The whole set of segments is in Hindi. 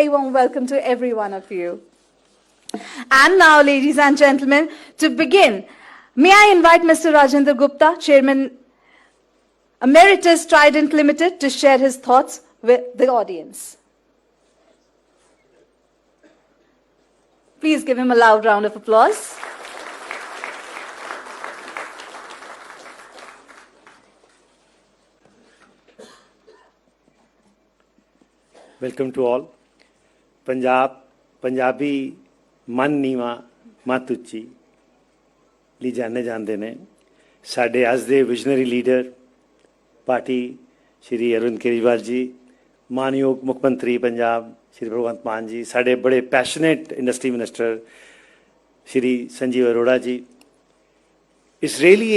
very warm welcome to every one of you. And now, ladies and gentlemen, to begin, may I invite Mr. Rajendra Gupta, Chairman Emeritus Trident Limited, to share his thoughts with the audience. Please give him a loud round of applause. Welcome to all. Punjabi मन नीवा मत उच्ची ली जाने जानते ने साढ़े आज the visionary leader party Shri Arvind Kejriwal ji, मानयोग मुख्यमंत्री पंजाब श्री भगवंत मान जी, साढ़े बड़े passionate industry minister Shri Sanjeev Arora ji. It's really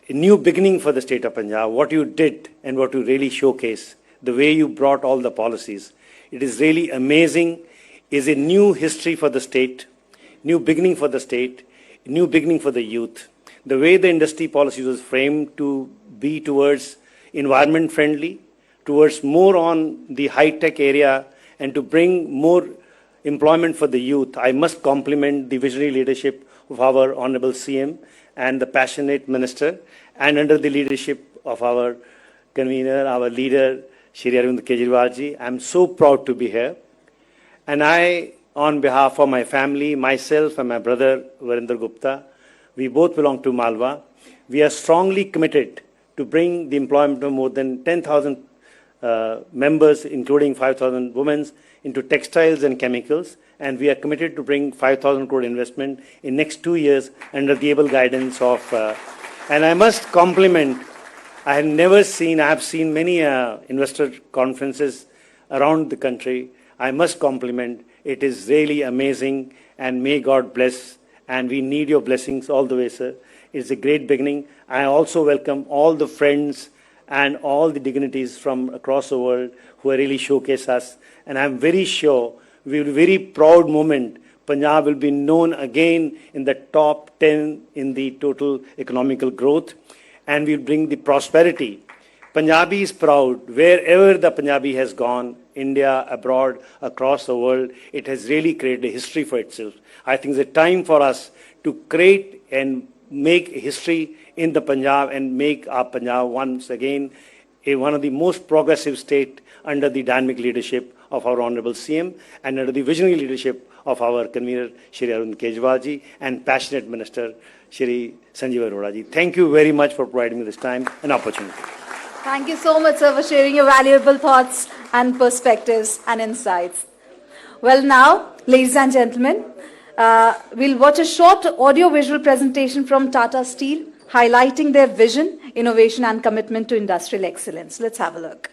a new beginning for the state of Punjab. What you did and what you really showcase, the way you brought all the policies, it is really amazing. Is a new history for the state, new beginning for the state, new beginning for the youth. The way the industry policy was framed to be towards environment friendly, towards more on the high-tech area, and to bring more employment for the youth. I must compliment the visionary leadership of our Honorable CM and the passionate minister, and under the leadership of our convener, our leader, Shri Arvind Kejriwal ji. I am so proud to be here. And I, on behalf of my family, myself and my brother Virendra Gupta, we both belong to Malwa. We are strongly committed to bring the employment of more than 10,000 members, including 5,000 women, into textiles and chemicals. And we are committed to bring 5,000 crore investment in next 2 years under the able guidance of. And I must compliment. I have seen many investor conferences around the country. I must compliment. It is really amazing, and may God bless. And we need your blessings all the way, sir. It's a great beginning. I also welcome all the friends and all the dignitaries from across the world who are really showcase us. And I'm very sure we will be very proud moment. Punjab will be known again in the top 10 in the total economical growth, and we'll bring the prosperity. Punjabi is proud wherever the Punjabi has gone, India, abroad, across the world. It has really created a history for itself. I think it's a time for us to create and make history in the Punjab and make our Punjab once again one of the most progressive state under the dynamic leadership of our Honorable CM and under the visionary leadership of our convener, Shri Arvind Kejriwal ji, and passionate minister, Shri Sanjeev Arora ji. Thank you very much for providing me this time and opportunity. Thank you so much, sir, for sharing your valuable thoughts and perspectives and insights. Well, now, ladies and gentlemen, we'll watch a short audio-visual presentation from Tata Steel, highlighting their vision, innovation, and commitment to industrial excellence. Let's have a look.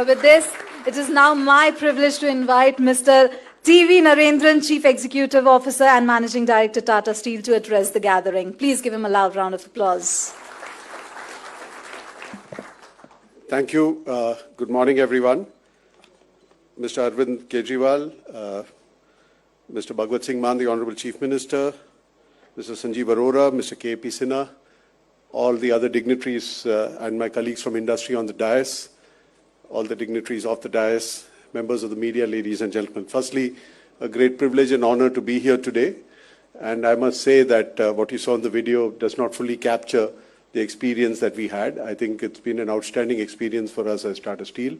With this, it is now my privilege to invite Mr. T.V. Narendran, Chief Executive Officer and Managing Director, Tata Steel, to address the gathering. Please give him a loud round of applause. Thank you. Good morning, everyone. Mr. Arvind Kejriwal, Mr. Bhagwat Singh Mann, the Honorable Chief Minister, Mr. Sanjeev Arora, Mr. K.P. Sinha, all the other dignitaries and my colleagues from industry on the dais, all the dignitaries off the dais, members of the media, ladies and gentlemen. Firstly, a great privilege and honor to be here today. And I must say that what you saw in the video does not fully capture the experience that we had. I think it's been an outstanding experience for us as Tata Steel.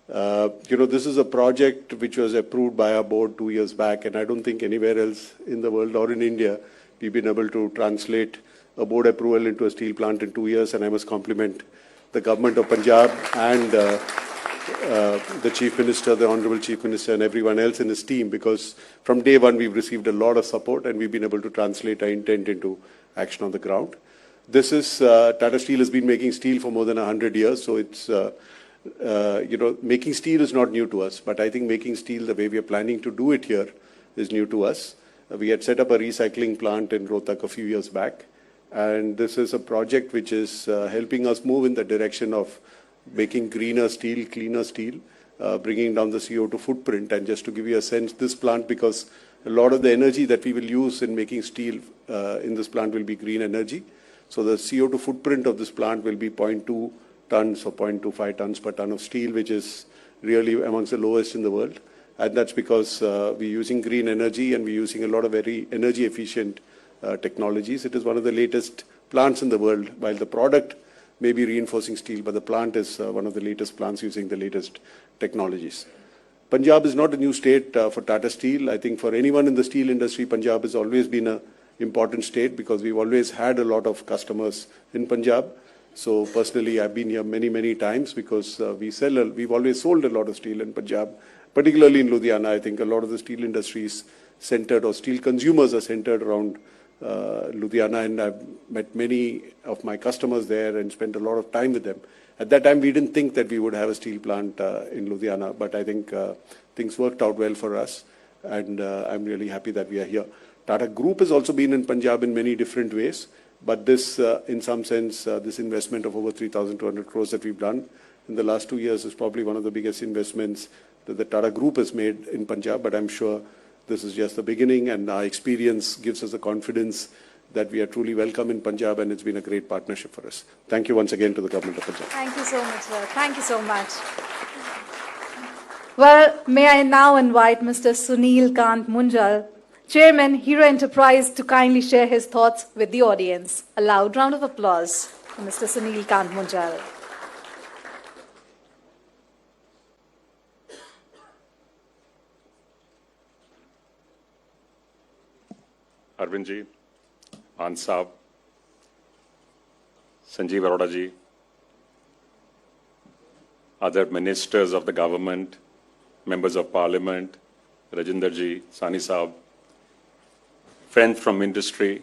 This is a project which was approved by our board 2 years back, and I don't think anywhere else in the world or in India we've been able to translate a board approval into a steel plant in 2 years, and I must compliment the government of Punjab and the Chief Minister, the Honorable Chief Minister, and everyone else in his team, because from day one we've received a lot of support and we've been able to translate our intent into action on the ground. This is, Tata Steel has been making steel for more than 100 years, so it's, making steel is not new to us, but I think making steel the way we are planning to do it here is new to us. We had set up a recycling plant in Rohtak a few years back, and this is a project which is helping us move in the direction of making greener steel, cleaner steel, bringing down the CO2 footprint. And just to give you a sense, this plant, because a lot of the energy that we will use in making steel in this plant will be green energy. So the CO2 footprint of this plant will be 0.2 tons or 0.25 tons per ton of steel, which is really amongst the lowest in the world. And that's because we're using green energy and we're using a lot of very energy efficient technologies. It is one of the latest plants in the world. While the product may be reinforcing steel, but the plant is one of the latest plants using the latest technologies. Punjab is not a new state for Tata Steel. I think for anyone in the steel industry, Punjab has always been an important state because we've always had a lot of customers in Punjab. So personally, I've been here many, many times because we've always sold a lot of steel in Punjab, particularly in Ludhiana. I think a lot of the steel industry is centered, or steel consumers are centered around Ludhiana, and I've met many of my customers there and spent a lot of time with them. At that time, we didn't think that we would have a steel plant in Ludhiana, but I think things worked out well for us, and I'm really happy that we are here. Tata Group has also been in Punjab in many different ways, but this, in some sense, this investment of over 3,200 crores that we've done in the last 2 years is probably one of the biggest investments that the Tata Group has made in Punjab, but I'm sure this is just the beginning, and our experience gives us the confidence that we are truly welcome in Punjab, and it's been a great partnership for us. Thank you once again to the government of Punjab. Thank you so much, sir. Thank you so much. Well, may I now invite Mr. Sunil Kant Munjal, Chairman, Hero Enterprise, to kindly share his thoughts with the audience. A loud round of applause for Mr. Sunil Kant Munjal. Arvind ji, Maan Saab, Sanjeev Arora ji, other ministers of the government, members of parliament, Rajinder ji, Sani Saab, friends from industry,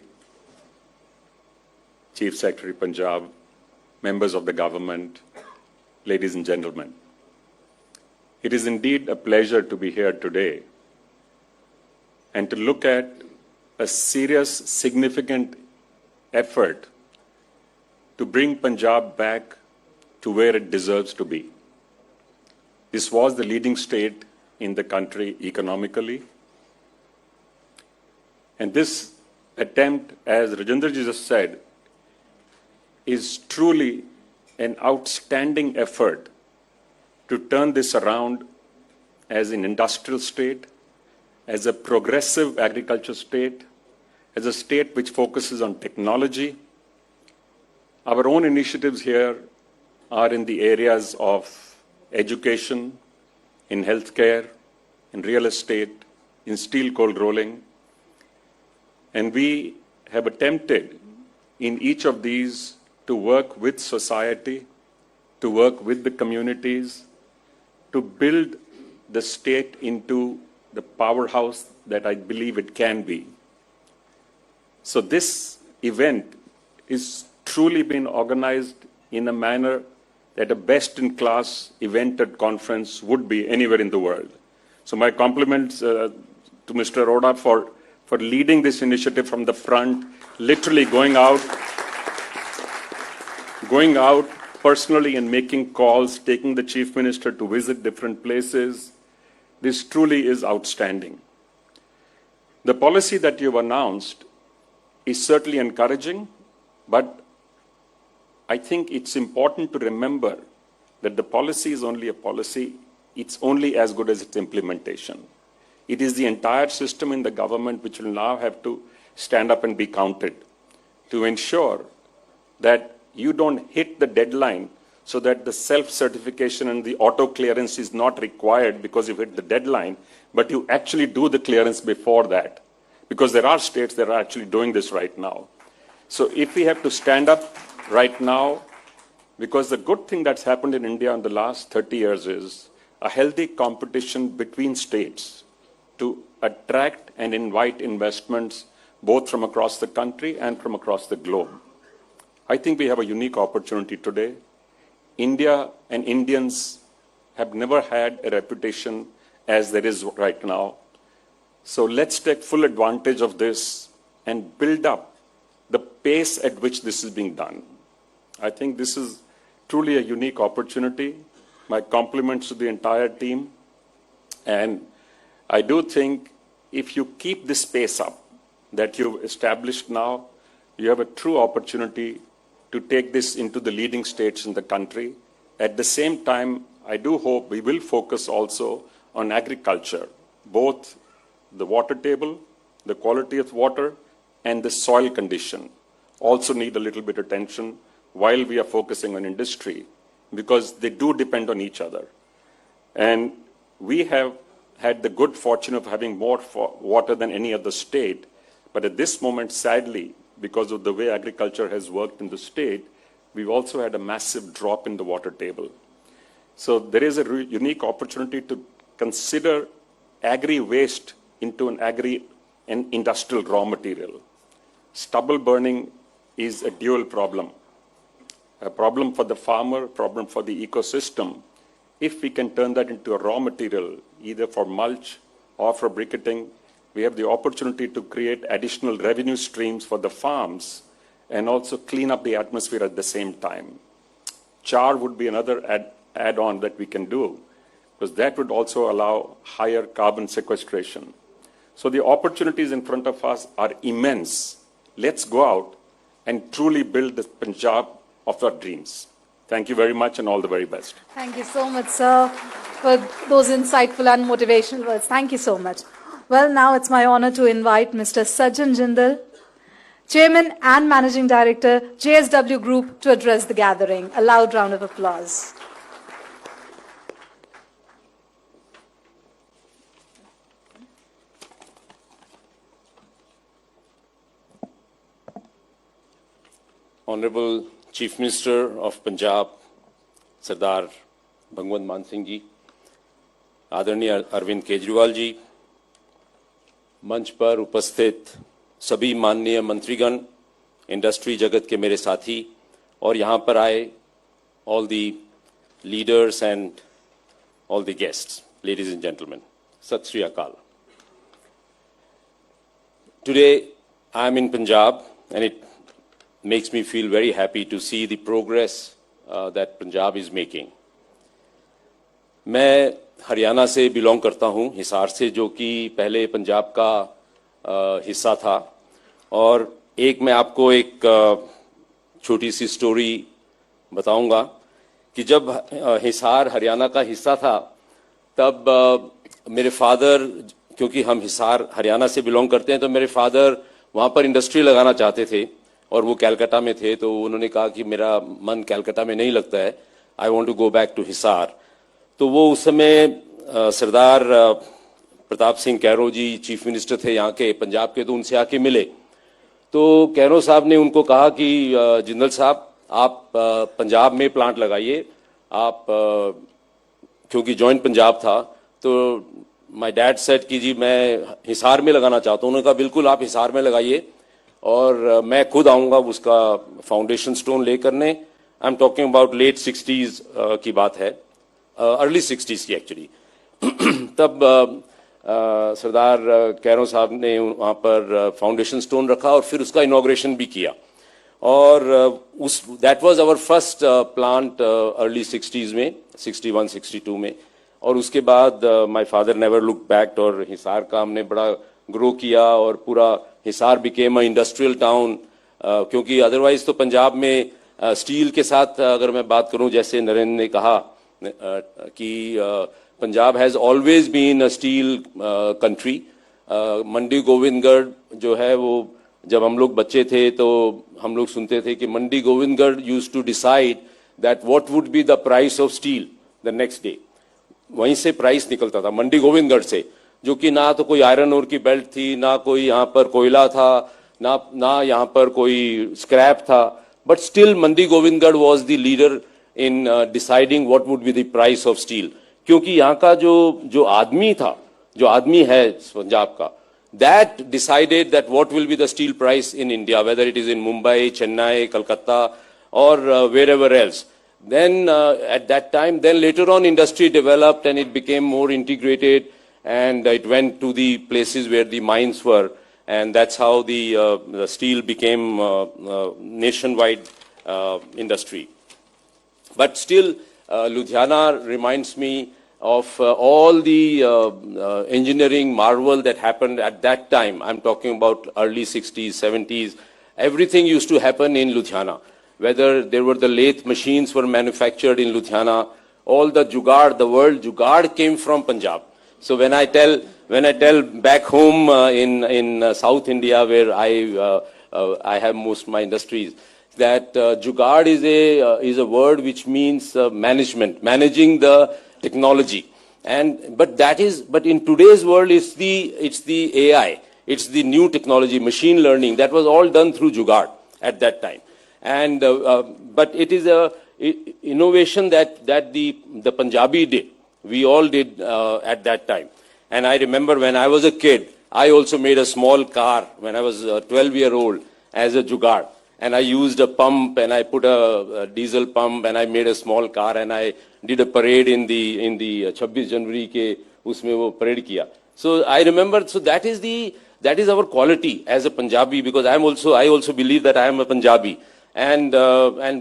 Chief Secretary Punjab, members of the government, ladies and gentlemen. It is indeed a pleasure to be here today and to look at a serious, significant effort to bring Punjab back to where it deserves to be. This was the leading state in the country economically. And this attempt, as Rajinder ji just said, is truly an outstanding effort to turn this around as an industrial state, as a progressive agriculture state, as a state which focuses on technology. Our own initiatives here are in the areas of education, in healthcare, in real estate, in steel cold rolling. And we have attempted in each of these to work with society, to work with the communities, to build the state into the powerhouse that I believe it can be. So this event is truly been organized in a manner that a best-in-class event and conference would be anywhere in the world. So my compliments to Mr. Arora for leading this initiative from the front, literally going out personally and making calls, taking the Chief Minister to visit different places. This truly is outstanding. The policy that you've announced is certainly encouraging, but I think it's important to remember that the policy is only a policy. It's only as good as its implementation. It is the entire system in the government which will now have to stand up and be counted to ensure that you don't hit the deadline so that the self-certification and the auto clearance is not required because you hit the deadline, but you actually do the clearance before that. Because there are states that are actually doing this right now. So if we have to stand up right now, because the good thing that's happened in India in the last 30 years is a healthy competition between states to attract and invite investments both from across the country and from across the globe. I think we have a unique opportunity today. India and Indians have never had a reputation as there is right now. So let's take full advantage of this and build up the pace at which this is being done. I think this is truly a unique opportunity. My compliments to the entire team. And I do think if you keep this pace up that you've established now, you have a true opportunity to take this into the leading states in the country. At the same time, I do hope we will focus also on agriculture, both the water table, the quality of water, and the soil condition also need a little bit of attention while we are focusing on industry, because they do depend on each other. And we have had the good fortune of having more water than any other state, but at this moment, sadly, because of the way agriculture has worked in the state, we've also had a massive drop in the water table. So there is a unique opportunity to consider agri-waste into an industrial raw material. Stubble burning is a dual problem. A problem for the farmer, a problem for the ecosystem. If we can turn that into a raw material, either for mulch or for briquetting, we have the opportunity to create additional revenue streams for the farms and also clean up the atmosphere at the same time. Char would be another add-on that we can do, because that would also allow higher carbon sequestration. So the opportunities in front of us are immense. Let's go out and truly build the Punjab of our dreams. Thank you very much and all the very best. Thank you so much, sir, for those insightful and motivational words. Thank you so much. Well, now it's my honor to invite Mr. Sajjan Jindal, Chairman and Managing Director, JSW Group, to address the gathering. A loud round of applause. Honorable Chief Minister of Punjab, Sardar Bhagwant Mann Singh जी, आदरणीय अरविंद केजरीवाल जी, मंच पर उपस्थित सभी माननीय मंत्रीगण, इंडस्ट्री जगत के मेरे साथी और यहाँ पर आए all the leaders and all the guests, ladies and gentlemen, Sat Sri Akal. Today I am in Punjab and it makes me feel very happy to see the progress that Punjab is making. मैं हरियाणा से बिलोंग करता हूं, हिसार से, जो कि पहले पंजाब का हिस्सा था। और मैं आपको एक छोटी सी स्टोरी बताऊंगा कि जब हिसार हरियाणा का हिस्सा था तब मेरे फादर, क्योंकि हम हिसार हरियाणा से बिलोंग करते हैं, तो मेरे फादर वहाँ पर इंडस्ट्री लगाना चाहते थे और वो कैलकाटा में थे। तो उन्होंने कहा कि मेरा मन कैलकाटा में नहीं लगता है, I want to go back to Hisar. तो वो उस समय सरदार प्रताप सिंह कैरो जी चीफ मिनिस्टर थे यहाँ के पंजाब के, तो उनसे आके मिले। तो कैरो साहब ने उनको कहा कि जिंदल साहब, आप पंजाब में प्लांट लगाइए, आप क्योंकि जॉइंट पंजाब था। तो माय डैड सेड कि जी मैं हिसार में लगाना चाहता हूँ। उन्होंने कहा बिल्कुल आप हिसार में लगाइए और मैं खुद आऊँगा उसका फाउंडेशन स्टोन ले करने, I am talking about late 60s की बात है, अर्ली 60s की एक्चुअली। तब सरदार कैरों साहब ने वहाँ पर फाउंडेशन स्टोन रखा और फिर उसका इनॉग्रेशन भी किया, और that was our first plant early 60s में, 61 62 में। और उसके बाद my father never look back, और हिसार का हमने बड़ा ग्रो किया और पूरा Hisar became a industrial town, क्योंकि अदरवाइज तो पंजाब में स्टील के साथ अगर मैं बात करूं, जैसे नरेंद्र ने कहा कि Punjab has always been a steel country. Mandi Gobindgarh जो है वो, जब हम लोग बच्चे थे तो हम लोग सुनते थे कि Mandi Gobindgarh used to decide that what would be the price of steel the next day. वहीं से प्राइस निकलता था मंडी गोविंदगढ़ से, जो कि ना तो कोई आयरन ओर की बेल्ट थी, ना कोई यहाँ पर कोयला था, ना यहाँ पर कोई स्क्रैप था, but still Mandi Gobindgarh was the leader in deciding what would be the price of steel. क्योंकि यहाँ का जो आदमी था, जो आदमी है पंजाब का, that decided that what will be the steel price in India, whether it is in Mumbai, Chennai, Calcutta, or wherever else. Then at that time, then later on industry developed and it became more integrated, and it went to the places where the mines were, and that's how the steel became nationwide industry. But still, Ludhiana reminds me of all the engineering marvel that happened at that time. I'm talking about early 60s, 70s. Everything used to happen in Ludhiana. Whether there were the lathe machines were manufactured in Ludhiana, all the jugaad, the word jugaad came from Punjab. So when I tell back home in South India, where I have most of my industries, that jugaad is a word which means management, managing the technology, but in today's world it's the AI, it's the new technology, machine learning. That was all done through jugaad at that time, and but it is a innovation that the Punjabi did. We all did at that time. And I remember when I was a kid, I also made a small car when I was 12-year-old as a jugaad. And I used a pump, and I put a diesel pump, and I made a small car, and I did a parade in the 26 January ke usme wo parade kiya. So I remember, so that is our quality as a Punjabi, because I also believe that I am a Punjabi, and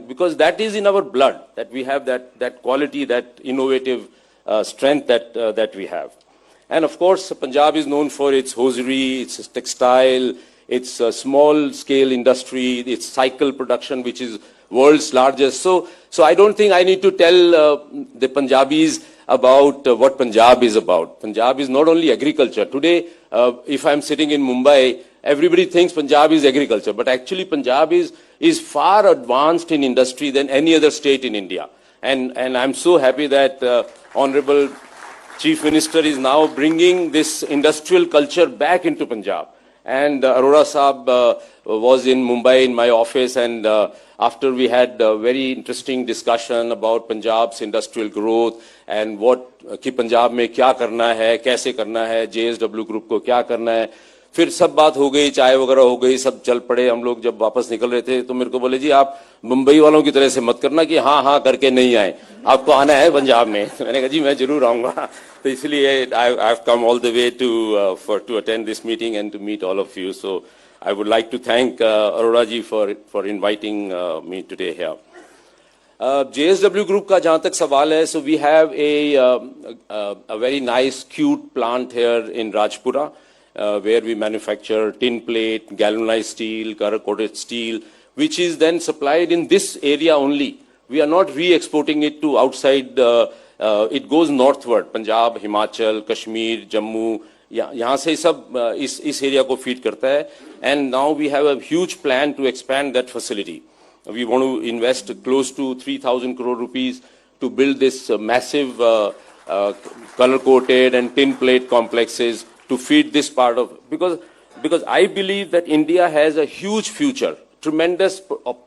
because that is in our blood, that we have that quality, that innovative strength that we have. And of course, Punjab is known for its hosiery, its textile, its small scale industry, its cycle production, which is world's largest. So I don't think I need to tell the Punjabis about what Punjab is about. Punjab is not only agriculture. Today, if I'm sitting in Mumbai, everybody thinks Punjab is agriculture, but actually Punjab is far advanced in industry than any other state in India. And I'm so happy that Honorable Chief Minister is now bringing this industrial culture back into Punjab. And Arora Saab was in Mumbai in my office, and after we had a very interesting discussion about Punjab's industrial growth and what कि पंजाब में क्या करना है, कैसे करना है, JSW ग्रुप को क्या करना है, फिर सब बात हो गई, चाय वगैरह हो गई, सब चल पड़े। हम लोग जब वापस निकल रहे थे तो मेरे को बोले, जी आप मुंबई वालों की तरह से मत करना कि हाँ हाँ करके नहीं आए, आपको आना है पंजाब में। तो मैंने कहा जी मैं जरूर आऊंगा। तो इसलिए I have come all the way to attend this meeting and to meet all of you. So I would like to thank Arora ji for inviting me today here. JSW Group का जहाँ तक सवाल है, so we have a very nice cute plant here in Rajpura, where we manufacture tin plate, galvanized steel, color-coated steel, which is then supplied in this area only. We are not re-exporting it to outside. It goes northward, Punjab, Himachal, Kashmir, Jammu. यहाँ से सब इस area को feed करता है. And now we have a huge plan to expand that facility. We want to invest close to 3,000 crore rupees to build this massive color-coated and tin plate complexes to feed this part of, because I believe that India has a huge future, tremendous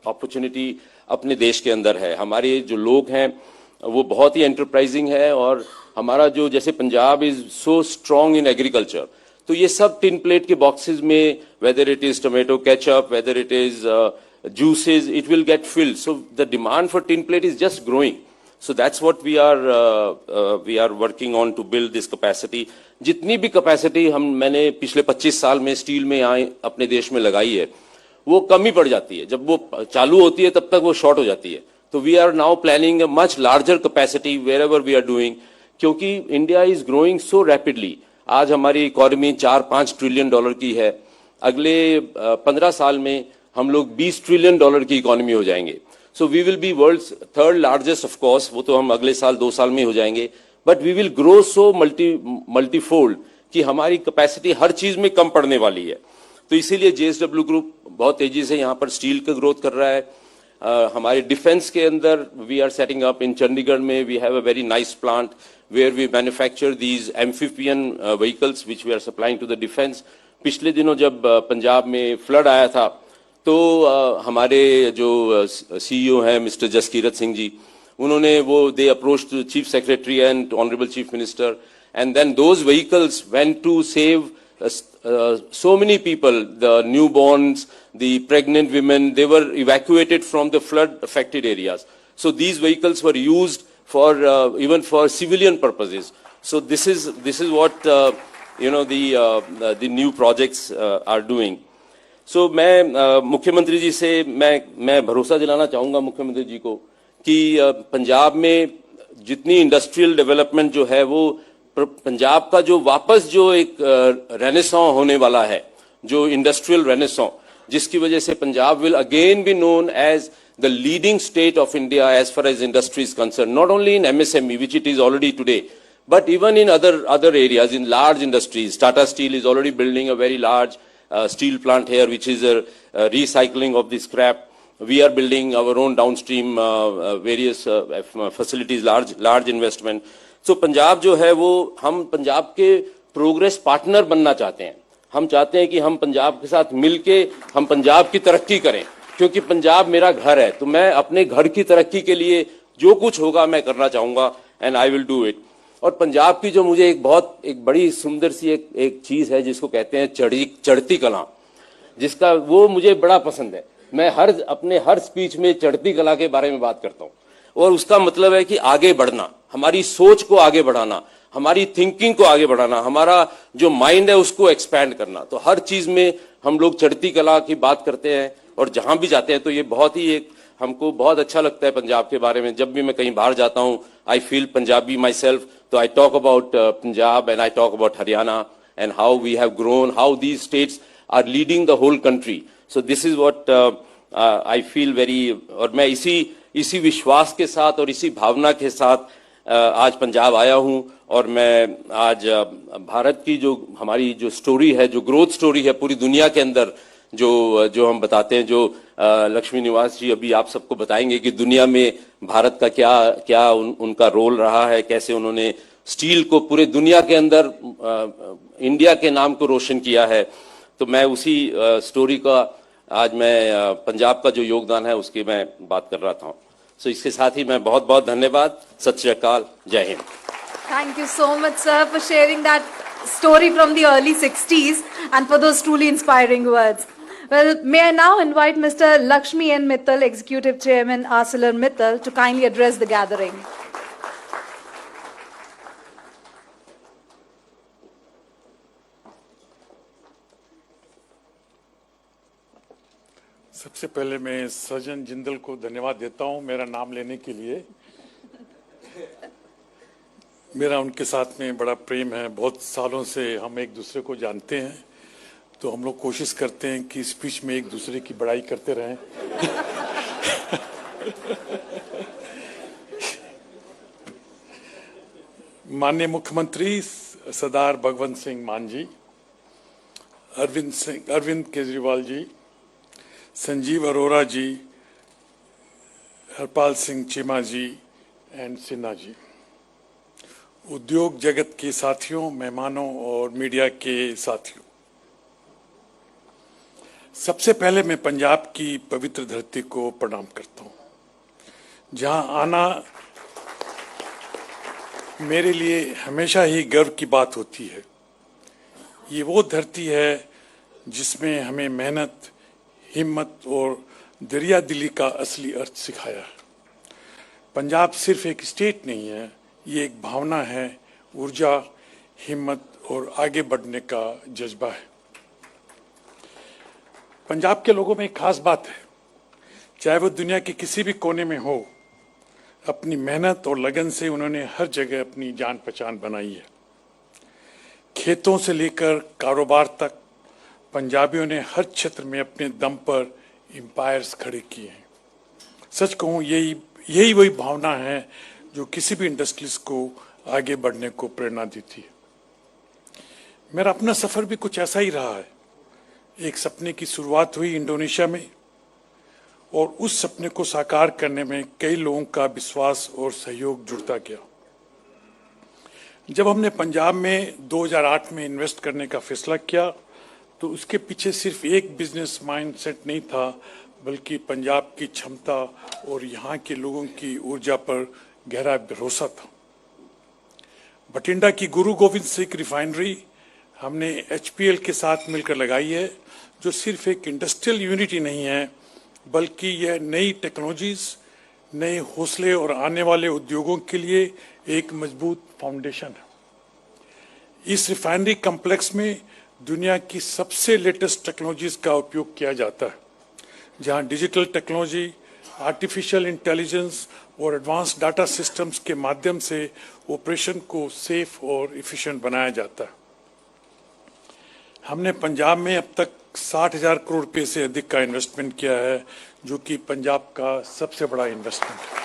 opportunity अपने देश के अंदर है. हमारे जो लोग हैं वो बहुत ही enterprising है, और हमारा जो जैसे Punjab is so strong in agriculture, तो ये सब tin plate के boxes में, whether it is tomato ketchup, whether it is juices, it will get filled. So the demand for tin plate is just growing. So that's what we are working on to build this capacity. जितनी भी capacity मैंने पिछले 25 साल में स्टील में यहाँ अपने देश में लगाई है, वो कम ही पड़ जाती है. जब वो चालू होती है तब तक वो शॉर्ट हो जाती है. तो we are now planning a much larger capacity wherever we are doing, क्योंकि India is growing so rapidly. आज हमारी इकोनॉमी 4-5 ट्रिलियन डॉलर की है. अगले 15 साल में हम लोग 20 ट्रिलियन डॉलर की इकोनॉमी हो जाएंगे. So we will be world's third largest, of course. वो तो हम अगले साल 2 साल में हो जाएंगे. But we will grow so multifold कि हमारी कैपेसिटी हर चीज में कम पड़ने वाली है. तो इसीलिए JSW ग्रुप बहुत तेजी से यहाँ पर स्टील का ग्रोथ कर रहा है. हमारे डिफेंस के अंदर we are setting up in Chandigarh में we have a very nice plant where we manufacture these amphibian vehicles which we are supplying to the defence. पिछले दिनों जब पंजाब में फ्लड आया था तो हमारे जो CEO हैं मिस्टर जसकीरत सिंह जी, उन्होंने वो they approach to chief secretary and honourable chief minister and then those vehicles went to save so many people, the newborns, the pregnant women, they were evacuated from the flood affected areas. So these vehicles were used for even for civilian purposes. So this is what the new projects are doing. So मैं मुख्यमंत्री जी से मैं भरोसा दिलाना चाहूंगा मुख्यमंत्री जी को कि पंजाब में जितनी इंडस्ट्रियल डेवलपमेंट जो है वो पंजाब का जो वापस जो एक रेनेसां होने वाला है, जो इंडस्ट्रियल रेनेसां, जिसकी वजह से Punjab will again be known as the leading state of India as far as industry is concern, not only in MSME which it is already today, but even in other areas, in large industries. Tata Steel is already building a very large steel plant here, which is a recycling of the scrap. We are building our own downstream various facilities, large investment. So Punjab जो है वो हम पंजाब के प्रोग्रेस पार्टनर बनना चाहते हैं. हम चाहते हैं कि हम पंजाब के साथ मिलके हम पंजाब की तरक्की करें, क्योंकि पंजाब मेरा घर है. तो मैं अपने घर की तरक्की के लिए जो कुछ होगा मैं करना चाहूंगा and I will do it. और पंजाब की जो मुझे एक बड़ी सुंदर सी एक चीज है जिसको कहते हैं चढ़ती कला, जिसका वो मुझे बड़ा पसंद है. मैं अपने हर स्पीच में चढ़ती कला के बारे में बात करता हूँ. और उसका मतलब है कि आगे बढ़ना, हमारी सोच को आगे बढ़ाना, हमारी थिंकिंग को आगे बढ़ाना, हमारा जो माइंड है उसको एक्सपैंड करना. तो हर चीज में हम लोग चढ़ती कला की बात करते हैं और जहां भी जाते हैं तो ये बहुत ही हमको बहुत अच्छा लगता है पंजाब के बारे में. जब भी मैं कहीं बाहर जाता हूं I feel Punjabi myself. तो I talk about Punjab and I talk about Haryana and how we have grown, how these states are leading the whole country. So this is what I feel very. और मैं इसी विश्वास के साथ और इसी भावना के साथ आज पंजाब आया हूं. और मैं आज भारत की जो हमारी जो स्टोरी है, जो ग्रोथ स्टोरी है पूरी दुनिया के अंदर, जो हम बताते हैं, जो लक्ष्मी निवास जी अभी आप सबको बताएंगे कि दुनिया में भारत का क्या उनका रोल रहा है, कैसे उन्होंने स्टील को पूरे दुनिया के अंदर इंडिया के नाम को रोशन किया है. तो मैं उसी स्टोरी का आज मैं पंजाब का जो योगदान है उसकी मैं बात कर रहा था. सो इसके साथ ही मैं बहुत बहुत धन्यवाद. सत श्री अकाल. जय Hind. Thank you so much, sir, for sharing that story from the early 60s and for those truly inspiring words. Well, may I now invite Mr. Lakshmi N. Mittal, Executive Chairman, ArcelorMittal, to kindly address the gathering. सबसे पहले मैं सज्जन जिंदल को धन्यवाद देता हूं मेरा नाम लेने के लिए. मेरा उनके साथ में बड़ा प्रेम है. बहुत सालों से हम एक दूसरे को जानते हैं, तो हम लोग कोशिश करते हैं कि स्पीच में एक दूसरे की बड़ाई करते रहें. माननीय मुख्यमंत्री सरदार भगवंत सिंह मान जी, अरविंद केजरीवाल जी, संजीव अरोरा जी, हरपाल सिंह चीमा जी एंड सिन्हा जी, उद्योग जगत के साथियों, मेहमानों और मीडिया के साथियों, सबसे पहले मैं पंजाब की पवित्र धरती को प्रणाम करता हूं, जहां आना मेरे लिए हमेशा ही गर्व की बात होती है. ये वो धरती है जिसमें हमें मेहनत, हिम्मत और दरिया दिली का असली अर्थ सिखाया है। पंजाब सिर्फ एक स्टेट नहीं है, ये एक भावना है, ऊर्जा, हिम्मत और आगे बढ़ने का जज्बा है। पंजाब के लोगों में एक खास बात है, चाहे वो दुनिया के किसी भी कोने में हो, अपनी मेहनत और लगन से उन्होंने हर जगह अपनी जान पहचान बनाई है। खेतों से लेकर कारोबार तक पंजाबियों ने हर क्षेत्र में अपने दम पर एम्पायर्स खड़े किए हैं। सच कहूं, यही वही भावना है जो किसी भी इंडस्ट्रीज को आगे बढ़ने को प्रेरणा देती है। मेरा अपना सफर भी कुछ ऐसा ही रहा है। एक सपने की शुरुआत हुई इंडोनेशिया में और उस सपने को साकार करने में कई लोगों का विश्वास और सहयोग जुड़ता गया। जब हमने पंजाब में 2008 में इन्वेस्ट करने का फैसला किया तो उसके पीछे सिर्फ एक बिजनेस माइंडसेट नहीं था, बल्कि पंजाब की क्षमता और यहाँ के लोगों की ऊर्जा पर गहरा भरोसा था। बठिंडा की गुरु गोविंद सिंह रिफाइनरी हमने HPL के साथ मिलकर लगाई है, जो सिर्फ एक इंडस्ट्रियल यूनिट ही नहीं है, बल्कि यह नई टेक्नोलॉजीज, नए हौसले और आने वाले उद्योगों के लिए एक मजबूत फाउंडेशन है। इस रिफाइनरी कॉम्प्लेक्स में दुनिया की सबसे लेटेस्ट टेक्नोलॉजीज का उपयोग किया जाता है, जहां डिजिटल टेक्नोलॉजी, आर्टिफिशियल इंटेलिजेंस और एडवांस डाटा सिस्टम्स के माध्यम से ऑपरेशन को सेफ और इफिशिएंट बनाया जाता है। हमने पंजाब में अब तक 60,000 करोड़ रुपए से अधिक का इन्वेस्टमेंट किया है, जो कि पंजाब का सबसे बड़ा इन्वेस्टमेंट है।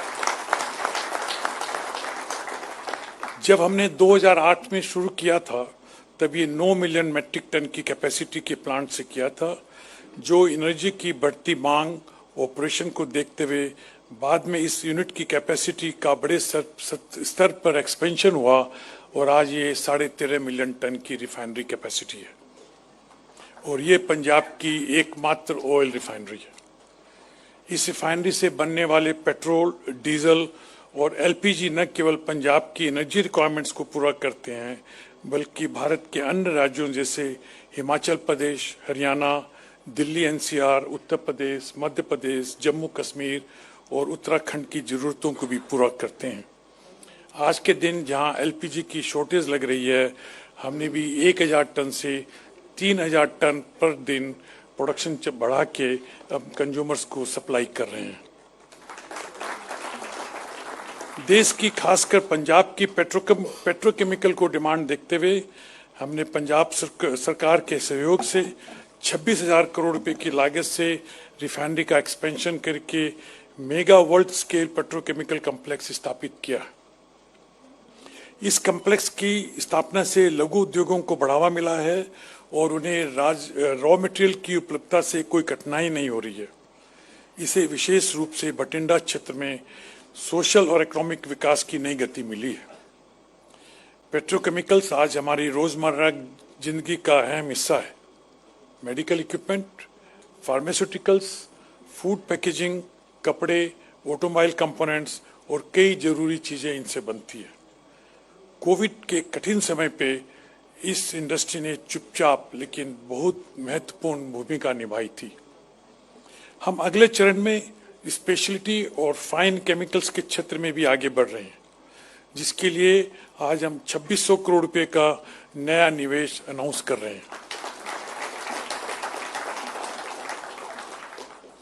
जब हमने 2008 में शुरू किया था, तब ये 9 मिलियन मैट्रिक टन की कैपेसिटी के प्लांट से किया था, जो एनर्जी की बढ़ती मांग, ऑपरेशन को देखते हुए बाद में इस यूनिट की कैपेसिटी का बड़े स्तर पर एक्सपेंशन हुआ और आज ये 13.5 मिलियन टन की रिफाइनरी कैपेसिटी है और ये पंजाब की एकमात्र ऑयल रिफाइनरी है। इस रिफाइनरी से बनने वाले पेट्रोल, डीजल और LPG न केवल पंजाब की एनर्जी रिक्वायरमेंट्स को पूरा करते हैं, बल्कि भारत के अन्य राज्यों जैसे हिमाचल प्रदेश, हरियाणा, दिल्ली NCR, उत्तर प्रदेश, मध्य प्रदेश, जम्मू कश्मीर और उत्तराखंड की जरूरतों को भी पूरा करते हैं। आज के दिन जहां LPG की शॉर्टेज लग रही है, हमने भी 1000 टन से 3000 टन पर दिन प्रोडक्शन बढ़ा के अब कंज्यूमर्स को सप्लाई कर रहे हैं। देश की, खासकर पंजाब की पेट्रोकेमिकल को डिमांड देखते हुए हमने पंजाब सरकार के सहयोग से 26,000 करोड़ रुपए की लागत से रिफाइनरी का एक्सपेंशन करके mega world scale petrochemical complex स्थापित किया। इस कॉम्प्लेक्स की स्थापना से लघु उद्योगों को बढ़ावा मिला है और उन्हें रॉ मटेरियल की उपलब्धता से कोई कठिनाई नहीं हो रही है। इसे विशेष रूप से बठिंडा क्षेत्र में सोशल और इकोनॉमिक विकास की नई गति मिली है। पेट्रोकेमिकल्स आज हमारी रोजमर्रा जिंदगी का अहम हिस्सा है। Medical equipment, pharmaceuticals, food packaging, कपड़े, ऑटोमोबाइल कंपोनेंट्स और कई जरूरी चीजें इनसे बनती है। कोविड के कठिन समय पे इस इंडस्ट्री ने चुपचाप लेकिन बहुत महत्वपूर्ण भूमिका निभाई थी। हम अगले चरण में स्पेशलिटी और फाइन केमिकल्स के क्षेत्र में भी आगे बढ़ रहे हैं, जिसके लिए आज हम 2600 करोड़ रुपए का नया निवेश अनाउंस कर रहे हैं।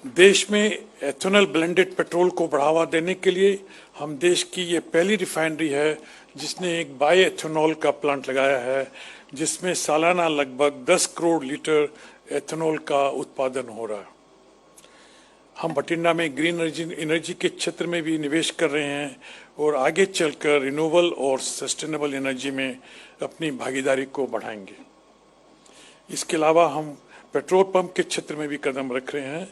देश में एथेनॉल ब्लेंडेड पेट्रोल को बढ़ावा देने के लिए हम देश की ये पहली रिफाइनरी है जिसने एक बायो एथेनॉल का प्लांट लगाया है, जिसमें सालाना लगभग 10 करोड़ लीटर एथेनॉल का उत्पादन हो रहा है। हम बठिंडा में ग्रीन एनर्जी के क्षेत्र में भी निवेश कर रहे हैं और आगे चलकर रिन्यूएबल और सस्टेनेबल एनर्जी में अपनी भागीदारी को बढ़ाएंगे। इसके अलावा हम पेट्रोल पंप के क्षेत्र में भी कदम रख रहे हैं।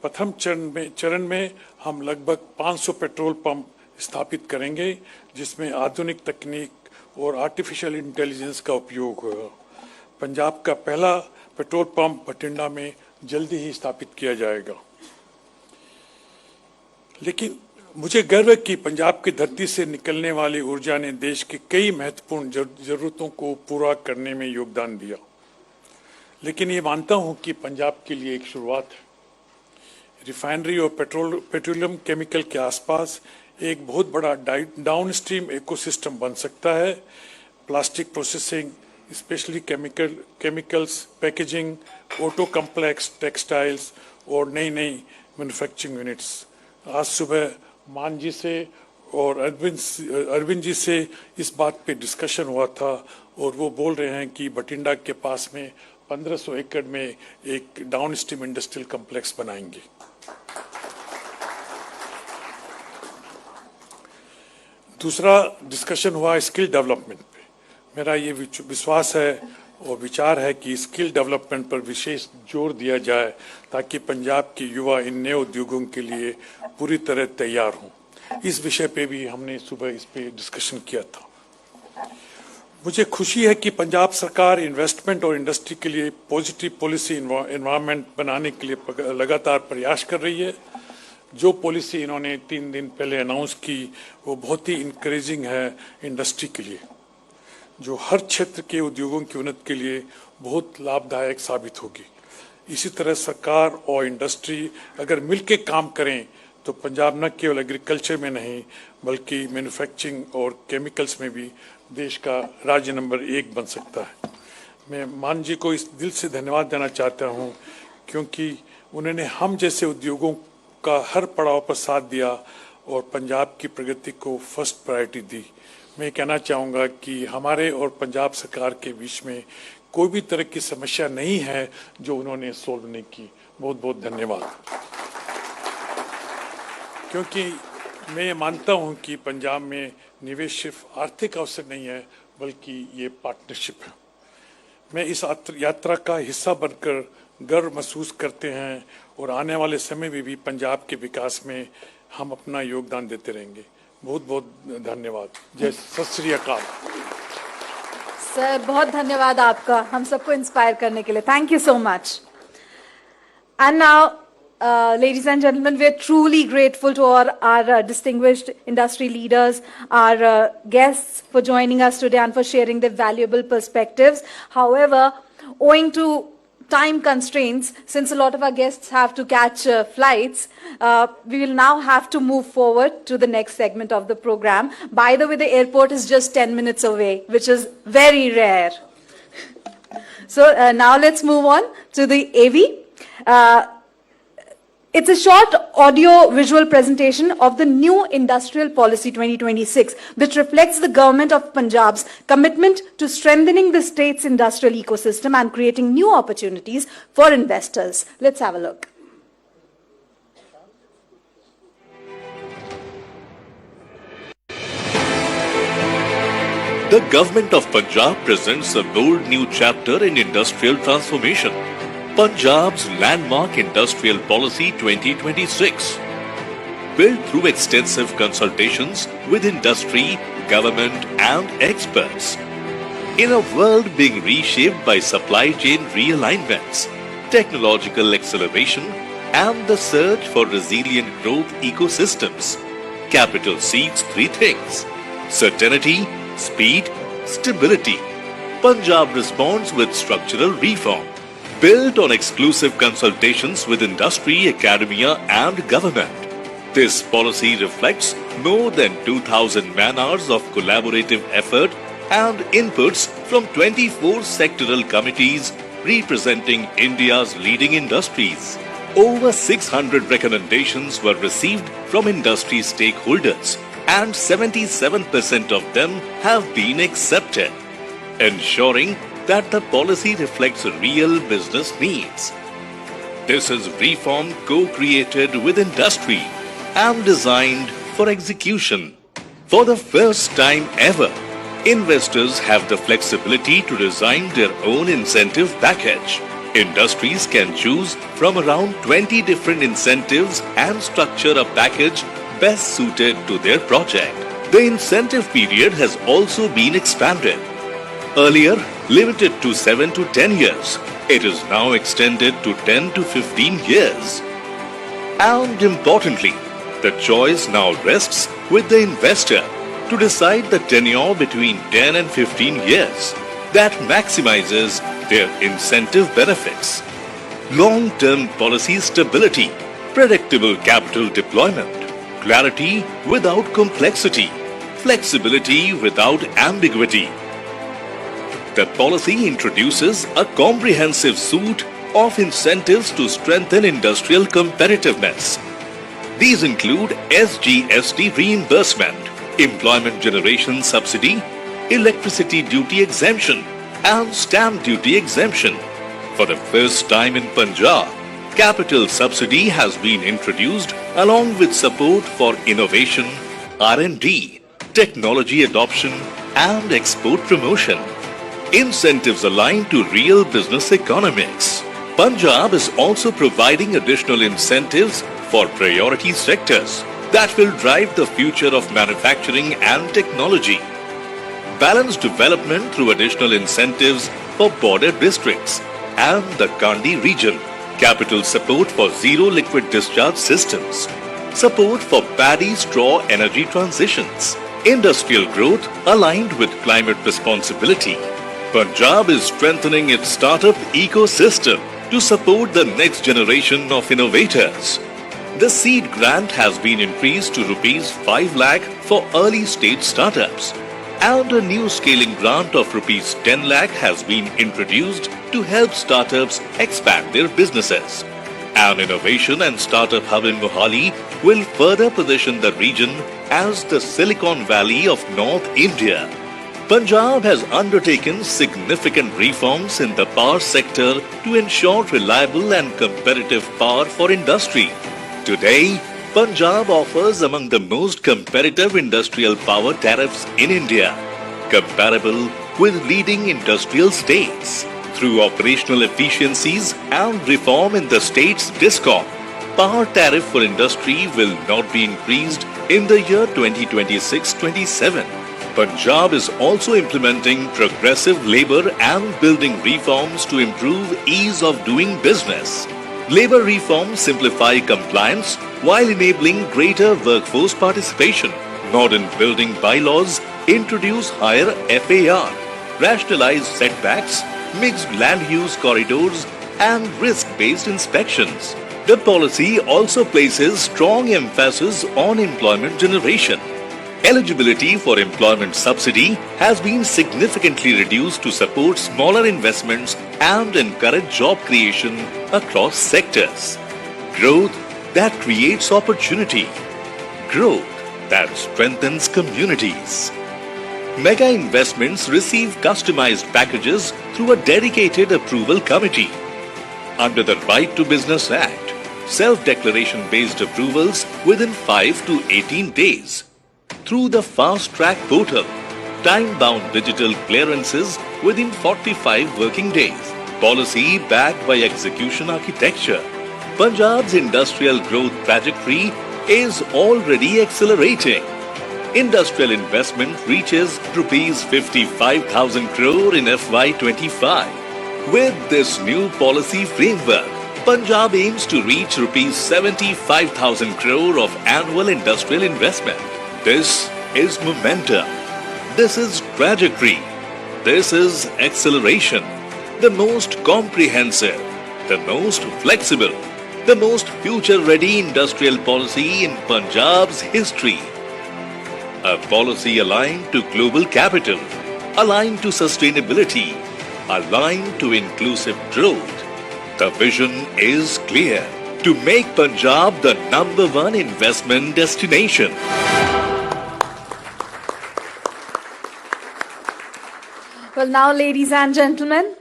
प्रथम चरण में हम लगभग 500 पेट्रोल पंप स्थापित करेंगे, जिसमें आधुनिक तकनीक और आर्टिफिशियल इंटेलिजेंस का उपयोग होगा। पंजाब का पहला पेट्रोल पंप बठिंडा में जल्दी ही स्थापित किया जाएगा। लेकिन मुझे गर्व है कि पंजाब की धरती से निकलने वाली ऊर्जा ने देश की कई महत्वपूर्ण जरूरतों को पूरा करने में योगदान दिया। लेकिन ये मानता हूं कि पंजाब के लिए एक शुरुआत है। रिफाइनरी और पेट्रोलियम केमिकल के आसपास एक बहुत बड़ा डाउनस्ट्रीम इकोसिस्टम बन सकता है। Plastic processing, specially chemicals, packaging, auto complex, textiles और नई मैन्युफैक्चरिंग यूनिट्स। आज सुबह मान जी से और अरविंद जी से इस बात पे डिस्कशन हुआ था और वो बोल रहे हैं कि बठिंडा के पास में 1500 एकड़ में एक डाउनस्ट्रीम इंडस्ट्रियल कॉम्प्लेक्स बनाएंगे। दूसरा डिस्कशन हुआ स्किल डेवलपमेंट पे। मेरा ये विश्वास है और विचार है कि स्किल डेवलपमेंट पर विशेष जोर दिया जाए ताकि पंजाब के युवा इन नए उद्योगों के लिए पूरी तरह तैयार हों। इस विषय पे भी हमने सुबह इस पे डिस्कशन किया था। मुझे खुशी है कि पंजाब सरकार इन्वेस्टमेंट और इंडस्ट्री के लिए पॉजिटिव पॉलिसी एनवायरनमेंट बनाने के लिए लगातार प्रयास कर रही है। जो पॉलिसी इन्होंने 3 दिन पहले अनाउंस की वो बहुत ही इंकरेजिंग है इंडस्ट्री के लिए, जो हर क्षेत्र के उद्योगों की उन्नति के लिए बहुत लाभदायक साबित होगी। इसी तरह सरकार और इंडस्ट्री अगर मिलकर काम करें तो पंजाब न केवल एग्रीकल्चर में नहीं बल्कि मैन्युफैक्चरिंग और केमिकल्स में भी देश का राज्य नंबर 1 बन सकता है। मैं मान जी को इस दिल से धन्यवाद देना चाहता हूं क्योंकि उन्होंने हम जैसे उद्योगों का हर पड़ाव पर साथ दिया और पंजाब की प्रगति को फर्स्ट प्रायोरिटी दी। मैं कहना चाहूँगा कि हमारे और पंजाब सरकार के बीच में कोई भी तरह की समस्या नहीं है जो उन्होंने सोल्व नहीं की। बहुत बहुत धन्यवाद। क्योंकि मैं मानता हूं कि पंजाब में निवेश सिर्फ आर्थिक अवसर नहीं है बल्कि ये पार्टनरशिप है। मैं इस यात्रा का हिस्सा बनकर गर्व महसूस करते हैं और आने वाले समय में भी पंजाब के विकास में हम अपना योगदान देते रहेंगे। बहुत बहुत धन्यवाद। जय सत श्री अकाल। सर बहुत धन्यवाद आपका हम सबको इंस्पायर करने के लिए। Thank you so much. And now ladies and gentlemen, we are truly grateful to all our distinguished industry leaders, our guests for joining us today and for sharing their valuable perspectives. However, owing to time constraints, since a lot of our guests have to catch flights, we will now have to move forward to the next segment of the program. By the way, the airport is just 10 minutes away, which is very rare. So now let's move on to the AV. It's a short audio-visual presentation of the new Industrial Policy 2026, which reflects the Government of Punjab's commitment to strengthening the state's industrial ecosystem and creating new opportunities for investors. Let's have a look. The Government of Punjab presents a bold new chapter in industrial transformation. Punjab's landmark Industrial Policy 2026. Built through extensive consultations with industry, government and experts. In a world being reshaped by supply chain realignments, technological acceleration and the search for resilient growth ecosystems, Capital seeks 3 things: certainty, speed, stability. Punjab responds with structural reform. Built on exclusive consultations with industry, academia and government. This policy reflects more than 2,000 man-hours of collaborative effort and inputs from 24 sectoral committees representing India's leading industries. Over 600 recommendations were received from industry stakeholders and 77% of them have been accepted, ensuring that the policy reflects real business needs. This is reform co-created with industry and designed for execution. For the first time ever, investors have the flexibility to design their own incentive package. Industries can choose from around 20 different incentives and structure a package best suited to their project. The incentive period has also been expanded. Earlier, limited to 7 to 10 years, it is now extended to 10 to 15 years. And importantly, the choice now rests with the investor to decide the tenure between 10 and 15 years that maximizes their incentive benefits. Long-term policy stability. predictable capital deployment, clarity without complexity, flexibility without ambiguity. The policy introduces a comprehensive suite of incentives to strengthen industrial competitiveness. These include SGST reimbursement, employment generation subsidy, electricity duty exemption, and stamp duty exemption. For the first time in Punjab, capital subsidy has been introduced along with support for innovation, R&D, technology adoption, and export promotion. Incentives aligned to real business economics. Punjab is also providing additional incentives for priority sectors that will drive the future of manufacturing and technology. Balanced development through additional incentives for border districts and the Kandi region. Capital support for zero liquid discharge systems. Support for paddy straw energy transitions. Industrial growth aligned with climate responsibility. Punjab is strengthening its startup ecosystem to support the next generation of innovators. The seed grant has been increased to rupees 5 lakh for early stage startups, and a new scaling grant of rupees 10 lakh has been introduced to help startups expand their businesses. An innovation and startup hub in Mohali will further position the region as the Silicon Valley of North India. Punjab has undertaken significant reforms in the power sector to ensure reliable and competitive power for industry. Today, Punjab offers among the most competitive industrial power tariffs in India, comparable with leading industrial states. Through operational efficiencies and reform in the state's DISCOM, power tariff for industry will not be increased in the year 2026-27. Punjab is also implementing progressive labour and building reforms to improve ease of doing business. Labour reforms simplify compliance while enabling greater workforce participation. Modern building bylaws introduce higher FAR, rationalize setbacks, mixed land use corridors, and risk-based inspections. The policy also places strong emphasis on employment generation. Eligibility for employment subsidy has been significantly reduced to support smaller investments and encourage job creation across sectors. Growth that creates opportunity. Growth that strengthens communities. Mega investments receive customized packages through a dedicated approval committee. Under the Right to Business Act, self-declaration based approvals within 5 to 18 days. Through the Fast Track portal, time-bound digital clearances within 45 working days. Policy backed by execution architecture. Punjab's industrial growth trajectory is already accelerating. Industrial investment reaches rupees 55,000 crore in FY25. With this new policy framework, Punjab aims to reach rupees 75,000 crore of annual industrial investment. This is momentum. This is trajectory. This is acceleration. The most comprehensive, the most flexible, the most future-ready industrial policy in Punjab's history. A policy aligned to global capital, aligned to sustainability, aligned to inclusive growth. The vision is clear: to make Punjab the #1 investment destination. Well, now, ladies and gentlemen,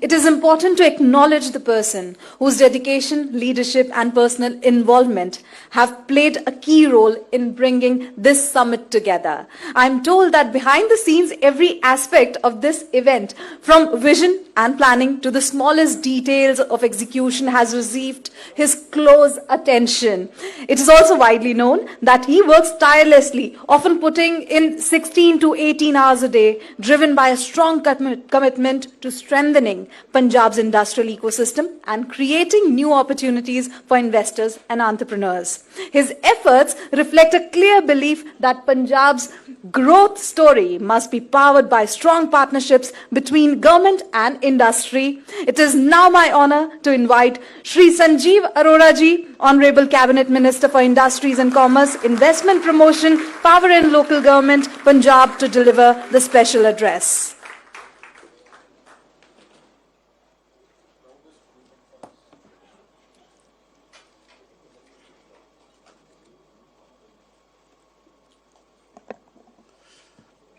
it is important to acknowledge the person whose dedication, leadership, and personal involvement have played a key role in bringing this summit together. I'm told that behind the scenes, every aspect of this event, from vision and planning to the smallest details of execution, has received his close attention. It is also widely known that he works tirelessly, often putting in 16 to 18 hours a day, driven by a strong commitment to strengthening strengthening Punjab's industrial ecosystem and creating new opportunities for investors and entrepreneurs. His efforts reflect a clear belief that Punjab's growth story must be powered by strong partnerships between government and industry. It is now my honor to invite Shri Sanjeev Arora ji, Honorable Cabinet Minister for Industries and Commerce, Investment Promotion, Power and Local Government, Punjab, to deliver the special address.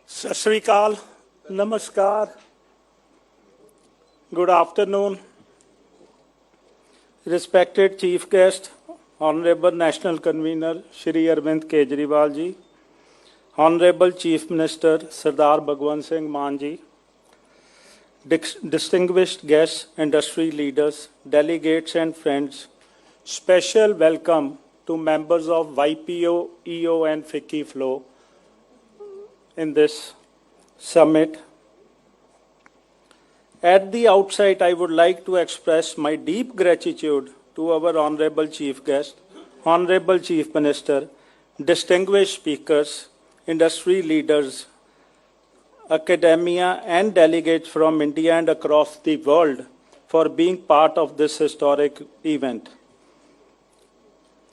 Sat Sri Akal, Namaskar, good afternoon, respected Chief Guest, Honorable National Convener Shri Arvind Kejriwal ji, Honorable Chief Minister Sardar Bhagwant Singh Mann ji, distinguished guests, industry leaders, delegates and friends, special welcome to members of YPO, EO and FICCI Flow in this summit. At the outset, I would like to express my deep gratitude to our Honorable Chief Guest, Honorable Chief Minister, distinguished speakers, industry leaders, academia and delegates from India and across the world for being part of this historic event.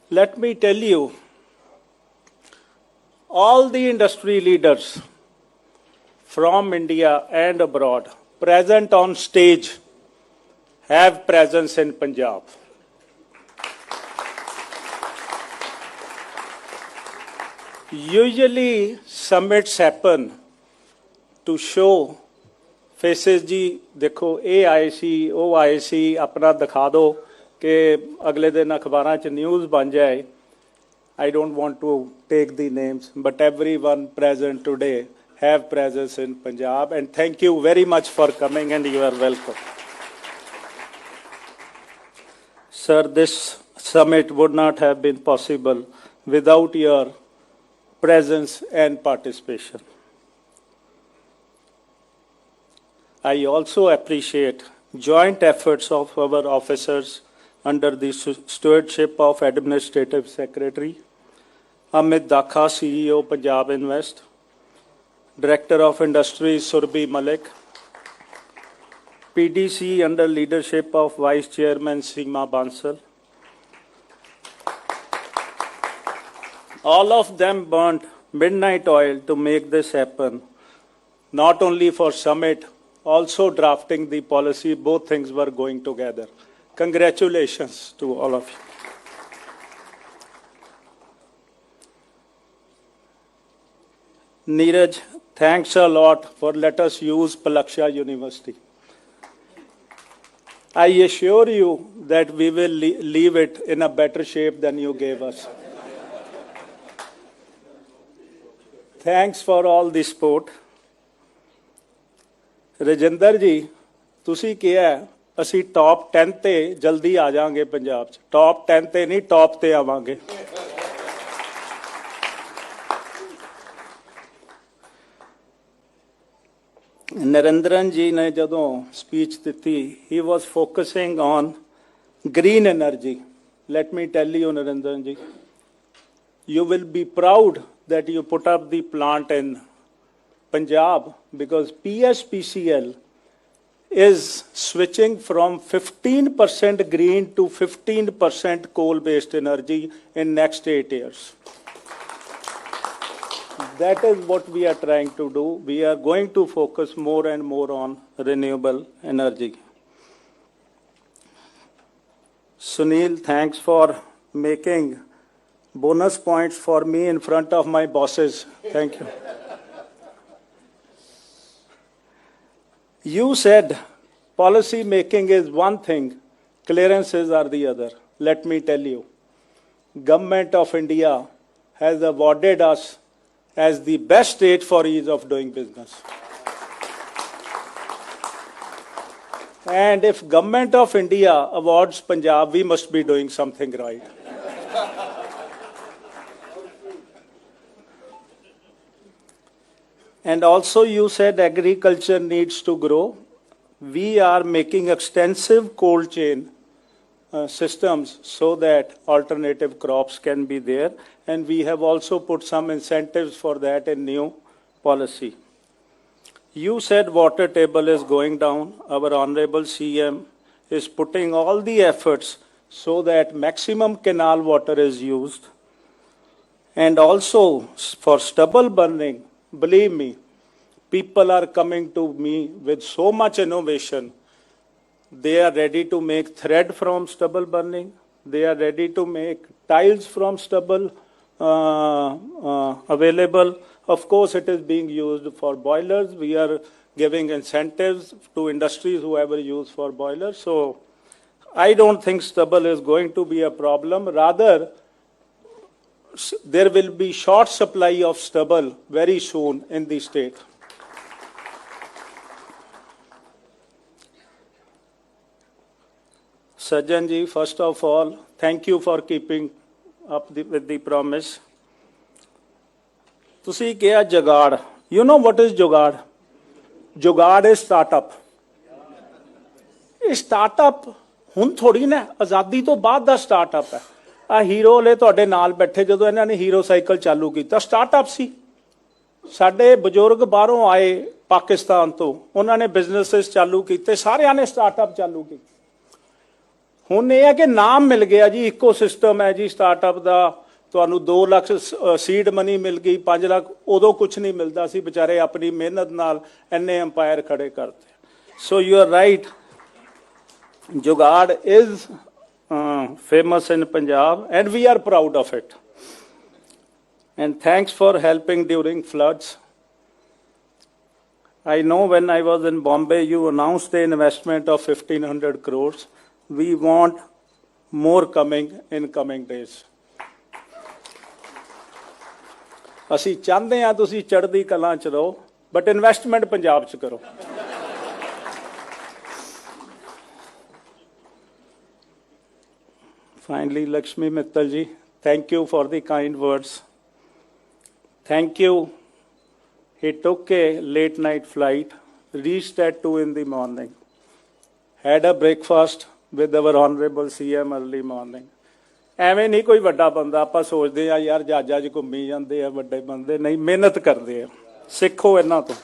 Let me tell you, all the industry leaders from India and abroad present on stage have presence in Punjab. Usually summits happen to show faces जी देखो ये आए सी वो आए सी अपना दिखा दो कि अगले दिन अखबारां च न्यूज़ बन जाए. I don't want to take the names, but everyone present today have presence in Punjab, and thank you very much for coming, and you are welcome. Sir, this summit would not have been possible without your presence and participation. I also appreciate joint efforts of our officers under the stewardship of Administrative Secretary Amit Dakha, CEO, Punjab Invest, Director of Industries, Surbhi Malik, PDC under leadership of Vice Chairman Seema Bansal. All of them burnt midnight oil to make this happen, not only for summit, also drafting the policy. Both things were going together. Congratulations to all of you. Neeraj, thanks a lot for let us use Palaksha University. I assure you that we will leave it in a better shape than you gave us. Thanks for all the support. Rajinder ji, ਤੁਸੀਂ ਕਿਹਾ ਅਸੀਂ ਟੌਪ 10 ਤੇ ਜਲਦੀ ਆ ਜਾਾਂਗੇ ਪੰਜਾਬ 'ਚ. ਟੌਪ 10 ਤੇ ਨਹੀਂ, ਟੌਪ ਤੇ ਆਵਾਂਗੇ. Narendran ji ne ਜਦੋਂ speech ਦਿੱਤੀ, he was focusing on green energy. Let me tell you, Narendran ji, you will be proud that you put up the plant in Punjab, because PSPCL is switching from 15% green to 15% coal-based energy in next 8 years. That is what we are trying to do. We are going to focus more and more on renewable energy. Sunil, thanks for making bonus points for me in front of my bosses. Thank you. You said policy making is one thing, clearances are the other. Let me tell you, Government of India has awarded us as the best state for ease of doing business. And if Government of India awards Punjab, we must be doing something right. And also you said agriculture needs to grow. we are making extensive cold chain systems so that alternative crops can be there. And we have also put some incentives for that in new policy. You said water table is going down. Our Honorable CM is putting all the efforts so that maximum canal water is used. And also for stubble burning, believe me, people are coming to me with so much innovation. They are ready to make thread from stubble burning. They are ready to make tiles from stubble available. Of course, it is being used for boilers. We are giving incentives to industries who ever use for boilers. So I don't think stubble is going to be a problem. Rather, there will be short supply of stubble very soon in the state. Sajjan ji, first of all, thank you for keeping up with the promise. ਤੁਸੀਂ ਕਿਹਾ ਜੁਗਾੜ, you know what is ਜੁਗਾੜ? ਜੁਗਾੜ is startup. ਇਹ startup ਹੁਣ ਥੋੜੀ ਨਾ, ਆਜ਼ਾਦੀ ਤੋਂ ਬਾਅਦ ਦਾ startup ਹੈ। ਆ ਹੀਰੋ ਵਾਲੇ ਤੁਹਾਡੇ ਨਾਲ ਬੈਠੇ, ਜਦੋਂ ਇਹਨਾਂ ਨੇ ਹੀਰੋ ਸਾਈਕਲ ਚਾਲੂ ਕੀਤਾ, startup ਸੀ। ਸਾਡੇ ਬਜ਼ੁਰਗ ਬਾਹਰੋਂ ਆਏ ਪਾਕਿਸਤਾਨ ਤੋਂ, ਉਹਨਾਂ ਨੇ ਬਿਜ਼ਨੈਸਸ ਚਾਲੂ ਕੀਤੇ, ਸਾਰਿਆਂ ਨੇ startup ਚਾਲੂ ਕੀਤੇ। ਹੁਣ ਇਹ ਹੈ ਕਿ ਨਾਮ ਮਿਲ ਗਿਆ ਜੀ, ਇਕੋਸਿਸਟਮ ਹੈ ਜੀ ਸਟਾਰਟਅਪ ਦਾ। ਤੁਹਾਨੂੰ 2 ਲੱਖ ਸੀਡ ਮਨੀ ਮਿਲ ਗਈ, 5 ਲੱਖ ਉਦੋਂ ਕੁਝ ਨਹੀਂ ਮਿਲਦਾ ਸੀ, ਵਿਚਾਰੇ ਆਪਣੀ ਮਿਹਨਤ ਨਾਲ ਇੰਨੇ ਅੰਪਾਇਰ ਖੜੇ ਕਰਦੇ। ਸੋ ਯੂ ਆਰ ਰਾਈਟ, ਜੁਗਾੜ is famous in Punjab and we are proud of it. And thanks for helping during floods. I know when I was in Bombay, you announced the investment of 1,500 crores. We want more coming in coming days. ਅਸੀਂ ਚਾਹੁੰਦੇ ਹਾਂ ਤੁਸੀਂ ਚੜ੍ਹਦੀ ਕਲਾਂ ਚ ਰਹੋ, ਬਟ ਇਨਵੈਸਟਮੈਂਟ ਪੰਜਾਬ ਚ ਕਰੋ। Finally, Lakshmi Mittal ji, thank you for the kind words. Thank you. He took a late night flight, reached at 2 in the morning, had a breakfast with our Honorable CM early morning. ਐਵੇਂ ਨਹੀਂ ਕੋਈ ਵੱਡਾ ਬੰਦਾ, ਆਪਾਂ ਸੋਚਦੇ ਆ ਯਾਰ ਜਹਾਜ਼ਾਂ 'ਚ ਘੁੰਮੀ ਜਾਂਦੇ ਆ ਵੱਡੇ ਬੰਦੇ, ਨਹੀਂ, ਮਿਹਨਤ ਕਰਦੇ ਆ। ਸਿੱਖੋ ਇਹਨਾਂ ਤੋਂ।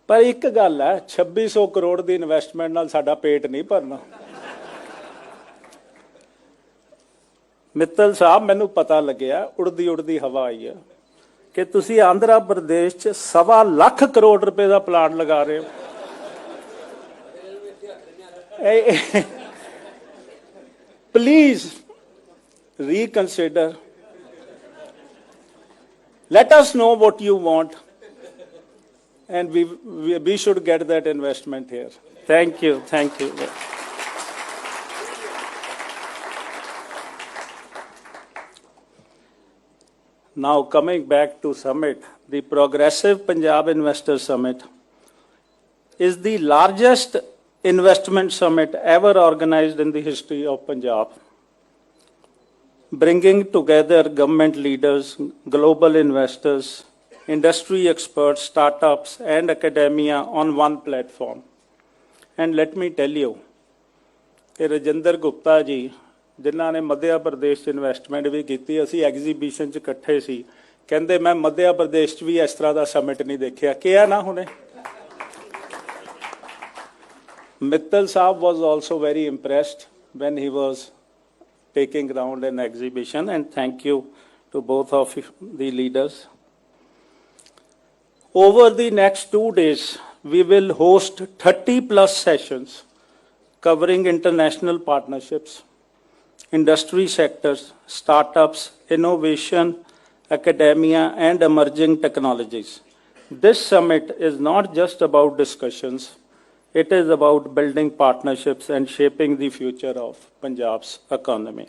ਪਰ ਇੱਕ ਗੱਲ ਹੈ, 2600 ਕਰੋੜ ਦੀ ਇਨਵੈਸਟਮੈਂਟ ਨਾਲ ਸਾਡਾ ਪੇਟ ਨਹੀਂ ਭਰਨਾ। ਮਿੱਤਲ ਸਾਹਿਬ, ਮੈਨੂੰ ਪਤਾ ਲੱਗਿਆ, ਉੜਦੀ ਉੜਦੀ ਹਵਾ ਆਈ ਹੈ ਕਿ ਤੁਸੀਂ ਆਂਧਰਾ ਪ੍ਰਦੇਸ਼ 'ਚ 1.25 ਲੱਖ ਕਰੋੜ ਰੁਪਏ ਦਾ ਪਲਾਂਟ ਲਗਾ ਰਹੇ ਹੋ। Please reconsider. Let us know what you want, and we should get that investment here. Thank you. Thank you. Now coming back to summit, the Progressive Punjab Investor Summit is the largest investment summit ever organized in the history of Punjab, bringing together government leaders, global investors, industry experts, startups, and academia on one platform. And let me tell you, Rajinder Gupta ji, ਜਿਨ੍ਹਾਂ ਨੇ ਮੱਧਿਆ ਪ੍ਰਦੇਸ਼ 'ਚ ਇਨਵੈਸਟਮੈਂਟ ਵੀ ਕੀਤੀ, ਅਸੀਂ ਐਗਜ਼ੀਬਿਸ਼ਨ 'ਚ ਇਕੱਠੇ ਸੀ, ਕਹਿੰਦੇ ਮੈਂ ਮੱਧਿਆ ਪ੍ਰਦੇਸ਼ 'ਚ ਵੀ ਇਸ ਤਰ੍ਹਾਂ ਦਾ ਸਮਿਟ ਨਹੀਂ ਦੇਖਿਆ। ਕਿਹਾ ਨਾ ਹੁਣੇ। Mittal Saab was also very impressed when he was taking round an exhibition, and thank you to both of the leaders. Over the next 2 days, we will host 30 plus sessions covering international partnerships, industry sectors, startups, innovation, academia, and emerging technologies. This summit is not just about discussions. It is about building partnerships and shaping the future of Punjab's economy.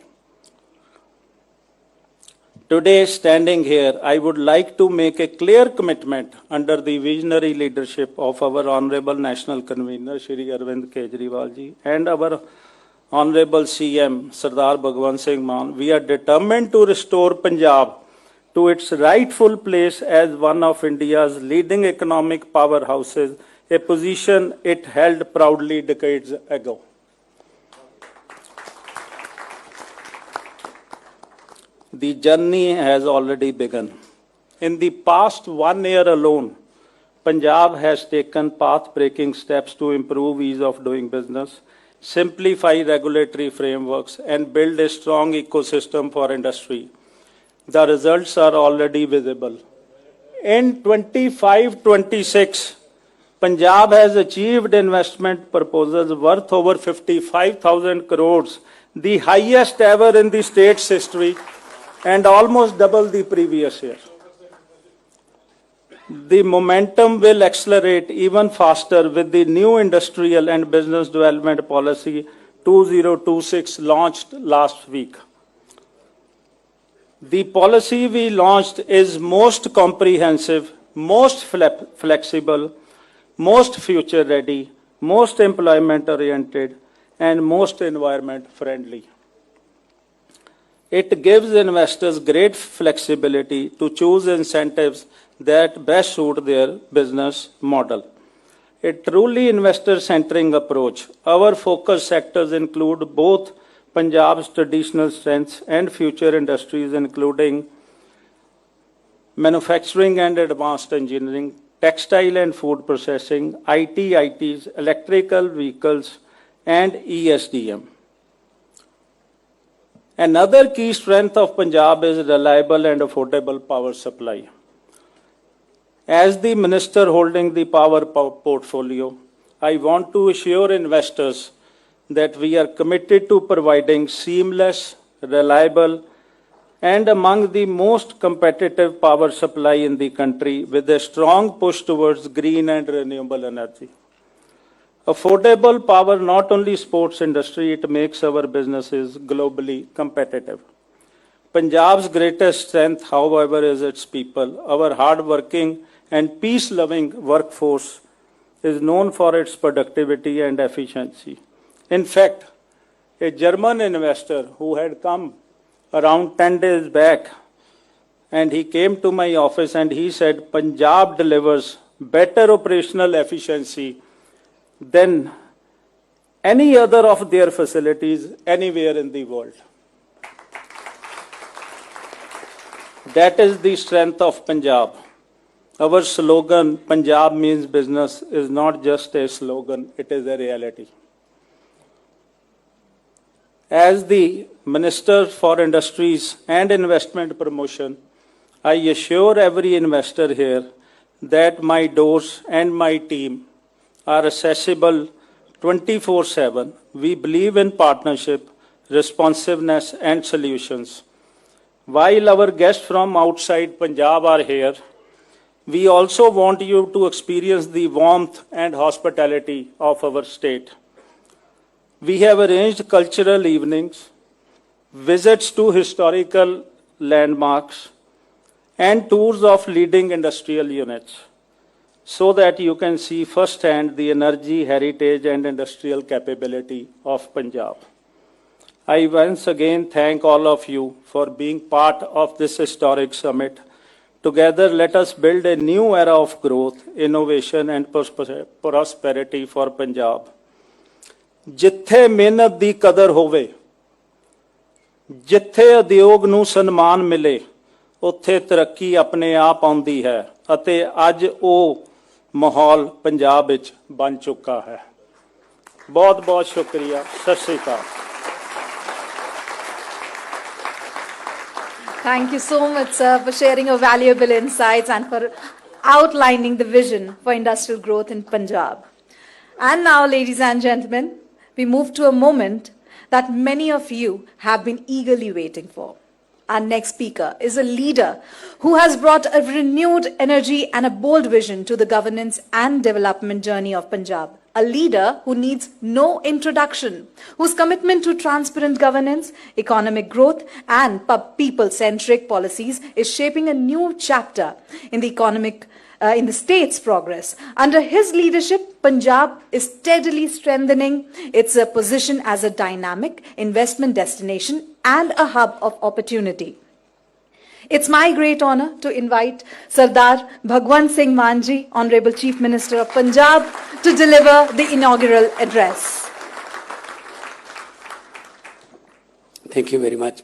Today, standing here, I would like to make a clear commitment under the visionary leadership of our Honorable National Convener, Shri Arvind Kejriwal ji, and our Honorable CM, Sardar Bhagwant Singh Mann. We are determined to restore Punjab to its rightful place as one of India's leading economic powerhouses, a position it held proudly decades ago. The journey has already begun. In the past 1 year alone, Punjab has taken path-breaking steps to improve ease of doing business, simplify regulatory frameworks, and build a strong ecosystem for industry. The results are already visible. In 25-26, Punjab has achieved investment proposals worth over 55,000 crores, the highest ever in the state's history, and almost double the previous year. The momentum will accelerate even faster with the new Industrial and Business Development Policy 2026 launched last week. The policy we launched is most comprehensive, most flexible, most future-ready, most employment-oriented, and most environment-friendly. It gives investors great flexibility to choose incentives that best suit their business model. A truly investor-centering approach. Our focus sectors include both Punjab's traditional strengths and future industries, including manufacturing and advanced engineering, textile and food processing, ITs, electrical vehicles, and ESDM. Another key strength of Punjab is reliable and affordable power supply. As the minister holding the power portfolio, I want to assure investors that we are committed to providing seamless, reliable, and among the most competitive power supply in the country with a strong push towards green and renewable energy. Affordable power not only supports industry, it makes our businesses globally competitive. Punjab's greatest strength, however, is its people. Our hard-working and peace-loving workforce is known for its productivity and efficiency. In fact, a German investor who had come around 10 days back, and he came to my office and he said, Punjab delivers better operational efficiency than any other of their facilities anywhere in the world. That is the strength of Punjab. Our slogan, Punjab means business, is not just a slogan, it is a reality. As the Minister for Industries and Investment Promotion, I assure every investor here that my doors and my team are accessible 24/7. We believe in partnership, responsiveness, and solutions. While our guests from outside Punjab are here, we also want you to experience the warmth and hospitality of our state. We have arranged cultural evenings, visits to historical landmarks, and tours of leading industrial units, so that you can see firsthand the energy, heritage, and industrial capability of Punjab. I once again thank all of you for being part of this historic summit. Together, let us build a new era of growth, innovation, and prosperity for Punjab. ਜਿੱਥੇ ਮਿਹਨਤ ਦੀ ਕਦਰ ਹੋਵੇ, ਜਿੱਥੇ ਉਦਯੋਗ ਨੂੰ ਸਨਮਾਨ ਮਿਲੇ, ਉੱਥੇ ਤਰੱਕੀ ਆਪਣੇ ਆਪ ਆਉਂਦੀ ਹੈ ਅਤੇ ਅੱਜ ਉਹ ਮਾਹੌਲ ਪੰਜਾਬ ਵਿੱਚ ਬਣ ਚੁੱਕਾ ਹੈ। ਬਹੁਤ ਬਹੁਤ ਸ਼ੁਕਰੀਆ। ਸਤਿ ਸ਼੍ਰੀ ਅਕਾਲ। Thank you so much, sir, for sharing your valuable insights and for outlining the vision for industrial growth in Punjab. And now, ladies and gentlemen, we move to a moment that many of you have been eagerly waiting for. Our next speaker is a leader who has brought a renewed energy and a bold vision to the governance and development journey of Punjab. A leader who needs no introduction, whose commitment to transparent governance, economic growth, and people-centric policies is shaping a new chapter in the state's progress. Under his leadership, Punjab is steadily strengthening its position as a dynamic investment destination and a hub of opportunity. It's my great honor to invite Sardar Bhagwant Singh Manji, Honorable Chief Minister of Punjab, to deliver the inaugural address. Thank you very much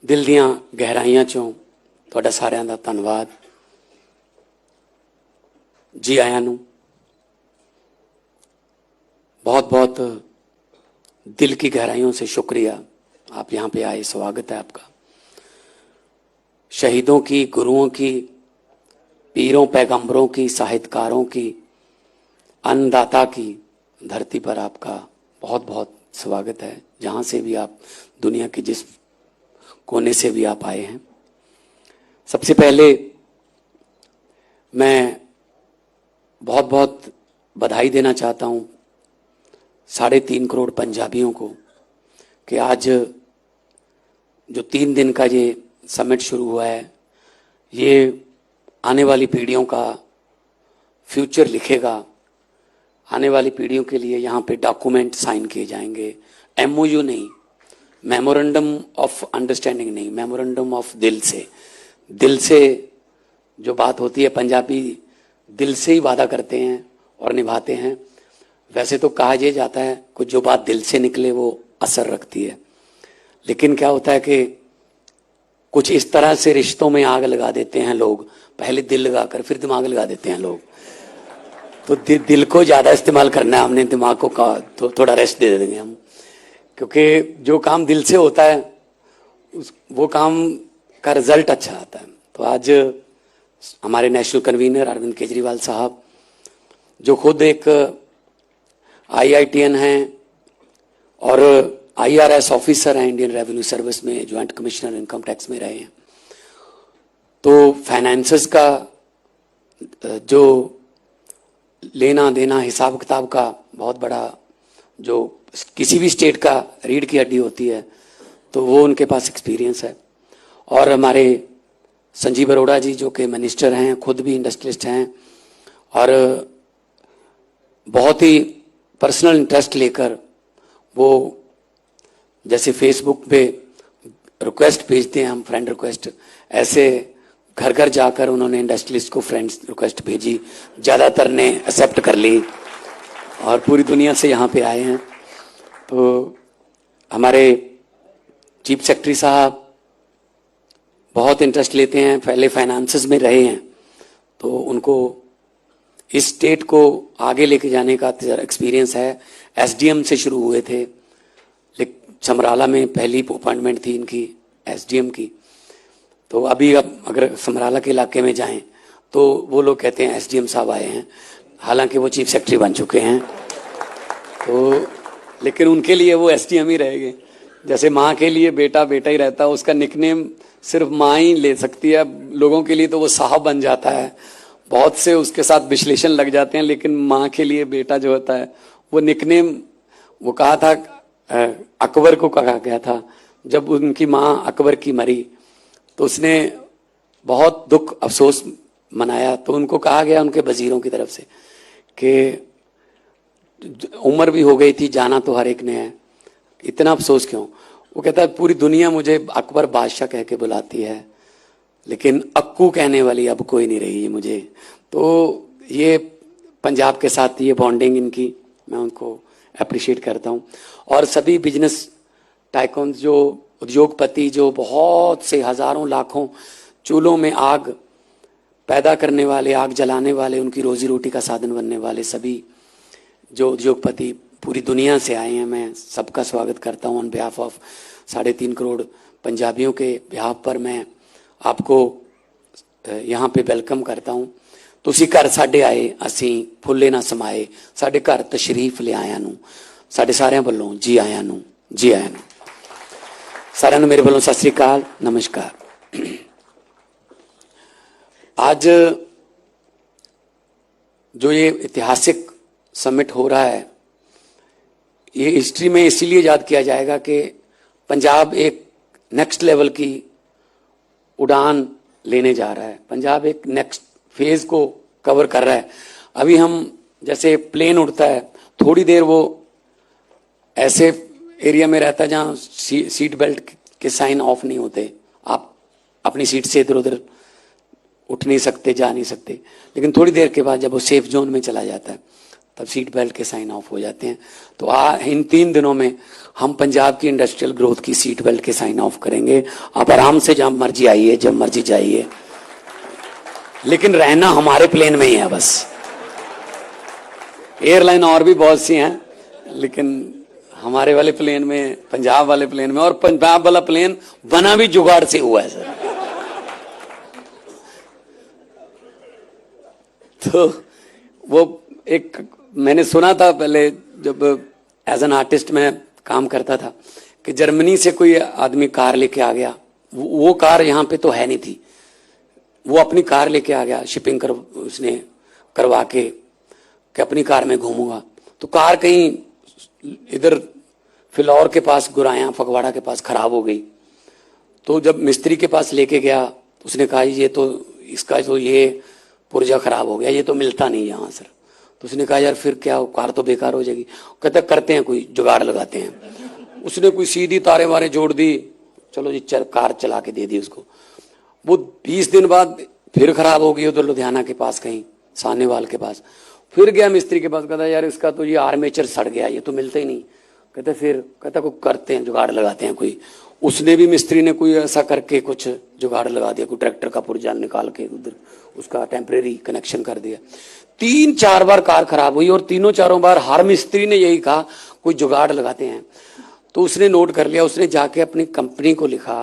ਦਿਲ ਦੀਆਂ ਗਹਿਰਾਈਆਂ ਚੋਂ ਤੁਹਾਡਾ ਸਾਰਿਆਂ ਦਾ ਧੰਨਵਾਦ ਜੀ ਆਇਆਂ ਨੂੰ बहुत बहुत दिल की गहराइयों से शुक्रिया आप यहाँ पे आए स्वागत है आपका शहीदों की गुरुओं की पीरों पैगंबरों की साहित्यकारों की अन्नदाता की धरती पर आपका बहुत बहुत स्वागत है जहाँ से भी आप दुनिया के जिस कोने से भी आप आए हैं सबसे पहले मैं बहुत बहुत बधाई देना चाहता हूँ 3.5 करोड़ पंजाबियों को कि आज जो 3 दिन का ये समिट शुरू हुआ है ये आने वाली पीढ़ियों का फ्यूचर लिखेगा आने वाली पीढ़ियों के लिए यहाँ पे डॉक्यूमेंट साइन किए जाएंगे MOU नहीं मेमोरेंडम ऑफ अंडरस्टैंडिंग नहीं मेमोरेंडम ऑफ दिल से जो बात होती है पंजाबी दिल से ही वादा करते हैं और निभाते हैं वैसे तो कहा यह जाता है कुछ जो बात दिल से निकले वो असर रखती है लेकिन क्या होता है कि कुछ इस तरह से रिश्तों में आग लगा देते हैं लोग पहले दिल लगाकर फिर दिमाग लगा देते हैं लोग तो दिल को ज़्यादा इस्तेमाल करना है हमने दिमाग को तो थोड़ा रेस्ट दे देंगे हम क्योंकि जो काम दिल से होता है वो काम का रिजल्ट अच्छा आता है तो आज हमारे नेशनल कन्वीनर अरविंद केजरीवाल साहब जो खुद एक IITN हैं और IRS ऑफिसर हैं इंडियन रेवेन्यू सर्विस में ज्वाइंट कमिश्नर इनकम टैक्स में रहे हैं तो फाइनेंसेस का जो लेना देना हिसाब किताब का बहुत बड़ा जो किसी भी स्टेट का रीढ़ की हड्डी होती है तो वो उनके पास एक्सपीरियंस है और हमारे संजीव अरोड़ा जी जो कि मिनिस्टर हैं खुद भी इंडस्ट्रियलिस्ट हैं और बहुत ही पर्सनल इंटरेस्ट लेकर वो जैसे फेसबुक पे रिक्वेस्ट भेजते हैं हम फ्रेंड रिक्वेस्ट ऐसे घर घर जाकर उन्होंने इंडस्ट्रियलिस्ट को फ्रेंड्स रिक्वेस्ट भेजी ज़्यादातर ने एक्सेप्ट कर ली और पूरी दुनिया से यहाँ पे आए हैं तो हमारे चीफ सेक्रेटरी साहब बहुत इंटरेस्ट लेते हैं पहले फाइनेंसेस में रहे हैं तो उनको इस स्टेट को आगे लेके जाने का एक्सपीरियंस है SDM से शुरू हुए थे लेकिन समराला में पहली अपॉइंटमेंट थी इनकी SDM की तो अभी अब अगर समराला के इलाके में जाएं तो वो लोग कहते हैं SDM साहब आए हैं हालांकि वो चीफ सेक्रेटरी बन चुके हैं तो लेकिन उनके लिए वो SDM ही रहेंगे जैसे माँ के लिए बेटा बेटा ही रहता है उसका निकनेम सिर्फ माँ ही ले सकती है लोगों के लिए तो वो साहब बन जाता है बहुत से उसके साथ विश्लेषण लग जाते हैं लेकिन माँ के लिए बेटा जो होता है वो निकनेम वो कहा था अकबर को कहा गया था जब उनकी माँ अकबर की मरी तो उसने बहुत दुख अफसोस मनाया तो उनको कहा गया उनके वजीरों की तरफ से कि उम्र भी हो गई थी जाना तो हर एक ने है इतना अफसोस क्यों वो कहता है पूरी दुनिया मुझे अकबर बादशाह कह के बुलाती है लेकिन अक्कू कहने वाली अब कोई नहीं रही मुझे तो ये पंजाब के साथ ये बॉन्डिंग इनकी मैं उनको अप्रिशिएट करता हूँ और सभी बिजनेस टाइकॉन जो उद्योगपति जो बहुत से हजारों लाखों चूल्हों में आग पैदा करने वाले आग जलाने वाले उनकी रोजी रोटी का साधन बनने वाले सभी जो उद्योगपति पूरी दुनिया से आए हैं मैं सबका स्वागत करता हूँ ऑन बिहाफ ऑफ 3.5 करोड़ पंजाबियों के बिहाफ पर मैं आपको यहाँ पे वेलकम करता हूँ ਤੁਸੀਂ ਘਰ ਸਾਡੇ ਆਏ ਅਸੀਂ ਫੁੱਲੇ ਨਾ ਸਮਾਏ ਸਾਡੇ ਘਰ ਤਸ਼ਰੀਫ ਲਿਆਇਆਂ ਨੂੰ ਸਾਡੇ ਸਾਰਿਆਂ ਵੱਲੋਂ ਜੀ ਆਇਆਂ ਨੂੰ ਸਾਰਿਆਂ ਨੂੰ ਮੇਰੇ ਵੱਲੋਂ ਸਤਿ ਸ੍ਰੀ ਅਕਾਲ नमस्कार आज जो ये ऐतिहासिक समिट हो रहा है ये हिस्ट्री में इसीलिए याद किया जाएगा कि पंजाब एक नेक्स्ट लेवल की उड़ान लेने जा रहा है पंजाब एक नेक्स्ट फेज को कवर कर रहा है अभी हम जैसे प्लेन उड़ता है थोड़ी देर वो ऐसे एरिया में रहता है जहाँ सीट बेल्ट के साइन ऑफ नहीं होते, आप अपनी सीट से इधर उधर उठ नहीं सकते, जा नहीं सकते, लेकिन थोड़ी देर के बाद जब वो सेफ जोन में चला जाता है तब सीट बेल्ट के साइन ऑफ हो जाते हैं। तो इन 3 दिनों में हम पंजाब की इंडस्ट्रियल ग्रोथ की सीट बेल्ट के साइन ऑफ करेंगे। आप आराम से जब मर्जी आइए, जब मर्जी जाइए, लेकिन रहना हमारे प्लेन में ही है बस। एयरलाइन और भी बहुत सी हैं, लेकिन हमारे वाले प्लेन में, पंजाब वाले प्लेन में, और पंजाब वाला प्लेन बना भी जुगाड़ से हुआ है सर। तो वो एक मैंने सुना था पहले, जब एज एन आर्टिस्ट में काम करता था, कि जर्मनी से कोई आदमी कार लेके आ गया, वो कार यहाँ पे तो है नहीं थी, वो अपनी कार लेके आ गया, शिपिंग उसने करवा के कि अपनी कार में घूमूंगा। तो कार कहीं इधर फिलौर के पास, गुराया फगवाड़ा के पास खराब हो गई। तो जब मिस्त्री के पास लेके गया, उसने कहा ये तो इसका तो ये पुर्जा खराब हो गया, ये तो मिलता नहीं यहाँ सर। तो उसने कहा यार फिर क्या, कार तो बेकार हो जाएगी। कहते करते हैं कोई जुगाड़ लगाते हैं। उसने कोई सीधी तारे वारे जोड़ दी, चलो जी कार चला के दे दी उसको। वो 20 दिन बाद फिर खराब हो गई, उधर लुधियाना के पास कहीं सानेवाल के पास। फिर गया मिस्त्री के पास, कहता यार इसका तो ये आर्मेचर सड़ गया, ये तो मिलता ही नहीं। कहते फिर कहता कोई करते हैं, जुगाड़ लगाते हैं कोई। उसने भी, मिस्त्री ने कोई ऐसा करके कुछ जुगाड़ लगा दिया, कोई ट्रैक्टर का पुर्जा निकाल के उधर उसका टेम्परेरी कनेक्शन कर दिया। 3-4 बार कार खराब हुई, और तीनों चारों बार हर मिस्त्री ने यही कहा कोई जुगाड़ लगाते हैं। तो उसने नोट कर लिया, उसने जाके अपनी कंपनी को लिखा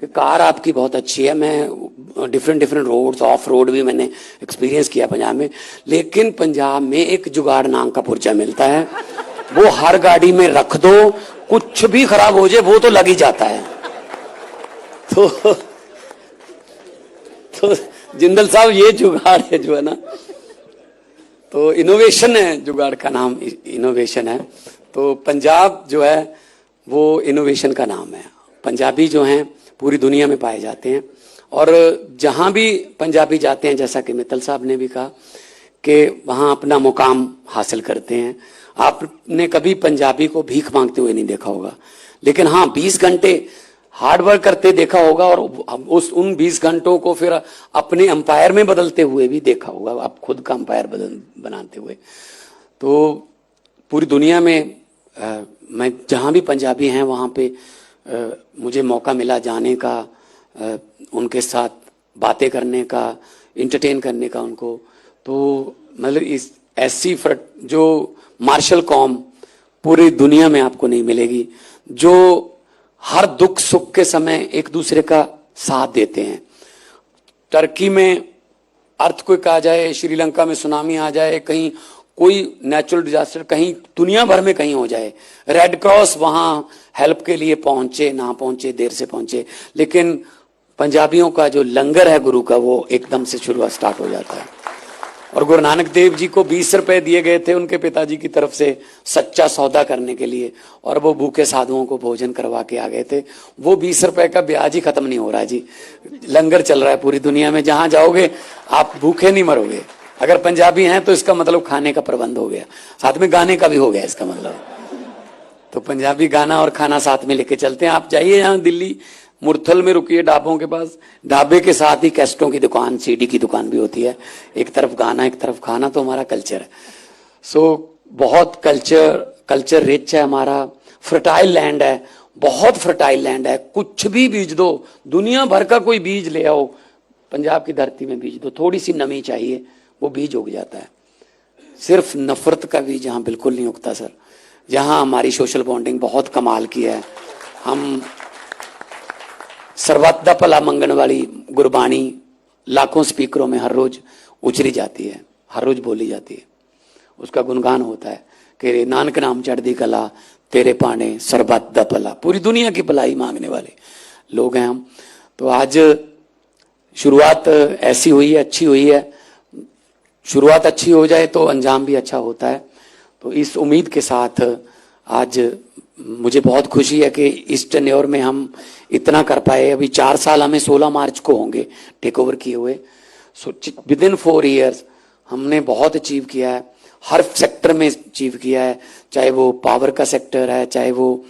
कि कार आपकी बहुत अच्छी है, मैं डिफरेंट रोड्स, ऑफ रोड भी मैंने एक्सपीरियंस किया पंजाब में, लेकिन पंजाब में एक जुगाड़ नाम का पुर्जा मिलता है, वो हर गाड़ी में रख दो, कुछ भी खराब हो जाए वो तो लग ही जाता है। तो जिंदल साहब ये जुगाड़ है जो है ना, तो इनोवेशन है, जुगाड़ का नाम इनोवेशन है। तो पंजाब जो है वो इनोवेशन का नाम है। पंजाबी जो हैं पूरी दुनिया में पाए जाते हैं, और जहां भी पंजाबी जाते हैं, जैसा कि मित्तल साहब ने भी कहा, कि वहां अपना मुकाम हासिल करते हैं। आपने कभी पंजाबी को भीख मांगते हुए नहीं देखा होगा, लेकिन हाँ 20 घंटे हार्ड वर्क करते देखा होगा, और उन 20 घंटों को फिर अपने अंपायर में बदलते हुए भी देखा होगा, आप खुद का अंपायर बनाते हुए। तो पूरी दुनिया में मैं जहां भी पंजाबी हैं वहां पे मुझे मौका मिला जाने का, उनके साथ बातें करने का, इंटरटेन करने का उनको। तो मतलब इस ऐसी जो मार्शल कौम पूरी दुनिया में आपको नहीं मिलेगी, जो हर दुख सुख के समय एक दूसरे का साथ देते हैं। टर्की में अर्थक्वेक आ जाए, श्रीलंका में सुनामी आ जाए, कहीं कोई नेचुरल डिजास्टर कहीं दुनिया भर में कहीं हो जाए, रेड क्रॉस वहां हेल्प के लिए पहुंचे, ना पहुंचे, देर से पहुंचे, लेकिन पंजाबियों का जो लंगर है गुरु का, वो एकदम से शुरुआत स्टार्ट हो जाता है। और गुरु नानक देव जी को 20 रुपए दिए गए थे उनके पिताजी की तरफ से सच्चा सौदा करने के लिए, और वो भूखे साधुओं को भोजन करवा के आ गए थे। वो 20 रुपए का ब्याज ही खत्म नहीं हो रहा जी, लंगर चल रहा है पूरी दुनिया में। जहां जाओगे आप भूखे नहीं मरोगे। अगर पंजाबी हैं तो इसका मतलब खाने का प्रबंध हो गया, साथ में गाने का भी हो गया इसका मतलब। तो पंजाबी गाना और खाना साथ में लेके चलते हैं। आप जाइए यहाँ दिल्ली मुरथल में, रुकिए ढाबों के पास, ढाबे के साथ ही कैसेटों की दुकान, सीडी की दुकान भी होती है। एक तरफ गाना, एक तरफ खाना, तो हमारा कल्चर है। सो बहुत कल्चर रिच है हमारा। फर्टाइल लैंड है, बहुत फर्टाइल लैंड है। कुछ भी बीज दो, दुनिया भर का कोई बीज ले आओ, पंजाब की धरती में बीज दो, थोड़ी सी नमी चाहिए, वो बीज उग जाता है। सिर्फ नफरत का बीज यहाँ बिल्कुल नहीं उगता सर। जहाँ हमारी सोशल बॉन्डिंग बहुत कमाल की है। हम सर्वत दा भला मंगन वाली गुरबाणी लाखों स्पीकरों में हर रोज उचरी जाती है, हर रोज बोली जाती है। उसका गुणगान होता है कि नानक नाम चढ़दी कला, तेरे पाने सर्वत दा भला। पूरी दुनिया की भलाई मांगने वाले लोग हैं हम। तो आज शुरुआत ऐसी हुई है, अच्छी हुई है। शुरुआत अच्छी हो जाए तो अंजाम भी अच्छा होता है। तो इस उम्मीद के साथ आज मुझे बहुत खुशी है कि इस टेन्योर में हम इतना कर पाए। अभी 4 साल हमें 16 मार्च को होंगे टेक ओवर किए हुए। सो विद इन 4 ईयर्स हमने बहुत अचीव किया है, हर सेक्टर में अचीव किया है, चाहे वो पावर का सेक्टर है, चाहे वो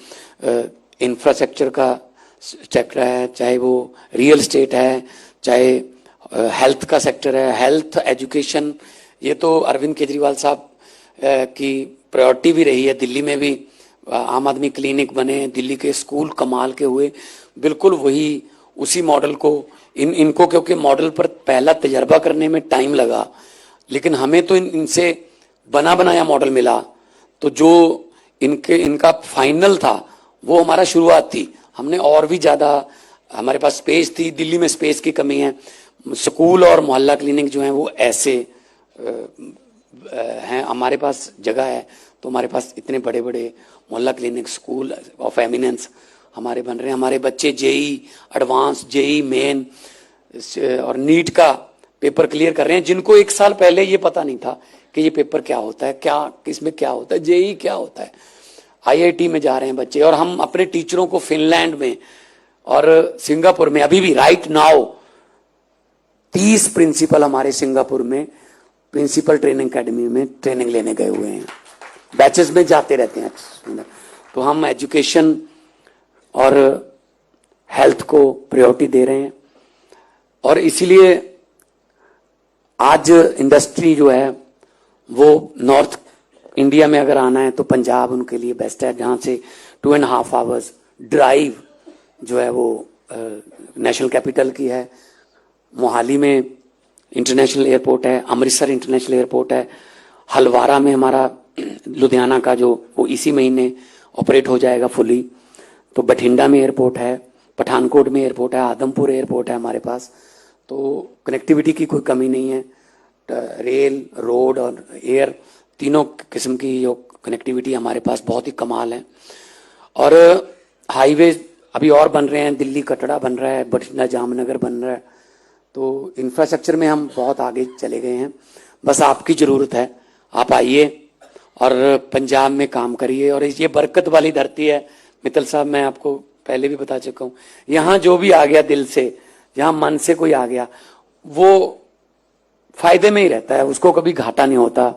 इंफ्रास्ट्रक्चर का सेक्टर है, चाहे वो रियल एस्टेट है, चाहे हेल्थ का सेक्टर है, हेल्थ एजुकेशन, ये तो अरविंद केजरीवाल साहब की प्रायोरिटी भी रही है। दिल्ली में भी आम आदमी क्लिनिक बने, दिल्ली के स्कूल कमाल के हुए, बिल्कुल वही उसी मॉडल को इनको क्योंकि मॉडल पर पहला तजर्बा करने में टाइम लगा, लेकिन हमें तो इनसे बना बनाया मॉडल मिला। तो जो इनका फाइनल था वो हमारा शुरुआत थी। हमने और भी ज्यादा, हमारे पास स्पेस थी, दिल्ली में स्पेस की कमी है, स्कूल और मोहल्ला क्लिनिक जो हैं वो ऐसे हैं, हमारे पास जगह है तो हमारे पास इतने बड़े बड़े मोहल्ला क्लिनिक, स्कूल ऑफ एमिनेंस हमारे बन रहे हैं। हमारे बच्चे जेई एडवांस, जेई मेन और नीट का पेपर क्लियर कर रहे हैं, जिनको 1 साल पहले ये पता नहीं था कि ये पेपर क्या होता है, क्या किसमें क्या होता है, जेई क्या होता है। आईआईटी में जा रहे हैं बच्चे, और हम अपने टीचरों को फिनलैंड में और सिंगापुर में अभी भी राइट नाउ 30 प्रिंसिपल हमारे सिंगापुर में प्रिंसिपल ट्रेनिंग एकेडमी में ट्रेनिंग लेने गए हुए हैं, बैचेस में जाते रहते हैं। तो हम एजुकेशन और हेल्थ को प्रायोरिटी दे रहे हैं, और इसीलिए आज इंडस्ट्री जो है वो नॉर्थ इंडिया में अगर आना है तो पंजाब उनके लिए बेस्ट है, जहां से 2.5 आवर्स ड्राइव जो है वो नेशनल कैपिटल की है। मोहाली में इंटरनेशनल एयरपोर्ट है, अमृतसर इंटरनेशनल एयरपोर्ट है, हलवारा में हमारा लुधियाना का जो वो इसी महीने ऑपरेट हो जाएगा फुली। तो बठिंडा में एयरपोर्ट है, पठानकोट में एयरपोर्ट है, आदमपुर एयरपोर्ट है हमारे पास। तो कनेक्टिविटी की कोई कमी नहीं है, रेल, रोड और एयर तीनों किस्म की जो कनेक्टिविटी हमारे पास बहुत ही कमाल है। और हाईवे अभी और बन रहे हैं, दिल्ली कटरा बन रहा है, बठिंडा जामनगर बन रहा है। तो इंफ्रास्ट्रक्चर में हम बहुत आगे चले गए हैं, बस आपकी ज़रूरत है, आप आइए और पंजाब में काम करिए। और ये बरकत वाली धरती है मित्तल साहब, मैं आपको पहले भी बता चुका हूँ, यहाँ जो भी आ गया दिल से, यहाँ मन से कोई आ गया, वो फायदे में ही रहता है, उसको कभी घाटा नहीं होता,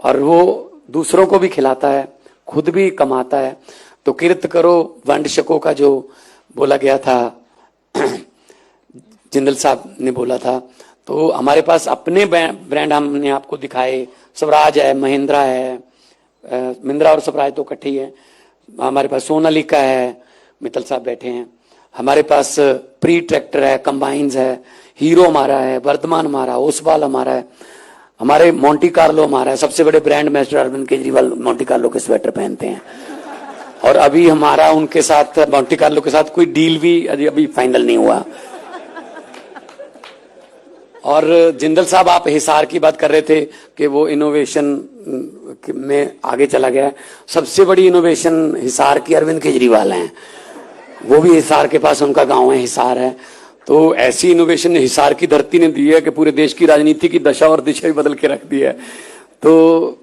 और वो दूसरों को भी खिलाता है, खुद भी कमाता है। तो किरत करो वंड शको का जो बोला गया था, जिंदल साहब ने बोला था, तो हमारे पास अपने ब्रांड हमने आपको दिखाए, स्वराज है, महिंद्रा है, महिंद्रा और स्वराज तो इकट्ठे ही है, हमारे पास सोनालिका है, मित्तल साहब बैठे हैं, हमारे पास प्री ट्रैक्टर है, कंबाइंस है, हीरो हमारा है, वर्धमान हमारा, ओसवाल हमारा है, हमारे मोंटी कार्लो हमारा है। सबसे बड़े brand ambassador Arvind Kejriwal Monte Carlo के स्वेटर पहनते हैं, और अभी हमारा उनके साथ मोंटी कार्लो के साथ कोई डील भी अभी फाइनल नहीं हुआ। और जिंदल साहब, आप हिसार की बात कर रहे थे कि वो इनोवेशन में आगे चला गया, सबसे बड़ी इनोवेशन हिसार की अरविंद केजरीवाल हैं, वो भी हिसार के पास उनका गांव है, हिसार है। तो ऐसी इनोवेशन हिसार की धरती ने दी है कि पूरे देश की राजनीति की दशा और दिशा भी बदल के रख दी है। तो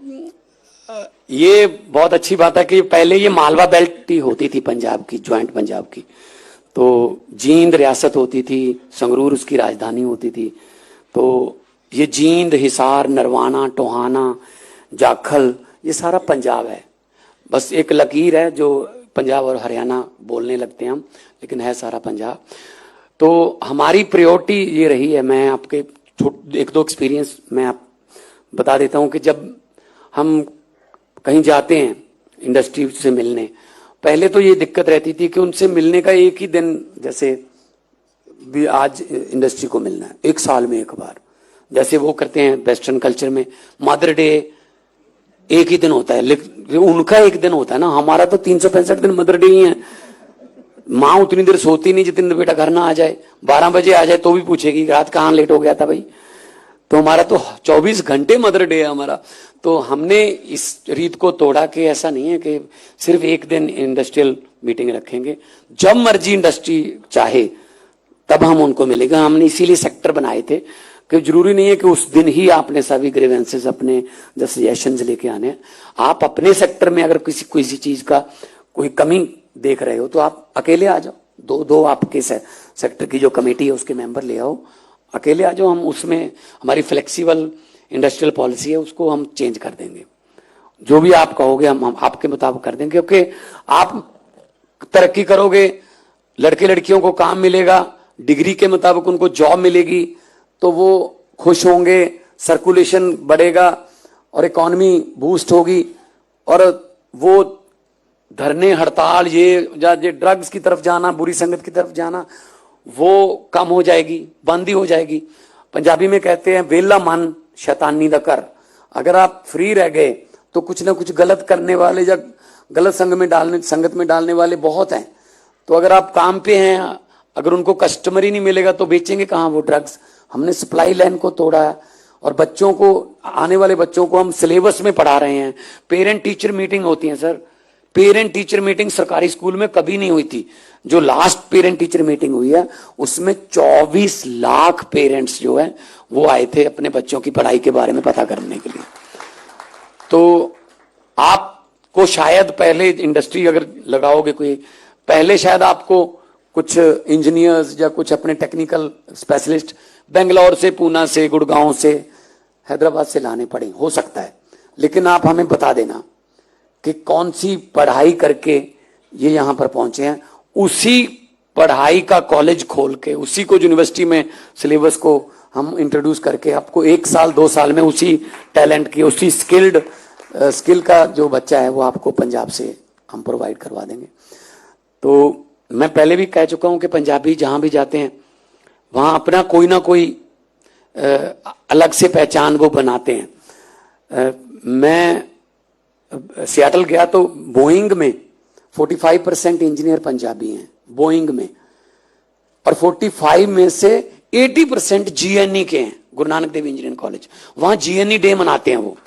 ये बहुत अच्छी बात है कि पहले ये मालवा बेल्ट ही होती थी पंजाब की, ज्वाइंट पंजाब की, तो जींद रियासत होती थी, संगरूर उसकी राजधानी होती थी। तो ये जींद, हिसार, नरवाना, टोहाना, जाखल, ये सारा पंजाब है, बस एक लकीर है जो पंजाब और हरियाणा बोलने लगते हैं हम, लेकिन है सारा पंजाब। तो हमारी प्रायोरिटी ये रही है, मैं आपके 1-2 एक्सपीरियंस मैं आप बता देता हूं कि जब हम कहीं जाते हैं इंडस्ट्री से मिलने, पहले तो ये दिक्कत रहती थी कि उनसे मिलने का एक ही दिन, जैसे भी आज इंडस्ट्री को मिलना है 1 साल में 1 बार, जैसे वो करते हैं वेस्टर्न कल्चर में, मदर डे एक ही दिन होता है, लेकिन उनका एक दिन होता है ना, हमारा तो 365 दिन मदर डे ही है। माँ उतनी देर सोती नहीं जितनी देर बेटा घर ना आ जाए, 12 बजे आ जाए तो भी पूछेगी रात कहाँ लेट हो गया था भाई। तो हमारा तो 24 घंटे मदर डे है हमारा। तो हमने इस रीत को तोड़ा कि ऐसा नहीं है कि सिर्फ एक दिन इंडस्ट्रियल मीटिंग रखेंगे, जब मर्जी इंडस्ट्री चाहे तब हम उनको मिलेगा। हमने इसीलिए सेक्टर बनाए थे कि जरूरी नहीं है कि उस दिन ही आपने सभी ग्रीवेंसेस, अपने जो सजेशंस लेके आने हैं। आप अपने सेक्टर में अगर किसी चीज का कोई कमी देख रहे हो तो आप अकेले आ जाओ, दो आपके सेक्टर की जो कमेटी है उसके मेंबर ले आओ, अकेले आ जाओ, हम उसमें हमारी फ्लेक्सिबल इंडस्ट्रियल पॉलिसी है, उसको हम चेंज कर देंगे। जो भी आप कहोगे हम आपके मुताबिक कर देंगे, क्योंकि आप तरक्की करोगे, लड़के लड़कियों को काम मिलेगा, डिग्री के मुताबिक उनको जॉब मिलेगी, तो वो खुश होंगे, सर्कुलेशन बढ़ेगा और इकॉनमी बूस्ट होगी, और वो धरने हड़ताल, ये ड्रग्स की तरफ जाना, बुरी संगत की तरफ जाना, वो कम हो जाएगी, बंद ही हो जाएगी। पंजाबी में कहते हैं वेला मन शैतानी दा कर। अगर आप फ्री रह गए तो कुछ ना कुछ गलत करने वाले या गलत संगत में डालने वाले बहुत हैं। तो अगर आप काम पे हैं, अगर उनको कस्टमर ही नहीं मिलेगा तो बेचेंगे कहाँ वो ड्रग्स। हमने सप्लाई लाइन को तोड़ा है, और बच्चों को, आने वाले बच्चों को हम सिलेबस में पढ़ा रहे हैं। पेरेंट टीचर मीटिंग होती है सर, पेरेंट टीचर मीटिंग सरकारी स्कूल में कभी नहीं हुई थी। जो लास्ट पेरेंट टीचर मीटिंग हुई है उसमें 24 लाख पेरेंट्स जो है वो आए थे अपने बच्चों की पढ़ाई के बारे में पता करने के लिए। तो आपको शायद पहले इंडस्ट्री अगर लगाओगे कोई, पहले शायद आपको कुछ इंजीनियर्स या कुछ अपने टेक्निकल स्पेशलिस्ट बेंगलोर से, पूना से, गुड़गांव से, हैदराबाद से लाने पड़े, हो सकता है। लेकिन आप हमें बता देना कि कौन सी पढ़ाई करके ये यहां पर पहुंचे हैं। उसी पढ़ाई का कॉलेज खोल के, उसी को यूनिवर्सिटी में सिलेबस को हम इंट्रोड्यूस करके आपको 1 साल 2 साल में उसी टैलेंट की, उसी स्किल का जो बच्चा है वो आपको पंजाब से हम प्रोवाइड करवा देंगे। तो मैं पहले भी कह चुका हूं कि पंजाबी जहां भी जाते हैं वहां अपना कोई ना कोई अलग से पहचान वो बनाते हैं। मैं सियाटल गया तो बोइंग में 45% इंजीनियर पंजाबी हैं, बोइंग में, और 45 में से 80% जीएनई के हैं, गुरु नानक देव इंजीनियरिंग कॉलेज। वहां जीएनई डे मनाते हैं, वो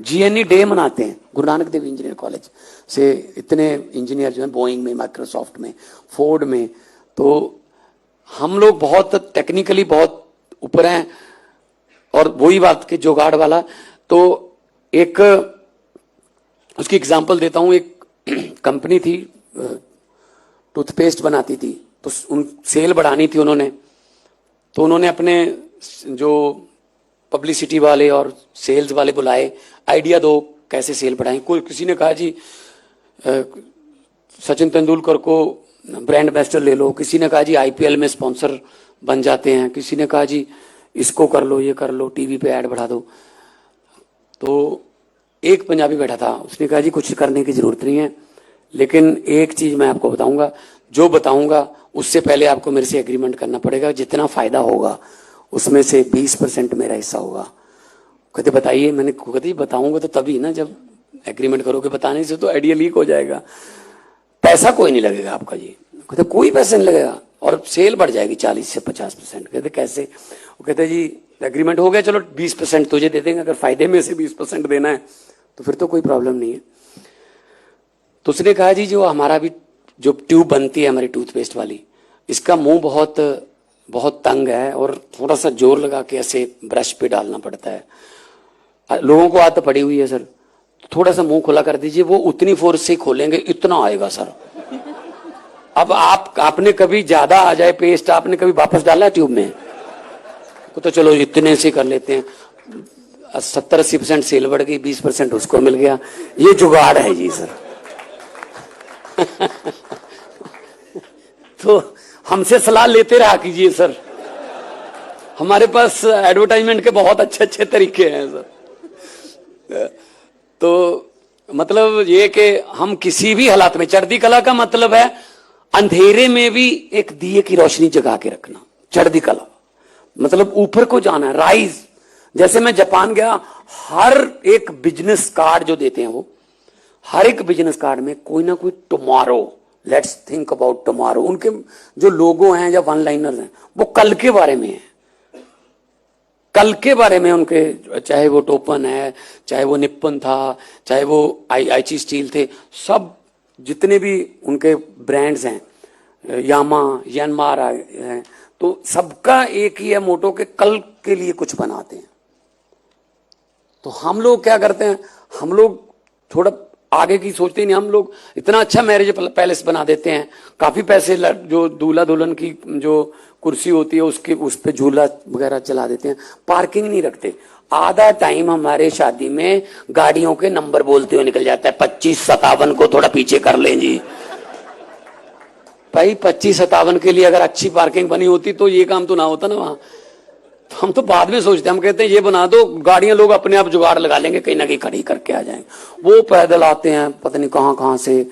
जीएनई डे मनाते हैं गुरु नानक देव इंजीनियरिंग कॉलेज से। इतने इंजीनियर जो हैं बोइंग में, माइक्रोसॉफ्ट में, फोर्ड में। तो हम लोग बहुत टेक्निकली बहुत ऊपर हैं। और वही बात कि जुगाड़ वाला, तो एक उसकी एग्जांपल देता हूं। एक कंपनी थी, टूथपेस्ट बनाती थी, तो उन सेल बढ़ानी थी उन्होंने, तो उन्होंने अपने जो पब्लिसिटी वाले और सेल्स वाले बुलाए, आइडिया दो कैसे सेल बढ़ाएं। कोई किसी ने कहा जी सचिन तेंदुलकर को ब्रांड एम्बेसडर ले लो, किसी ने कहा जी आईपीएल में स्पॉन्सर बन जाते हैं, किसी ने कहा जी इसको कर लो, ये कर लो, टीवी पे ऐड बढ़ा दो। तो एक पंजाबी बैठा था, उसने कहा जी कुछ करने की जरूरत नहीं है, लेकिन एक चीज मैं आपको बताऊंगा, जो बताऊंगा उससे पहले आपको मेरे से एग्रीमेंट करना पड़ेगा, जितना फायदा होगा उसमें से 20% मेरा हिस्सा होगा। कहते बताइए, मैंने कहते बताऊंगा तो तभी ना, जब एग्रीमेंट करोगे, बताने से तो आइडिया लीक हो जाएगा। पैसा कोई नहीं लगेगा आपका जी। कहते कोई पैसा नहीं लगेगा और सेल बढ़ जाएगी 40 से 50%। कहते कैसे? वो कहते जी एग्रीमेंट हो गया, चलो 20% तुझे दे देंगे, अगर फायदे में से 20% देना है तो फिर तो कोई प्रॉब्लम नहीं है। तो उसने कहा जी जो हमारा भी जो ट्यूब बनती है हमारी टूथपेस्ट वाली, इसका मुंह बहुत बहुत तंग है और थोड़ा सा जोर लगा के ऐसे ब्रश पे डालना पड़ता है। लोगों को आदत पड़ी हुई है सर, थोड़ा सा मुंह खुला कर दीजिए, वो उतनी फोर्स से खोलेंगे, इतना आएगा सर। अब आपने कभी ज्यादा आ जाए पेस्ट, आपने कभी वापस डाला ट्यूब में? तो चलो इतने से कर लेते हैं, 70-80% सेल बढ़ गई, 20% उसको मिल गया। ये जुगाड़ है जी सर। तो हमसे सलाह लेते रहा कीजिए सर, हमारे पास एडवर्टाइजमेंट के बहुत अच्छे अच्छे तरीके हैं सर। तो मतलब ये कि हम किसी भी हालात में, चढ़ती कला का मतलब है अंधेरे में भी एक दिए की रोशनी जगा के रखना। चढ़ती कला मतलब ऊपर को जाना, राइज। जैसे मैं जापान गया, हर एक बिजनेस कार्ड जो देते हैं वो, हर एक बिजनेस कार्ड में कोई ना कोई tomorrow, let's think about tomorrow, उनके जो लोगो हैं या वन लाइनर्स हैं वो कल के बारे में है, कल के बारे में उनके, चाहे वो टोपन है, चाहे वो निप्पन था, चाहे वो आईची स्टील थे, सब जितने भी उनके ब्रांड्स हैं, यामा, यानमार हैं, तो सबका एक ही है मोटो के कल के लिए कुछ बनाते हैं। तो हम लोग क्या करते हैं, हम लोग थोड़ा आगे की सोचते नहीं, हम लोग इतना अच्छा मैरिज पैलेस बना देते हैं, काफी पैसे जो दूल्हा दुल्हन की जो कुर्सी होती है उसके उस पे झूला वगैरह चला देते हैं, पार्किंग नहीं रखते। आधा टाइम हमारे शादी में गाड़ियों के नंबर बोलते हुए निकल जाता है, 2557 को थोड़ा पीछे कर लें जी। भाई 25-57 के लिए अगर अच्छी पार्किंग बनी होती तो ये काम तो ना होता ना वहां। तो हम तो बाद में सोचते हैं, हम कहते हैं ये बना दो, गाड़ियां लोग अपने आप जुगाड़ लगा लेंगे, कहीं ना कहीं खड़ी करके आ जाएंगे। वो पैदल आते हैं पता नहीं कहां कहां से,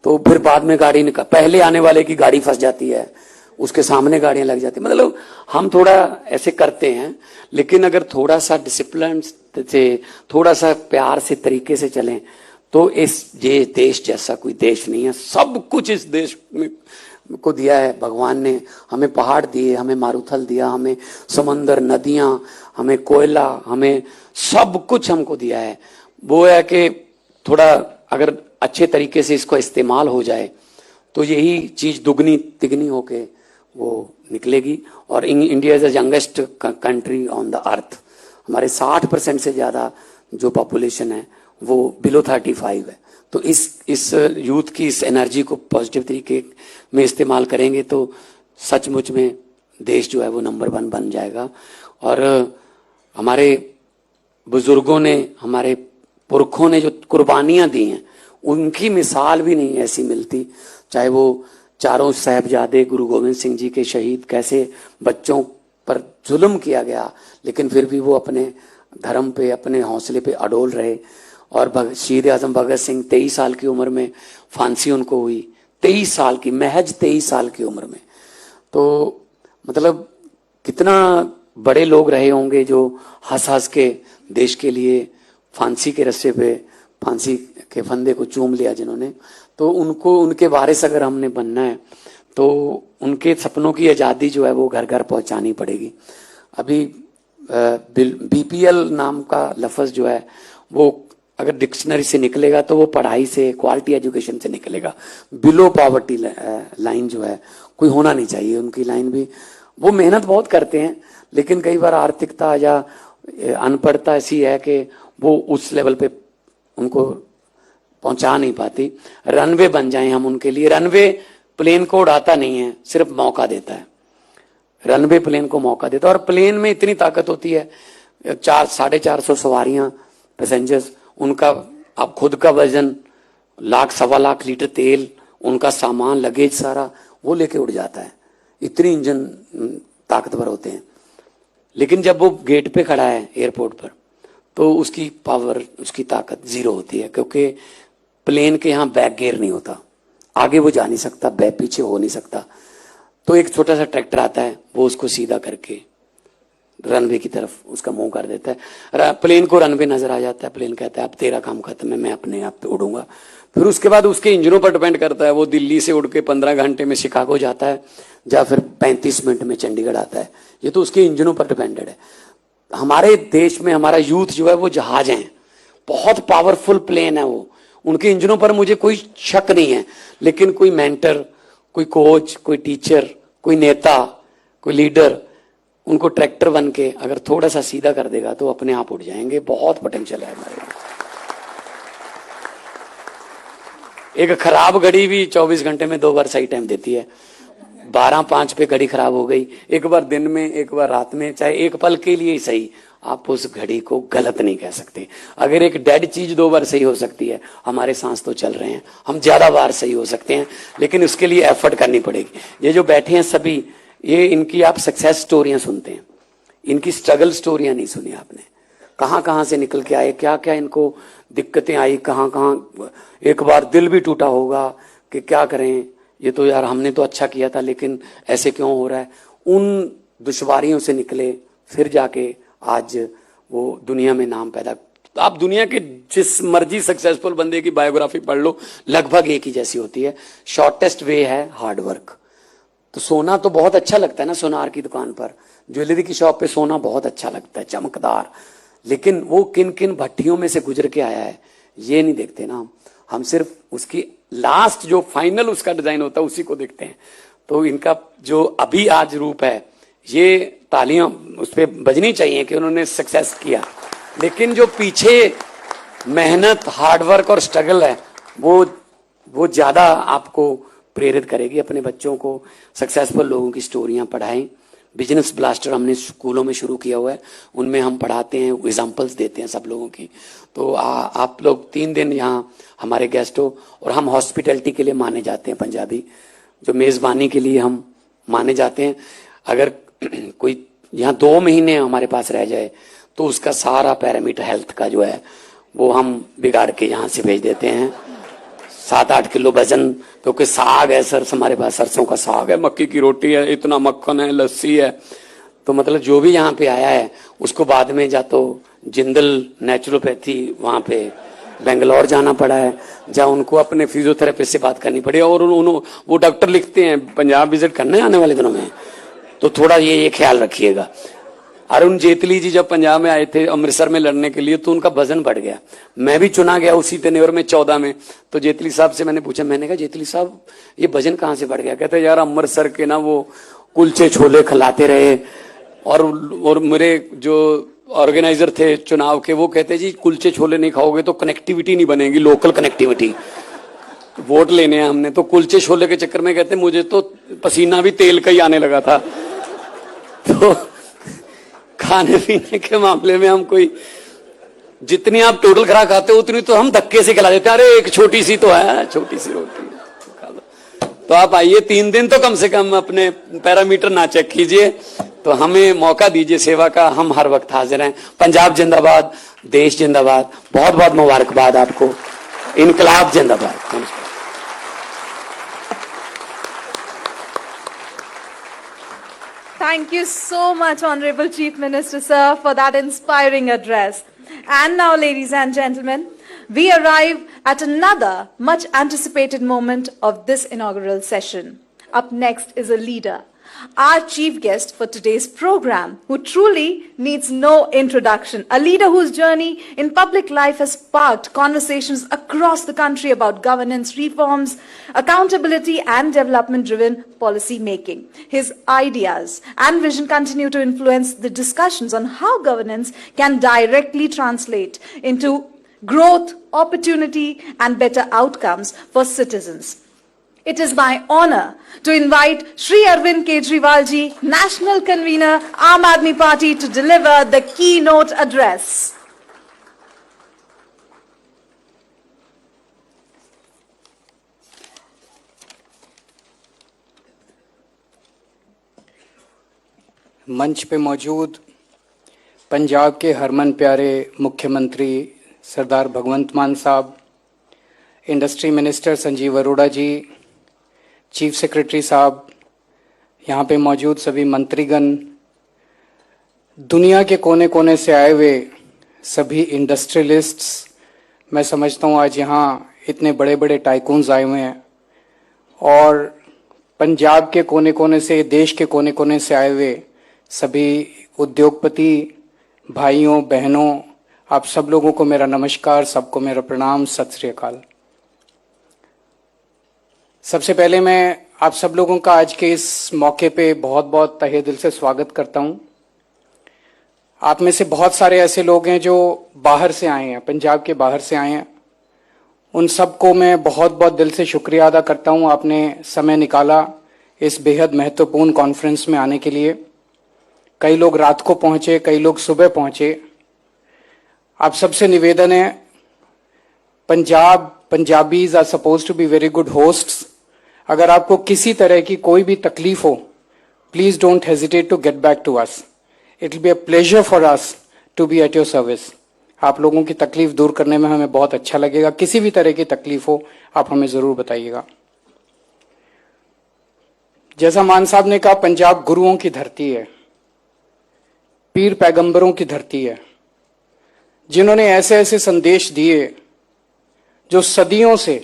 तो फिर बाद में गाड़ी निकल, पहले आने वाले की गाड़ी फंस जाती है, उसके सामने गाड़ियां लग जाती है। मतलब हम थोड़ा ऐसे करते हैं, लेकिन अगर थोड़ा सा डिसिप्लिन से, थोड़ा सा प्यार से तरीके से चलें तो ये देश जैसा कोई देश नहीं है। सब कुछ इस देश में को दिया है भगवान ने, हमें पहाड़ दिए, हमें मारुथल दिया, हमें समंदर, नदियां, हमें कोयला, हमें सब कुछ हमको दिया है। वो है कि थोड़ा अगर अच्छे तरीके से इसको इस्तेमाल हो जाए तो यही चीज दुगनी तिगनी होके वो निकलेगी। और India is the youngest country on the earth. हमारे 60% से ज्यादा जो पॉपुलेशन है वो बिलो 35 है। तो इस यूथ की इस एनर्जी को पॉजिटिव तरीके में इस्तेमाल करेंगे तो सचमुच में देश जो है वो नंबर 1 बन जाएगा। और हमारे बुजुर्गों ने, हमारे पुरखों ने जो कुर्बानियां दी हैं, उनकी मिसाल भी नहीं ऐसी मिलती। चाहे वो चारों साहबजादे गुरु गोविंद सिंह जी के शहीद, कैसे बच्चों पर जुल्म किया गया, लेकिन फिर भी वो अपने धर्म पे, अपने हौसले पे अडोल रहे। और शहीद आजम भगत सिंह 23 साल की उम्र में फांसी उनको हुई, 23 साल की, महज 23 साल की उम्र में। तो मतलब कितना बड़े लोग रहे होंगे जो हंस हंस के देश के लिए फांसी के रस्से पे, फांसी के फंदे को चूम लिया जिन्होंने। तो उनको, उनके वारिस अगर हमने बनना है तो उनके सपनों की आज़ादी जो है वो घर घर पहुंचानी पड़ेगी। अभी बीपीएल नाम का लफ्ज जो है वो अगर डिक्शनरी से निकलेगा तो वो पढ़ाई से, क्वालिटी एजुकेशन से निकलेगा। बिलो पॉवर्टी लाइन जो है कोई होना नहीं चाहिए उनकी लाइन भी। वो मेहनत बहुत करते हैं, लेकिन कई बार आर्थिकता या अनपढ़ता ऐसी है कि वो उस लेवल पे उनको पहुंचा नहीं पाती। रनवे बन जाए हम उनके लिए। रनवे प्लेन को उड़ाता नहीं है, सिर्फ मौका देता है। रनवे प्लेन को मौका देता है। और प्लेन में इतनी ताकत होती है, 400-450 सवारियां, पैसेंजर्स, उनका अब खुद का वजन, 1-1.25 लीटर तेल, उनका सामान, लगेज सारा वो लेके उड़ जाता है। इतनी इंजन ताकतवर होते हैं। लेकिन जब वो गेट पे खड़ा है एयरपोर्ट पर तो उसकी पावर, उसकी ताकत 0 होती है, क्योंकि प्लेन के यहाँ बैक गियर नहीं होता, आगे वो जा नहीं सकता, बैक पीछे हो नहीं सकता। तो एक छोटा सा ट्रैक्टर आता है, वो उसको सीधा करके रनवे की तरफ उसका मुंह कर देता है। प्लेन को रनवे नजर आ जाता है, प्लेन कहता है अब तेरा काम खत्म है, मैं अपने आप पे उड़ूंगा। फिर उसके बाद उसके इंजनों पर डिपेंड करता है, वो दिल्ली से उड़ के 15 घंटे में शिकागो जाता है या फिर 35 मिनट में चंडीगढ़ आता है। ये तो उसके इंजनों पर डिपेंडेड है। हमारे देश में हमारा यूथ जो है वो जहाज हैं, बहुत पावरफुल प्लेन है वो, उनके इंजनों पर मुझे कोई शक नहीं है। लेकिन कोई मेंटर, कोई कोच, कोई टीचर, कोई नेता, कोई लीडर उनको ट्रैक्टर बन के अगर थोड़ा सा सीधा कर देगा तो अपने आप उड़ जाएंगे। बहुत पोटेंशियल है हमारे। एक खराब घड़ी भी 24 घंटे में 2 बार सही टाइम देती है। 12:05 पे घड़ी खराब हो गई, एक बार दिन में, एक बार रात में, चाहे एक पल के लिए ही सही, आप उस घड़ी को गलत नहीं कह सकते। अगर एक डेड चीज 2 बार सही हो सकती है, हमारे सांस तो चल रहे हैं, हम ज्यादा बार सही हो सकते हैं, लेकिन उसके लिए एफर्ट करनी पड़ेगी। ये जो बैठे हैं सभी, ये इनकी आप सक्सेस स्टोरियां सुनते हैं, इनकी स्ट्रगल स्टोरियां नहीं सुनी आपने। कहां कहां से निकल के आए, क्या क्या इनको दिक्कतें आई, कहां कहां एक बार दिल भी टूटा होगा कि क्या करें, ये तो यार हमने तो अच्छा किया था लेकिन ऐसे क्यों हो रहा है। उन दुश्वारियों से निकले, फिर जाके आज वो दुनिया में नाम पैदा। तो आप दुनिया के जिस मर्जी सक्सेसफुल बंदे की बायोग्राफी पढ़ लो, लगभग एक ही जैसी होती है। शॉर्टेस्ट वे है हार्ड वर्क। तो सोना तो बहुत अच्छा लगता है ना, सोनार की दुकान पर, ज्वेलरी की शॉप पे सोना बहुत अच्छा लगता है, चमकदार, लेकिन वो किन किन भट्टियों में से गुजर के आया है ये नहीं देखते ना हम सिर्फ उसकी लास्ट जो फाइनल उसका डिजाइन होता है उसी को देखते हैं। तो इनका जो अभी आज रूप है, ये तालियां उस पर बजनी चाहिए कि उन्होंने सक्सेस किया, लेकिन जो पीछे मेहनत, हार्डवर्क और स्ट्रगल है वो ज्यादा आपको प्रेरित करेगी। अपने बच्चों को सक्सेसफुल लोगों की स्टोरियां पढ़ाएं। बिजनेस ब्लास्टर हमने स्कूलों में शुरू किया हुआ है, उनमें हम पढ़ाते हैं, एग्जाम्पल्स देते हैं सब लोगों की। तो आप लोग 3 दिन यहाँ हमारे गेस्ट हो, और हम हॉस्पिटैलिटी के लिए माने जाते हैं पंजाबी। जो मेजबानी के लिए हम माने जाते हैं। अगर कोई यहाँ 2 महीने हमारे पास रह जाए तो उसका सारा पैरामीटर हेल्थ का जो है वो हम बिगाड़ के यहाँ से भेज देते हैं। 7-8 किलो वजन, क्योंकि साग है सर, हमारे पास सरसों का साग है, मक्की की रोटी है, इतना मक्खन है, लस्सी है। तो मतलब जो भी यहाँ पे आया है उसको बाद में जा तो जिंदल नेचुरोपैथी वहाँ पे बेंगलोर जाना पड़ा है, जहाँ उनको अपने फिजियोथेरेपिस्ट से बात करनी पड़ी, और वो डॉक्टर लिखते हैं पंजाब विजिट करने आने वाले दिनों में। तो थोड़ा ये ख्याल रखिएगा। अरुण जेटली जी जब पंजाब में आए थे अमृतसर में लड़ने के लिए तो उनका वजन बढ़ गया। मैं भी चुना गया उसी टेन्योर में 14 में। तो जेटली साहब से मैंने पूछा, मैंने कहा जेटली साहब ये वजन कहाँ से बढ़ गया? कहते यार अमृतसर के ना वो कुलचे छोले खिलाते रहे, और मेरे जो ऑर्गेनाइजर थे चुनाव के वो कहते जी कुलचे छोले नहीं खाओगे तो कनेक्टिविटी नहीं बनेगी, लोकल कनेक्टिविटी। वोट लेने हैं हमने, तो कुलचे छोले के चक्कर में कहते मुझे तो पसीना भी तेल का ही आने लगा था। तो खाने पीने के मामले में हम कोई, जितनी आप टोटल खुराक खाते हो उतनी तो हम धक्के से खिला देते हैं। अरे एक छोटी सी तो है, छोटी सी रोटी खा लो। तो आप आइए 3 दिन तो कम से कम अपने पैरामीटर ना चेक कीजिए, तो हमें मौका दीजिए सेवा का। हम हर वक्त हाजिर हैं। पंजाब जिंदाबाद, देश जिंदाबाद। बहुत बहुत मुबारकबाद आपको। इनकलाब जिंदाबाद। नमस्कार। Thank you so much, Honorable Chief Minister, sir, for that inspiring address. And now, ladies and gentlemen, we arrive at another much anticipated moment of this inaugural session. Up next is a leader, our chief guest for today's program, who truly needs no introduction. A leader whose journey in public life has sparked conversations across the country about governance reforms, accountability and development-driven policy making. His ideas and vision continue to influence the discussions on how governance can directly translate into growth, opportunity and better outcomes for citizens. It is my honor to invite Shri Arvind Kejriwal ji, National Convener, Aam Aadmi Party, to deliver the keynote address. मंच पे मौजूद पंजाब के हरमन प्यारे मुख्यमंत्री सरदार भगवंत मान साहब, इंडस्ट्री मिनिस्टर संजीव अरोड़ा जी, चीफ सेक्रेटरी साहब, यहाँ पे मौजूद सभी मंत्रीगण, दुनिया के कोने कोने से आए हुए सभी इंडस्ट्रियलिस्ट्स, मैं समझता हूँ आज यहाँ इतने बड़े बड़े टाइकून्स आए हुए हैं, और पंजाब के कोने कोने से, देश के कोने कोने से आए हुए सभी उद्योगपति भाइयों बहनों, आप सब लोगों को मेरा नमस्कार, सबको मेरा प्रणाम, सत श्री अकाल। सबसे पहले मैं आप सब लोगों का आज के इस मौके पे बहुत बहुत तहे दिल से स्वागत करता हूं। आप में से बहुत सारे ऐसे लोग हैं जो बाहर से आए हैं, पंजाब के बाहर से आए हैं। उन सबको मैं बहुत बहुत दिल से शुक्रिया अदा करता हूं, आपने समय निकाला इस बेहद महत्वपूर्ण कॉन्फ्रेंस में आने के लिए। कई लोग रात को पहुंचे, कई लोग सुबह पहुंचे। आप सबसे निवेदन है, Punjabis are suppose to be very good hosts. अगर आपको किसी तरह की कोई भी तकलीफ हो, please don't hesitate to get back to us. It will be a pleasure for us to be at your service. आप लोगों की तकलीफ दूर करने में हमें बहुत अच्छा लगेगा। किसी भी तरह की तकलीफ हो आप हमें जरूर बताइएगा। जैसा मान साहब ने कहा, पंजाब गुरुओं की धरती है, पीर पैगंबरों की धरती है, जिन्होंने ऐसे ऐसे संदेश दिए जो सदियों से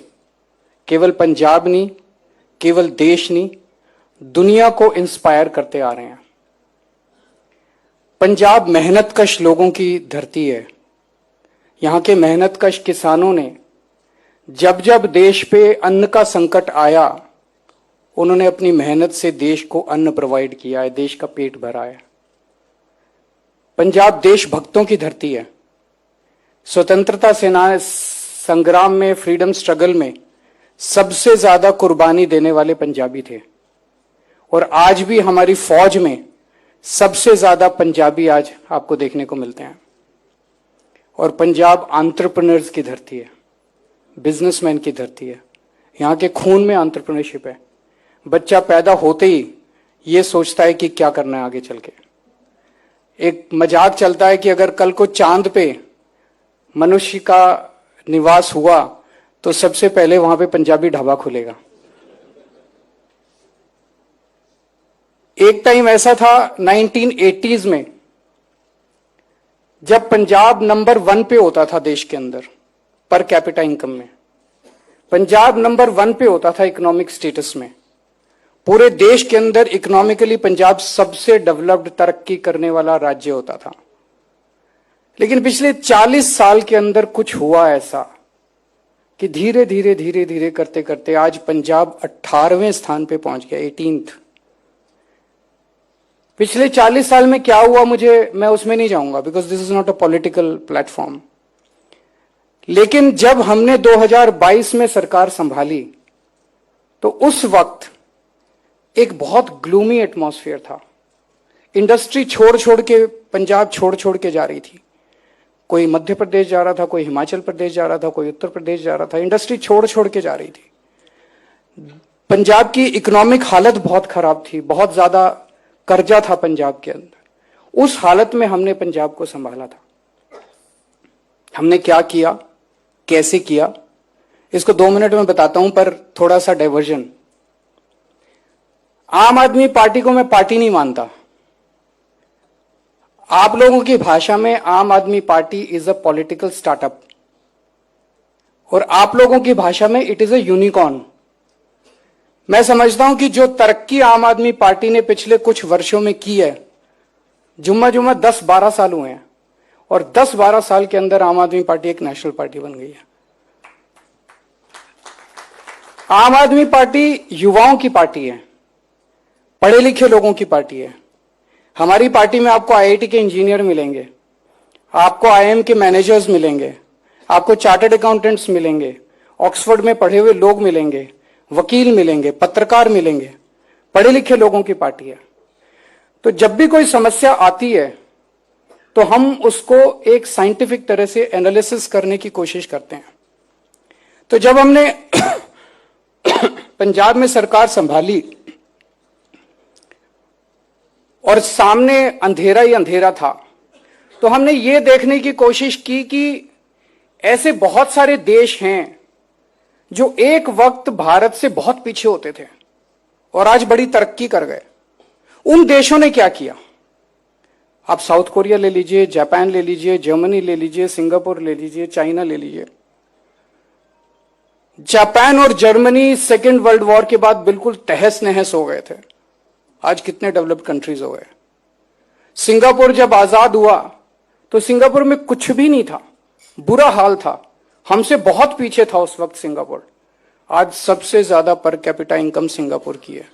केवल पंजाब नहीं, केवल देश नहीं, दुनिया को इंस्पायर करते आ रहे हैं। पंजाब मेहनतकश लोगों की धरती है। यहां के मेहनतकश किसानों ने जब जब देश पे अन्न का संकट आया, उन्होंने अपनी मेहनत से देश को अन्न प्रोवाइड किया है, देश का पेट भरा है। पंजाब देशभक्तों की धरती है। स्वतंत्रता सेना संग्राम में, फ्रीडम स्ट्रगल में सबसे ज्यादा कुर्बानी देने वाले पंजाबी थे, और आज भी हमारी फौज में सबसे ज्यादा पंजाबी आज आपको देखने को मिलते हैं। और पंजाब एंटरप्रेन्योर्स की धरती है, बिजनेसमैन की धरती है। यहाँ के खून में एंटरप्रेन्योरशिप है। बच्चा पैदा होते ही ये सोचता है कि क्या करना है आगे चल के। एक मजाक चलता है कि अगर कल को चांद पे मनुष्य का निवास हुआ तो सबसे पहले वहां पे पंजाबी ढाबा खुलेगा। एक टाइम ऐसा था 1980s में, जब पंजाब नंबर 1 पे होता था देश के अंदर पर कैपिटा इनकम में। पंजाब नंबर 1 पे होता था इकोनॉमिक स्टेटस में। पूरे देश के अंदर इकोनॉमिकली पंजाब सबसे डेवलप्ड तरक्की करने वाला राज्य होता था। लेकिन पिछले 40 साल के अंदर कुछ हुआ ऐसा कि धीरे धीरे धीरे धीरे करते करते आज पंजाब 18वें स्थान पे पहुंच गया, 18th। पिछले 40 साल में क्या हुआ मैं उसमें नहीं जाऊंगा, because this is not a political platform. लेकिन जब हमने 2022 में सरकार संभाली तो उस वक्त एक बहुत ग्लूमी एटमॉस्फेयर था। इंडस्ट्री छोड़ छोड़ के पंजाब छोड़ के जा रही थी। कोई मध्य प्रदेश जा रहा था, कोई हिमाचल प्रदेश जा रहा था, कोई उत्तर प्रदेश जा रहा था। इंडस्ट्री छोड़ के जा रही थी। पंजाब की इकोनॉमिक हालत बहुत खराब थी, बहुत ज्यादा कर्जा था पंजाब के अंदर। उस हालत में हमने पंजाब को संभाला था। हमने क्या किया, कैसे किया, इसको 2 मिनट में बताता हूं, पर थोड़ा सा डाइवर्जन। आम आदमी पार्टी को मैं पार्टी नहीं मानता। आप लोगों की भाषा में आम आदमी party is a political startup, और आप लोगों की भाषा में इट इज अ यूनिकॉर्न। मैं समझता हूं कि जो तरक्की आम आदमी पार्टी ने पिछले कुछ वर्षों में की है, जुम्मा 10-12 साल हुए हैं, और 10-12 साल के अंदर आम आदमी पार्टी एक नेशनल पार्टी बन गई है। आम आदमी पार्टी युवाओं की पार्टी है, पढ़े लिखे लोगों की पार्टी है। हमारी पार्टी में आपको आईआईटी के इंजीनियर मिलेंगे, आपको आईआईएम के मैनेजर्स मिलेंगे, आपको चार्टर्ड अकाउंटेंट्स मिलेंगे, ऑक्सफोर्ड में पढ़े हुए लोग मिलेंगे, वकील मिलेंगे, पत्रकार मिलेंगे। पढ़े लिखे लोगों की पार्टी है। तो जब भी कोई समस्या आती है तो हम उसको एक साइंटिफिक तरह से एनालिसिस करने की कोशिश करते हैं। तो जब हमने पंजाब में सरकार संभाली और सामने अंधेरा ही अंधेरा था, तो हमने ये देखने की कोशिश की कि ऐसे बहुत सारे देश हैं जो एक वक्त भारत से बहुत पीछे होते थे और आज बड़ी तरक्की कर गए। उन देशों ने क्या किया? आप साउथ कोरिया ले लीजिए, जापान ले लीजिए, जर्मनी ले लीजिए, सिंगापुर ले लीजिए, चाइना ले लीजिए। जापान और जर्मनी सेकेंड वर्ल्ड वॉर के बाद बिल्कुल तहस नहस हो गए थे, आज कितने डेवलप्ड कंट्रीज हो गए। सिंगापुर जब आजाद हुआ तो सिंगापुर में कुछ भी नहीं था, बुरा हाल था, हमसे बहुत पीछे था उस वक्त सिंगापुर। आज सबसे ज्यादा पर कैपिटा इनकम सिंगापुर की है।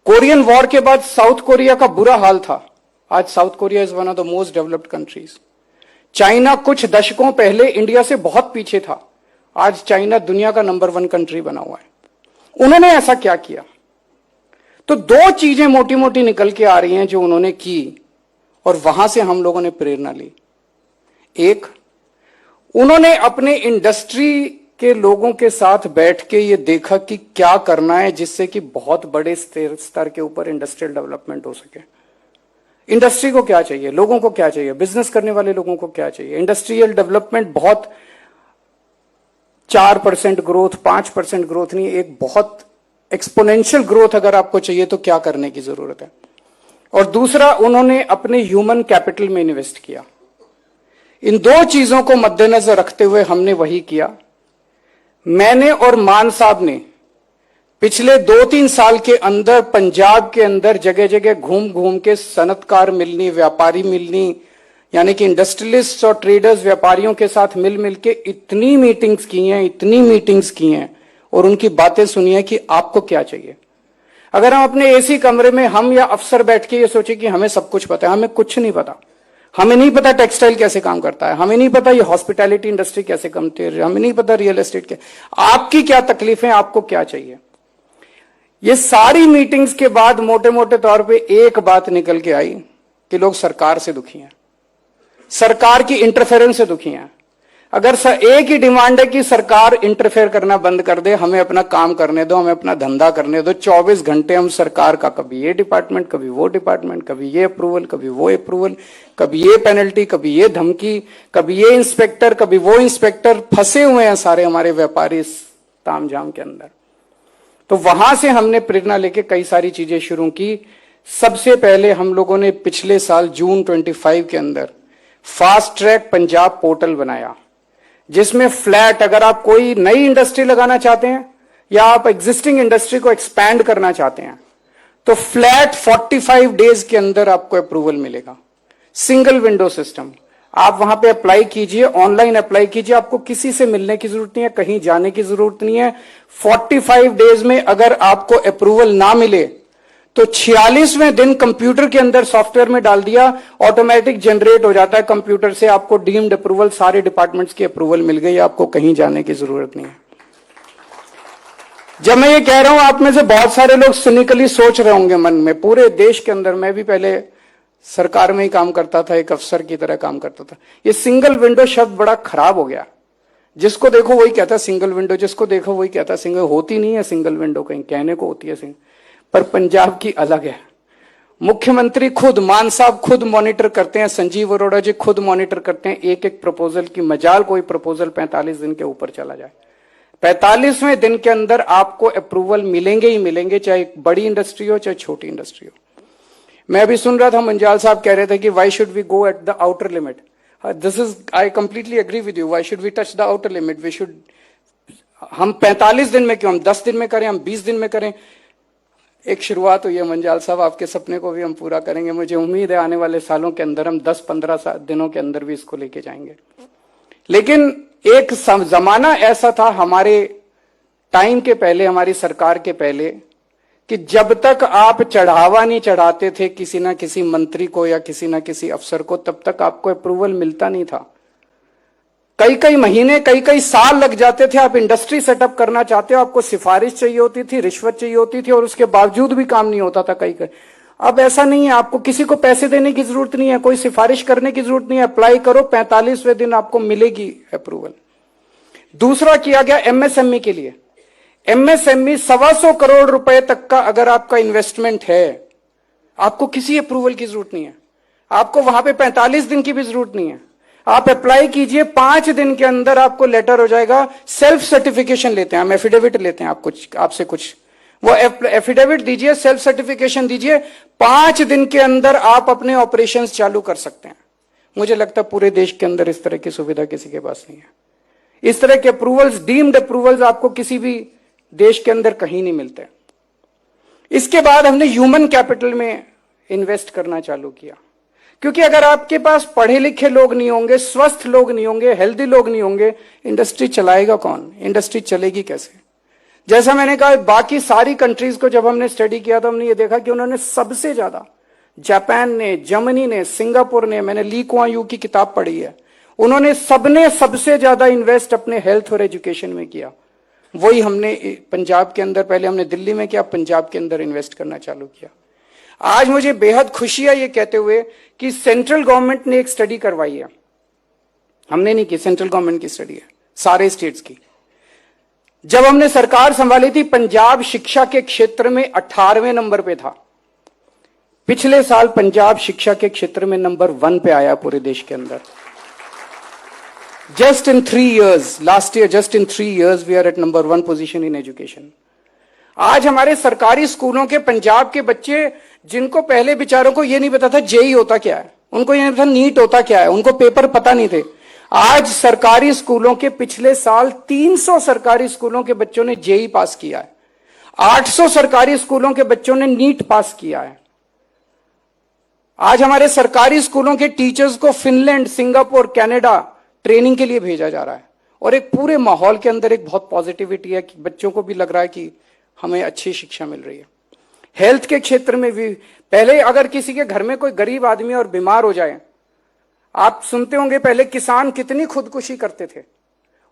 कोरियन वॉर के बाद साउथ कोरिया का बुरा हाल था, आज south Korea is one of the most developed countries. China कुछ दशकों पहले इंडिया से बहुत पीछे था, आज चाइना दुनिया का नंबर 1 कंट्री बना हुआ है। उन्होंने ऐसा क्या किया? तो 2 चीजें मोटी मोटी निकल के आ रही हैं जो उन्होंने की, और वहां से हम लोगों ने प्रेरणा ली। एक, उन्होंने अपने इंडस्ट्री के लोगों के साथ बैठ के ये देखा कि क्या करना है जिससे कि बहुत बड़े स्तर के ऊपर इंडस्ट्रियल डेवलपमेंट हो सके। इंडस्ट्री को क्या चाहिए, लोगों को क्या चाहिए, बिजनेस करने वाले लोगों को क्या चाहिए। इंडस्ट्रियल डेवलपमेंट बहुत 4% ग्रोथ, 5% ग्रोथ नहीं, एक बहुत एक्सपोनेंशियल ग्रोथ अगर आपको चाहिए तो क्या करने की जरूरत है। और दूसरा, उन्होंने अपने ह्यूमन कैपिटल में इन्वेस्ट किया। इन 2 चीजों को मद्देनजर रखते हुए हमने वही किया। मैंने और मान साहब ने पिछले 2-3 साल के अंदर पंजाब के अंदर जगह जगह घूम घूम के सनतकार मिलनी, व्यापारी मिलनी, यानी कि इंडस्ट्रियलिस्ट और ट्रेडर्स व्यापारियों के साथ मिल के इतनी मीटिंग्स की हैं और उनकी बातें सुनी है कि आपको क्या चाहिए। अगर हम अपने एसी कमरे में हम या अफसर बैठ के ये सोचे कि हमें सब कुछ पता है, हमें कुछ नहीं पता। हमें नहीं पता टेक्सटाइल कैसे काम करता है, हमें नहीं पता ये हॉस्पिटैलिटी इंडस्ट्री कैसे काम करती है, हमें नहीं पता रियल एस्टेट क्या। आपकी क्या तकलीफें, आपको क्या चाहिए। ये सारी मीटिंग्स के बाद मोटे मोटे तौर पे एक बात निकल के आई कि लोग सरकार से दुखी हैं, सरकार की इंटरफेरेंस से दुखी हैं। अगर एक ही डिमांड है कि सरकार इंटरफेयर करना बंद कर दे, हमें अपना काम करने दो, हमें अपना धंधा करने दो। 24 घंटे हम सरकार का कभी ये डिपार्टमेंट, कभी वो डिपार्टमेंट, कभी ये अप्रूवल, कभी वो अप्रूवल, कभी ये पेनल्टी, कभी ये धमकी, कभी ये इंस्पेक्टर, कभी वो इंस्पेक्टर, फंसे हुए हैं सारे हमारे व्यापारी इस तामझाम के अंदर। तो वहां से हमने प्रेरणा लेके कई सारी चीजें शुरू की। सबसे पहले हम लोगों ने पिछले साल जून 25 के अंदर फास्ट ट्रैक पंजाब पोर्टल बनाया, जिसमें फ्लैट, अगर आप कोई नई इंडस्ट्री लगाना चाहते हैं या आप एग्जिस्टिंग इंडस्ट्री को एक्सपैंड करना चाहते हैं, तो फ्लैट 45 डेज के अंदर आपको अप्रूवल मिलेगा। सिंगल विंडो सिस्टम, आप वहां पे अप्लाई कीजिए, ऑनलाइन अप्लाई कीजिए, आपको किसी से मिलने की जरूरत नहीं है, कहीं जाने की जरूरत नहीं है। 45 डेज में अगर आपको अप्रूवल ना मिले तो 46वें दिन कंप्यूटर के अंदर सॉफ्टवेयर में डाल दिया, ऑटोमेटिक जनरेट हो जाता है कंप्यूटर से, आपको डीम्ड अप्रूवल, सारे डिपार्टमेंट्स की अप्रूवल मिल गई, आपको कहीं जाने की जरूरत नहीं है। जब मैं ये कह रहा हूं, आप में से बहुत सारे लोग सिनिकली सोच रहे होंगे मन में, पूरे देश के अंदर, मैं भी पहले सरकार में ही काम करता था, एक अफसर की तरह काम करता था, ये सिंगल विंडो शब्द बड़ा खराब हो गया। जिसको देखो वही कहता सिंगल विंडो, जिसको देखो वही कहता सिंगल। होती नहीं है सिंगल विंडो, कहीं कहने को होती है सिंगल, पर पंजाब की अलग है। मुख्यमंत्री खुद, मान साहब खुद मॉनिटर करते हैं, संजीव अरोड़ा जी खुद मॉनिटर करते हैं एक एक प्रपोजल की। मजाल कोई प्रपोजल 45 दिन के ऊपर चला जाए, 45वें दिन के अंदर आपको अप्रूवल मिलेंगे ही मिलेंगे, चाहे बड़ी इंडस्ट्री हो चाहे छोटी इंडस्ट्री हो। मैं अभी सुन रहा था, मंजाल साहब कह रहे थे कि why should we go at the outer limit. This is, I completely agree with you, why should we touch the outer limit. We should, हम 45 दिन में क्यों, हम 10 दिन में करें, हम 20 दिन में करें। एक शुरुआत हुई है मंजाल साहब, आपके सपने को भी हम पूरा करेंगे। मुझे उम्मीद है आने वाले सालों के अंदर हम 10-15 दिनों के अंदर भी इसको लेके जाएंगे। लेकिन एक जमाना ऐसा था हमारे टाइम के पहले, हमारी सरकार के पहले, कि जब तक आप चढ़ावा नहीं चढ़ाते थे किसी ना किसी मंत्री को या किसी ना किसी अफसर को, तब तक आपको अप्रूवल मिलता नहीं था। कई कई महीने, कई कई साल लग जाते थे। आप इंडस्ट्री सेटअप करना चाहते हो, आपको सिफारिश चाहिए होती थी, रिश्वत चाहिए होती थी, और उसके बावजूद भी काम नहीं होता था कई कई। अब ऐसा नहीं है, आपको किसी को पैसे देने की जरूरत नहीं है, कोई सिफारिश करने की जरूरत नहीं है, अप्लाई करो, 45वें दिन आपको मिलेगी अप्रूवल। दूसरा किया गया एमएसएमई के लिए। एमएसएमई 125 करोड़ रुपए तक का अगर आपका इन्वेस्टमेंट है, आपको किसी अप्रूवल की जरूरत नहीं है, आपको वहां पे 45 दिन की भी जरूरत नहीं है। आप अप्लाई कीजिए, 5 दिन के अंदर आपको लेटर हो जाएगा। सेल्फ सर्टिफिकेशन लेते हैं हम, एफिडेविट लेते हैं आपसे कुछ, वो एफिडेविट दीजिए, सेल्फ सर्टिफिकेशन दीजिए, 5 दिन के अंदर आप अपने ऑपरेशंस चालू कर सकते हैं। मुझे लगता है पूरे देश के अंदर इस तरह की सुविधा किसी के पास नहीं है। इस तरह के अप्रूवल्स, डीम्ड अप्रूवल्स आपको किसी भी देश के अंदर कहीं नहीं मिलते। इसके बाद हमने ह्यूमन कैपिटल में इन्वेस्ट करना चालू किया, क्योंकि अगर आपके पास पढ़े लिखे लोग नहीं होंगे, स्वस्थ लोग नहीं होंगे, हेल्दी लोग नहीं होंगे, इंडस्ट्री चलाएगा कौन, इंडस्ट्री चलेगी कैसे। जैसा मैंने कहा, बाकी सारी कंट्रीज को जब हमने स्टडी किया तो हमने ये देखा कि उन्होंने सबसे ज्यादा, जापान ने, जर्मनी ने, सिंगापुर ने, मैंने ली कुआं यू की किताब पढ़ी है, उन्होंने सबने सबसे ज्यादा इन्वेस्ट अपने हेल्थ और एजुकेशन में किया। वही हमने पंजाब के अंदर, पहले हमने दिल्ली में किया, पंजाब के अंदर इन्वेस्ट करना चालू किया। आज मुझे बेहद खुशी है ये कहते हुए कि सेंट्रल गवर्नमेंट ने एक स्टडी करवाई है, हमने नहीं की, सेंट्रल गवर्नमेंट की स्टडी है, सारे स्टेट्स की। जब हमने सरकार संभाली थी, पंजाब शिक्षा के क्षेत्र में 18वें नंबर पे था। पिछले साल पंजाब शिक्षा के क्षेत्र में नंबर 1 पे आया पूरे देश के अंदर। Just in 3 years, last year, just in 3 years, we are at number 1 position in education. आज हमारे सरकारी स्कूलों के पंजाब के बच्चे, जिनको पहले बेचारों को ये नहीं पता था जेई होता क्या है, उनको ये नहीं पता नीट होता क्या है, उनको पेपर पता नहीं थे, आज सरकारी स्कूलों के पिछले साल 300 सरकारी स्कूलों के बच्चों ने जेई पास किया है, 800 सरकारी स्कूलों के बच्चों ने नीट पास किया है। आज हमारे सरकारी स्कूलों के टीचर्स को फिनलैंड, सिंगापुर, कनाडा ट्रेनिंग के लिए भेजा जा रहा है, और एक पूरे माहौल के अंदर एक बहुत पॉजिटिविटी है कि बच्चों को भी लग रहा है कि हमें अच्छी शिक्षा मिल रही है। हेल्थ के क्षेत्र में भी, पहले अगर किसी के घर में कोई गरीब आदमी और बीमार हो जाए, आप सुनते होंगे पहले किसान कितनी खुदकुशी करते थे,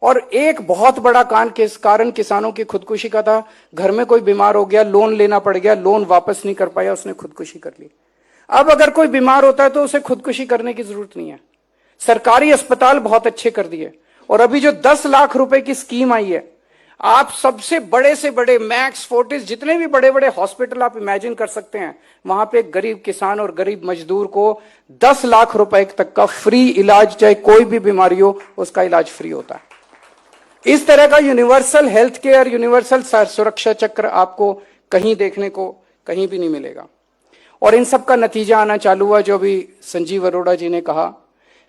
और एक बहुत बड़ा कारण किसानों की खुदकुशी का था, घर में कोई बीमार हो गया, लोन लेना पड़ गया, लोन वापस नहीं कर पाया, उसने खुदकुशी कर ली। अब अगर कोई बीमार होता है तो उसे खुदकुशी करने की जरूरत नहीं है, सरकारी अस्पताल बहुत अच्छे कर दिए, और अभी जो 10 लाख रुपए की स्कीम आई है, आप सबसे बड़े से बड़े मैक्स, फोर्टिस, जितने भी बड़े बड़े हॉस्पिटल आप इमेजिन कर सकते हैं, वहां पे गरीब किसान और गरीब मजदूर को 10 लाख रुपए तक का फ्री इलाज, चाहे कोई भी बीमारी हो उसका इलाज फ्री होता है। इस तरह का यूनिवर्सल हेल्थ केयर, यूनिवर्सल सुरक्षा चक्र आपको कहीं देखने को कहीं भी नहीं मिलेगा। और इन सब का नतीजा आना चालू हुआ, जो भी संजीव अरोड़ा जी ने कहा,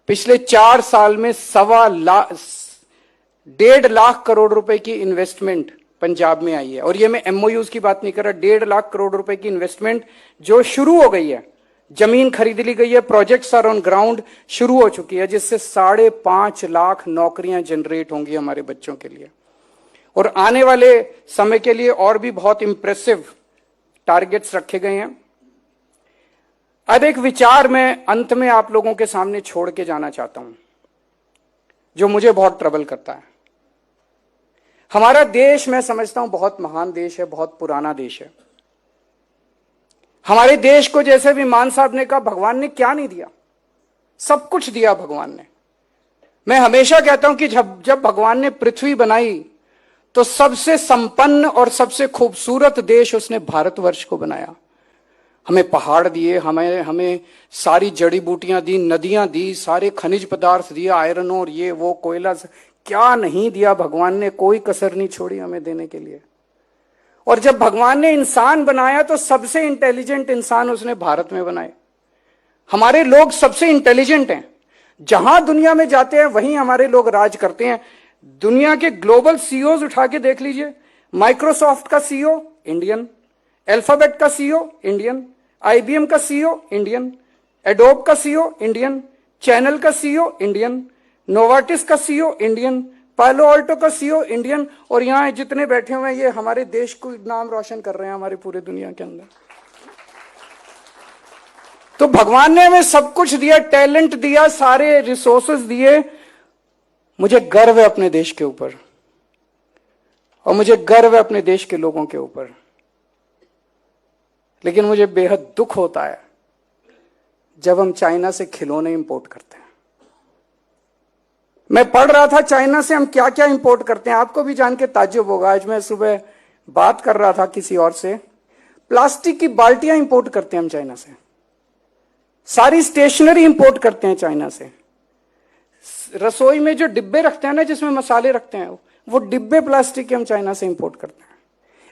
पिछले 4 साल में 1.5 लाख करोड़ रुपए की इन्वेस्टमेंट पंजाब में आई है। और ये मैं एमओयूज की बात नहीं कर रहा, 1.5 लाख करोड़ रुपए की इन्वेस्टमेंट जो शुरू हो गई है, जमीन खरीद ली गई है, प्रोजेक्ट्स आर ऑन ग्राउंड शुरू हो चुकी है, जिससे 5.5 लाख नौकरियां जनरेट होंगी हमारे बच्चों के लिए। और आने वाले समय के लिए और भी बहुत इंप्रेसिव टारगेट्स रखे गए हैं। अब एक विचार मैं अंत में आप लोगों के सामने छोड़ के जाना चाहता हूं, जो मुझे बहुत ट्रबल करता है। हमारा देश, मैं समझता हूं, बहुत महान देश है, बहुत पुराना देश है। हमारे देश को, जैसे भी मान साहब ने कहा, भगवान ने क्या नहीं दिया, सब कुछ दिया भगवान ने। मैं हमेशा कहता हूं कि जब भगवान ने पृथ्वी बनाई तो सबसे संपन्न और सबसे खूबसूरत देश उसने भारतवर्ष को बनाया। हमें पहाड़ दिए, हमें सारी जड़ी बूटियां दी, नदियां दी, सारे खनिज पदार्थ दिए, आयरन और ये वो कोयला, क्या नहीं दिया भगवान ने, कोई कसर नहीं छोड़ी हमें देने के लिए। और जब भगवान ने इंसान बनाया तो सबसे इंटेलिजेंट इंसान उसने भारत में बनाए। हमारे लोग सबसे इंटेलिजेंट हैं, जहां दुनिया में जाते हैं वहीं हमारे लोग राज करते हैं। दुनिया के ग्लोबल सीईओज उठा के देख लीजिए, माइक्रोसॉफ्ट का सीईओ इंडियन, अल्फाबेट का सीईओ इंडियन, आईबीएम का सीईओ इंडियन, एडोब का सीईओ इंडियन, चैनल का सीईओ इंडियन, नोवार्टिस का सीईओ इंडियन, पालो ऑल्टो का सीईओ इंडियन। और यहां जितने बैठे हुए हैं ये हमारे देश को नाम रोशन कर रहे हैं हमारी पूरी दुनिया के अंदर। तो भगवान ने हमें सब कुछ दिया, टैलेंट दिया, सारे रिसोर्सेज दिए। मुझे गर्व है अपने देश के ऊपर और मुझे गर्व है अपने देश के लोगों के ऊपर, लेकिन मुझे बेहद दुख होता है जब हम चाइना से खिलौने इंपोर्ट करते हैं। मैं पढ़ रहा था चाइना से हम क्या क्या इंपोर्ट करते हैं, आपको भी जान के ताज्जुब होगा। आज मैं सुबह बात कर रहा था किसी और से, प्लास्टिक की बाल्टियां इंपोर्ट करते हैं हम चाइना से, सारी स्टेशनरी इंपोर्ट करते हैं चाइना से, रसोई में जो डिब्बे रखते हैं ना, जिसमें मसाले रखते हैं, वो डिब्बे प्लास्टिक के हम चाइना से इंपोर्ट करते हैं।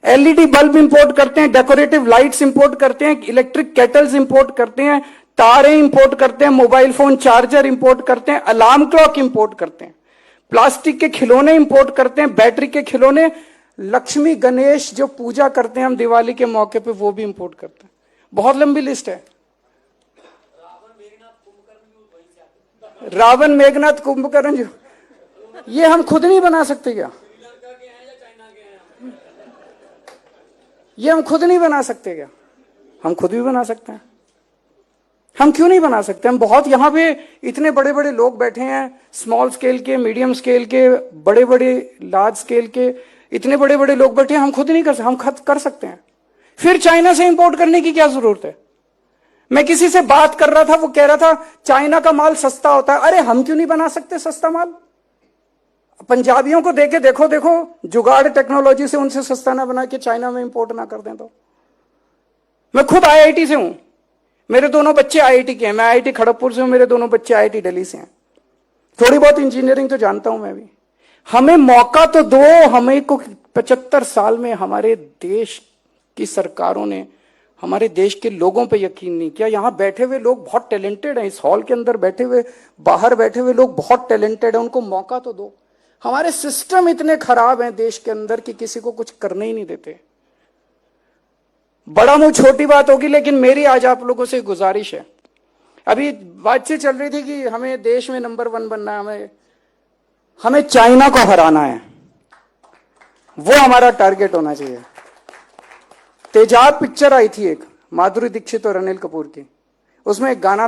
एलईडी बल्ब इंपोर्ट करते हैं, डेकोरेटिव लाइट्स इंपोर्ट करते हैं, इलेक्ट्रिक केटल्स इंपोर्ट करते हैं, तारे इंपोर्ट करते हैं, मोबाइल फोन चार्जर इंपोर्ट करते हैं, अलार्म क्लॉक इंपोर्ट करते हैं, प्लास्टिक के खिलौने इंपोर्ट करते हैं, बैटरी के खिलौने, लक्ष्मी गणेश जो पूजा करते हैं हम दिवाली के मौके पे, वो भी इंपोर्ट करते हैं। बहुत लंबी लिस्ट है। रावण मेघनाथ कुंभकर्ण जो, ये हम खुद नहीं बना सकते क्या? ये हम खुद नहीं बना सकते क्या? हम खुद भी बना सकते हैं। हम क्यों नहीं बना सकते? हम बहुत, यहां पे इतने बड़े बड़े लोग बैठे हैं, स्मॉल स्केल के, मीडियम स्केल के, बड़े बड़े लार्ज स्केल के, इतने बड़े बड़े लोग बैठे हैं, हम खुद नहीं कर सकते? हम खुद कर सकते हैं। फिर चाइना से इंपोर्ट करने की क्या जरूरत है? मैं किसी से बात कर रहा था, वो कह रहा था चाइना का माल सस्ता होता है। अरे हम क्यों नहीं बना सकते सस्ता माल? पंजाबियों को देके देखो जुगाड़ टेक्नोलॉजी से उनसे सस्ता ना बना के चाइना में इंपोर्ट ना कर दें तो। मैं खुद आईआईटी से हूं, मेरे दोनों बच्चे आईआईटी के हैं। मैं आईआईटी खड़गपुर से हूं, मेरे दोनों बच्चे आईआईटी दिल्ली से हैं। थोड़ी बहुत इंजीनियरिंग तो जानता हूं मैं भी। हमें मौका तो दो। हमें को 75 साल में हमारे देश की सरकारों ने हमारे देश के लोगों पे यकीन नहीं किया। यहां बैठे हुए लोग बहुत टैलेंटेड हैं, इस हॉल के अंदर बैठे हुए, बाहर बैठे हुए लोग बहुत टैलेंटेड हैं, उनको मौका तो दो। हमारे सिस्टम इतने खराब हैं देश के अंदर कि किसी को कुछ करने ही नहीं देते। बड़ा मुंह छोटी बात होगी, लेकिन मेरी आज आप लोगों से गुजारिश है। अभी बातचीत चल रही थी कि हमें देश में नंबर 1 बनना है, हमें चाइना को हराना है, वो हमारा टारगेट होना चाहिए। तेजाब पिक्चर आई थी एक, माधुरी दीक्षित और अनिल कपूर की, उसमें एक गाना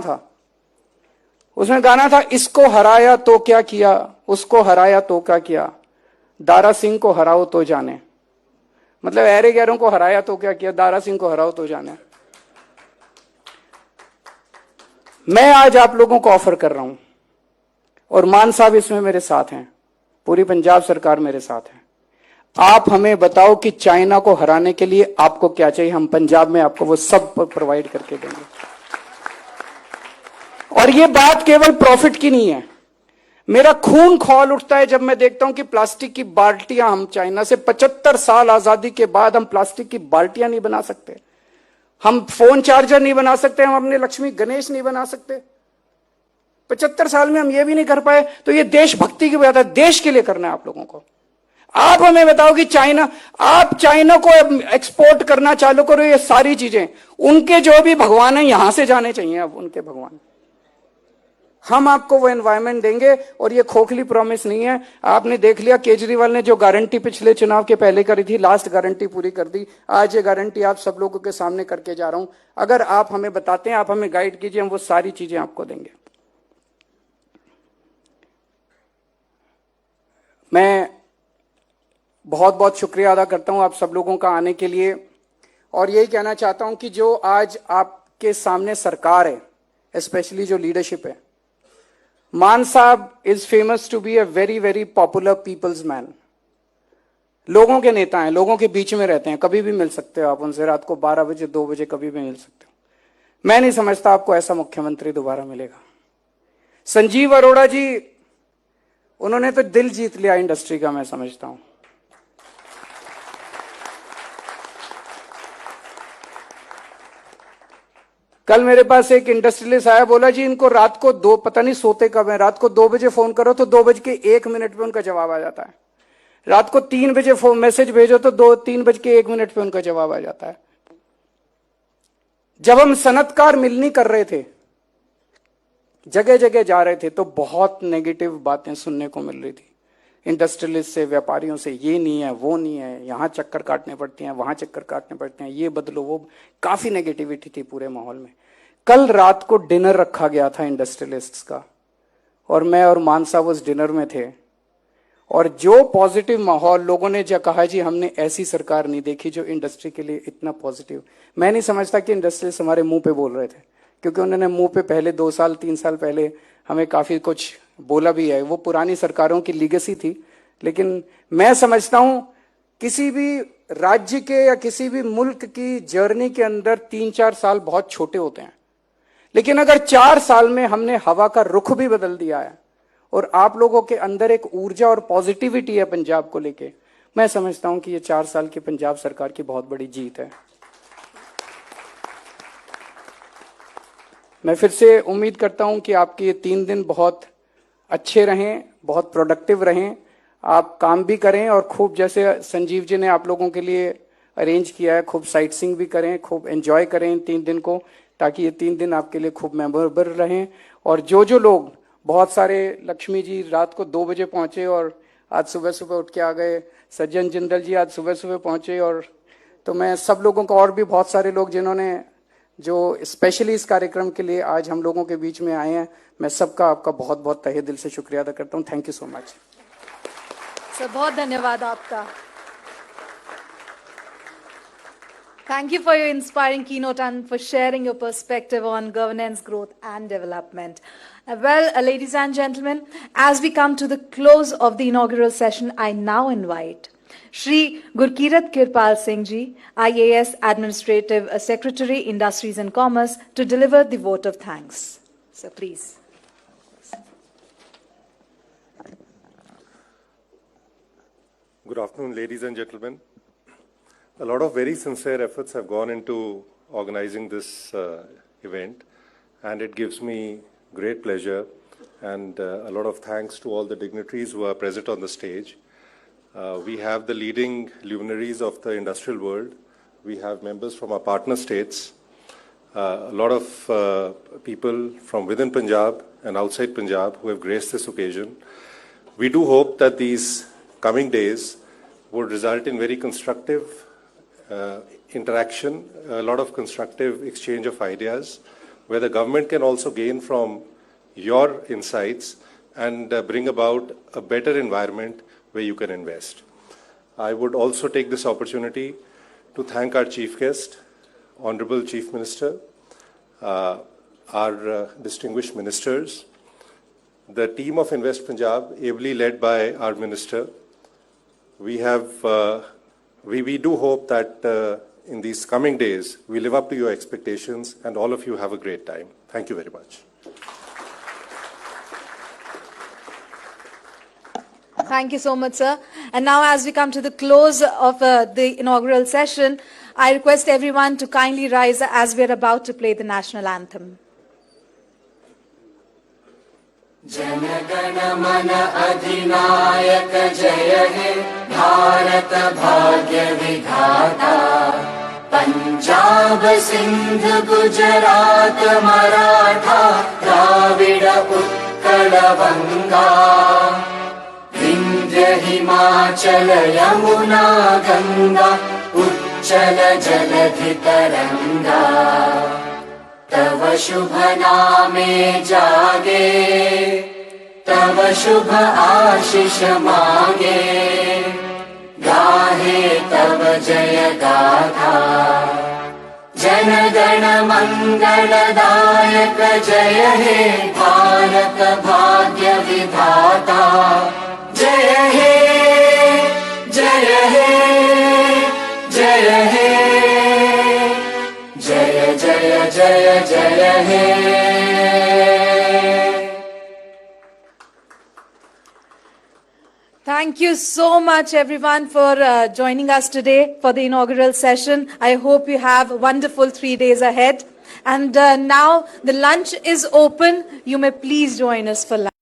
था, इसको हराया तो क्या किया, उसको हराया तो क्या किया, दारा सिंह को हराओ तो जाने। मतलब ऐरे गैरों को हराया तो क्या किया, दारा सिंह को हराओ तो जाने। मैं आज आप लोगों को ऑफर कर रहा हूं, और मान साहब इसमें मेरे साथ हैं, पूरी पंजाब सरकार मेरे साथ है। आप हमें बताओ कि चाइना को हराने के लिए आपको क्या चाहिए, हम पंजाब में आपको वो सब प्रोवाइड करके देंगे। और ये बात केवल प्रॉफिट की नहीं है, मेरा खून खौल उठता है जब मैं देखता हूं कि प्लास्टिक की बाल्टियां हम चाइना से 75 साल आजादी के बाद हम प्लास्टिक की बाल्टियां नहीं बना सकते, हम फोन चार्जर नहीं बना सकते, हम अपने लक्ष्मी गणेश नहीं बना सकते। 75 साल में हम ये भी नहीं कर पाए, तो ये देशभक्ति की बात है, देश के लिए करना है आप लोगों को। आप हमें बताओ कि आप चाइना को एक्सपोर्ट करना चालू करो, ये सारी चीजें उनके जो भी भगवान है यहां से जाने चाहिए, अब उनके भगवान। हम आपको वो एनवायरनमेंट देंगे और ये खोखली प्रॉमिस नहीं है। आपने देख लिया केजरीवाल ने जो गारंटी पिछले चुनाव के पहले करी थी, लास्ट गारंटी पूरी कर दी। आज ये गारंटी आप सब लोगों के सामने करके जा रहा हूं। अगर आप हमें बताते हैं, आप हमें गाइड कीजिए, हम वो सारी चीजें आपको देंगे। मैं बहुत बहुत शुक्रिया अदा करता हूं आप सब लोगों का आने के लिए, और यही कहना चाहता हूं कि जो आज आपके सामने सरकार है, स्पेशली जो लीडरशिप है, Mann sahab is famous to be a very very popular peoples man. लोगों के नेता हैं, लोगों के बीच में रहते हैं, कभी भी मिल सकते हो आप उनसे, रात को 12 बजे 2 बजे कभी भी मिल सकते हो। मैं नहीं समझता आपको ऐसा मुख्यमंत्री दोबारा मिलेगा। संजीव अरोड़ा जी, उन्होंने तो दिल जीत लिया इंडस्ट्री का, मैं समझता हूं। कल मेरे पास एक इंडस्ट्रियलिस्ट आया, बोला जी इनको रात को पता नहीं सोते कब है, रात को 2 बजे फोन करो तो 2:01 पे उनका जवाब आ जाता है। रात को 3 बजे फोन मैसेज भेजो तो 3:01 पे उनका जवाब आ जाता है। जब हम सनतकार मिलनी कर रहे थे, जगह जगह जा रहे थे, तो बहुत नेगेटिव बातें सुनने को मिल रही थी इंडस्ट्रियलिस्ट से, व्यापारियों से। ये नहीं है, वो नहीं है, यहां चक्कर काटने पड़ते हैं, वहां चक्कर काटने पड़ते हैं, ये बदलो वो। काफी नेगेटिविटी थी पूरे माहौल में। कल रात को डिनर रखा गया था इंडस्ट्रियलिस्ट्स का, और मैं और मान साहब उस डिनर में थे, और जो पॉजिटिव माहौल, लोगों ने जो कहा जी हमने ऐसी सरकार नहीं देखी जो इंडस्ट्री के लिए इतना पॉजिटिव। मैं नहीं समझता कि इंडस्ट्रियलिस्ट हमारे मुंह पे बोल रहे थे, क्योंकि उन्होंने मुंह पे पहले 2 साल 3 साल पहले हमें काफी कुछ बोला भी है। वो पुरानी सरकारों की लीगेसी थी, लेकिन मैं समझता हूं किसी भी राज्य के या किसी भी मुल्क की जर्नी के अंदर 3-4 साल बहुत छोटे होते हैं, लेकिन अगर 4 साल में हमने हवा का रुख भी बदल दिया है और आप लोगों के अंदर एक ऊर्जा और पॉजिटिविटी है पंजाब को लेके, मैं समझता हूं कि ये 4 साल की पंजाब सरकार की बहुत बड़ी जीत है। मैं फिर से उम्मीद करता हूं कि आपके ये 3 दिन बहुत अच्छे रहें, बहुत प्रोडक्टिव रहें, आप काम भी करें और खूब, जैसे संजीव जी ने आप लोगों के लिए अरेंज किया है, खूब साइट सीइंग भी करें, खूब एंजॉय करें इन 3 दिन को, ताकि ये 3 दिन आपके लिए खूब मेमोरेबल रहें। और जो लोग, बहुत सारे, लक्ष्मी जी रात को 2 बजे पहुंचे और आज सुबह सुबह उठ के आ गए, सज्जन जिंदल जी आज सुबह सुबह पहुंचे, और तो मैं सब लोगों को, और भी बहुत सारे लोग जिन्होंने जो स्पेशली इस कार्यक्रम के लिए आज हम लोगों के बीच में आए हैं, मैं सबका, आपका बहुत बहुत तहे दिल से शुक्रिया अदा करता हूं। Thank you so much sir, बहुत धन्यवाद आपका। Thank you for your inspiring keynote and for sharing your perspective on governance, growth and development. Ladies and gentlemen, as we come to the close of the inaugural session, I now invite Shri Gurkirat Kirpal Singh Ji, IAS Administrative Secretary, Industries and Commerce, to deliver the vote of thanks. So please. Good afternoon, ladies and gentlemen. A lot of very sincere efforts have gone into organizing this event, and it gives me great pleasure and a lot of thanks to all the dignitaries who are present on the stage. We have the leading luminaries of the industrial world. We have members from our partner states, a lot of people from within Punjab and outside Punjab who have graced this occasion. We do hope that these coming days would result in very constructive interaction, a lot of constructive exchange of ideas, where the government can also gain from your insights and bring about a better environment where you can invest. I would also take this opportunity to thank our chief guest, Honorable Chief Minister, our distinguished ministers, the team of Invest Punjab, ably led by our minister, we do hope that in these coming days, we live up to your expectations and all of you have a great time. Thank you very much. Thank you so much, sir. And now as we come to the close of the inaugural session, I request everyone to kindly rise as we are about to play the national anthem. जनगण मन अधिनायक जय हे भारत भाग्य विधाता पंजाब सिंध गुजरात मराठा द्राविड उत्कल बंगा विंध्य हिमाचल यमुना गंगा उच्चल जलधि तरंगा तव शुभ नामे जागे तव शुभ आशीष मांगे गाहे तव जय गाथा जन गण मंगलदायक जय हे भारत भाग्य विधाता जय हे जय हे जय हे जय जय जय जय हे Thank you so much, everyone, for joining us today for the inaugural session. I hope you have a wonderful 3 days ahead. And now the lunch is open. You may please join us for lunch.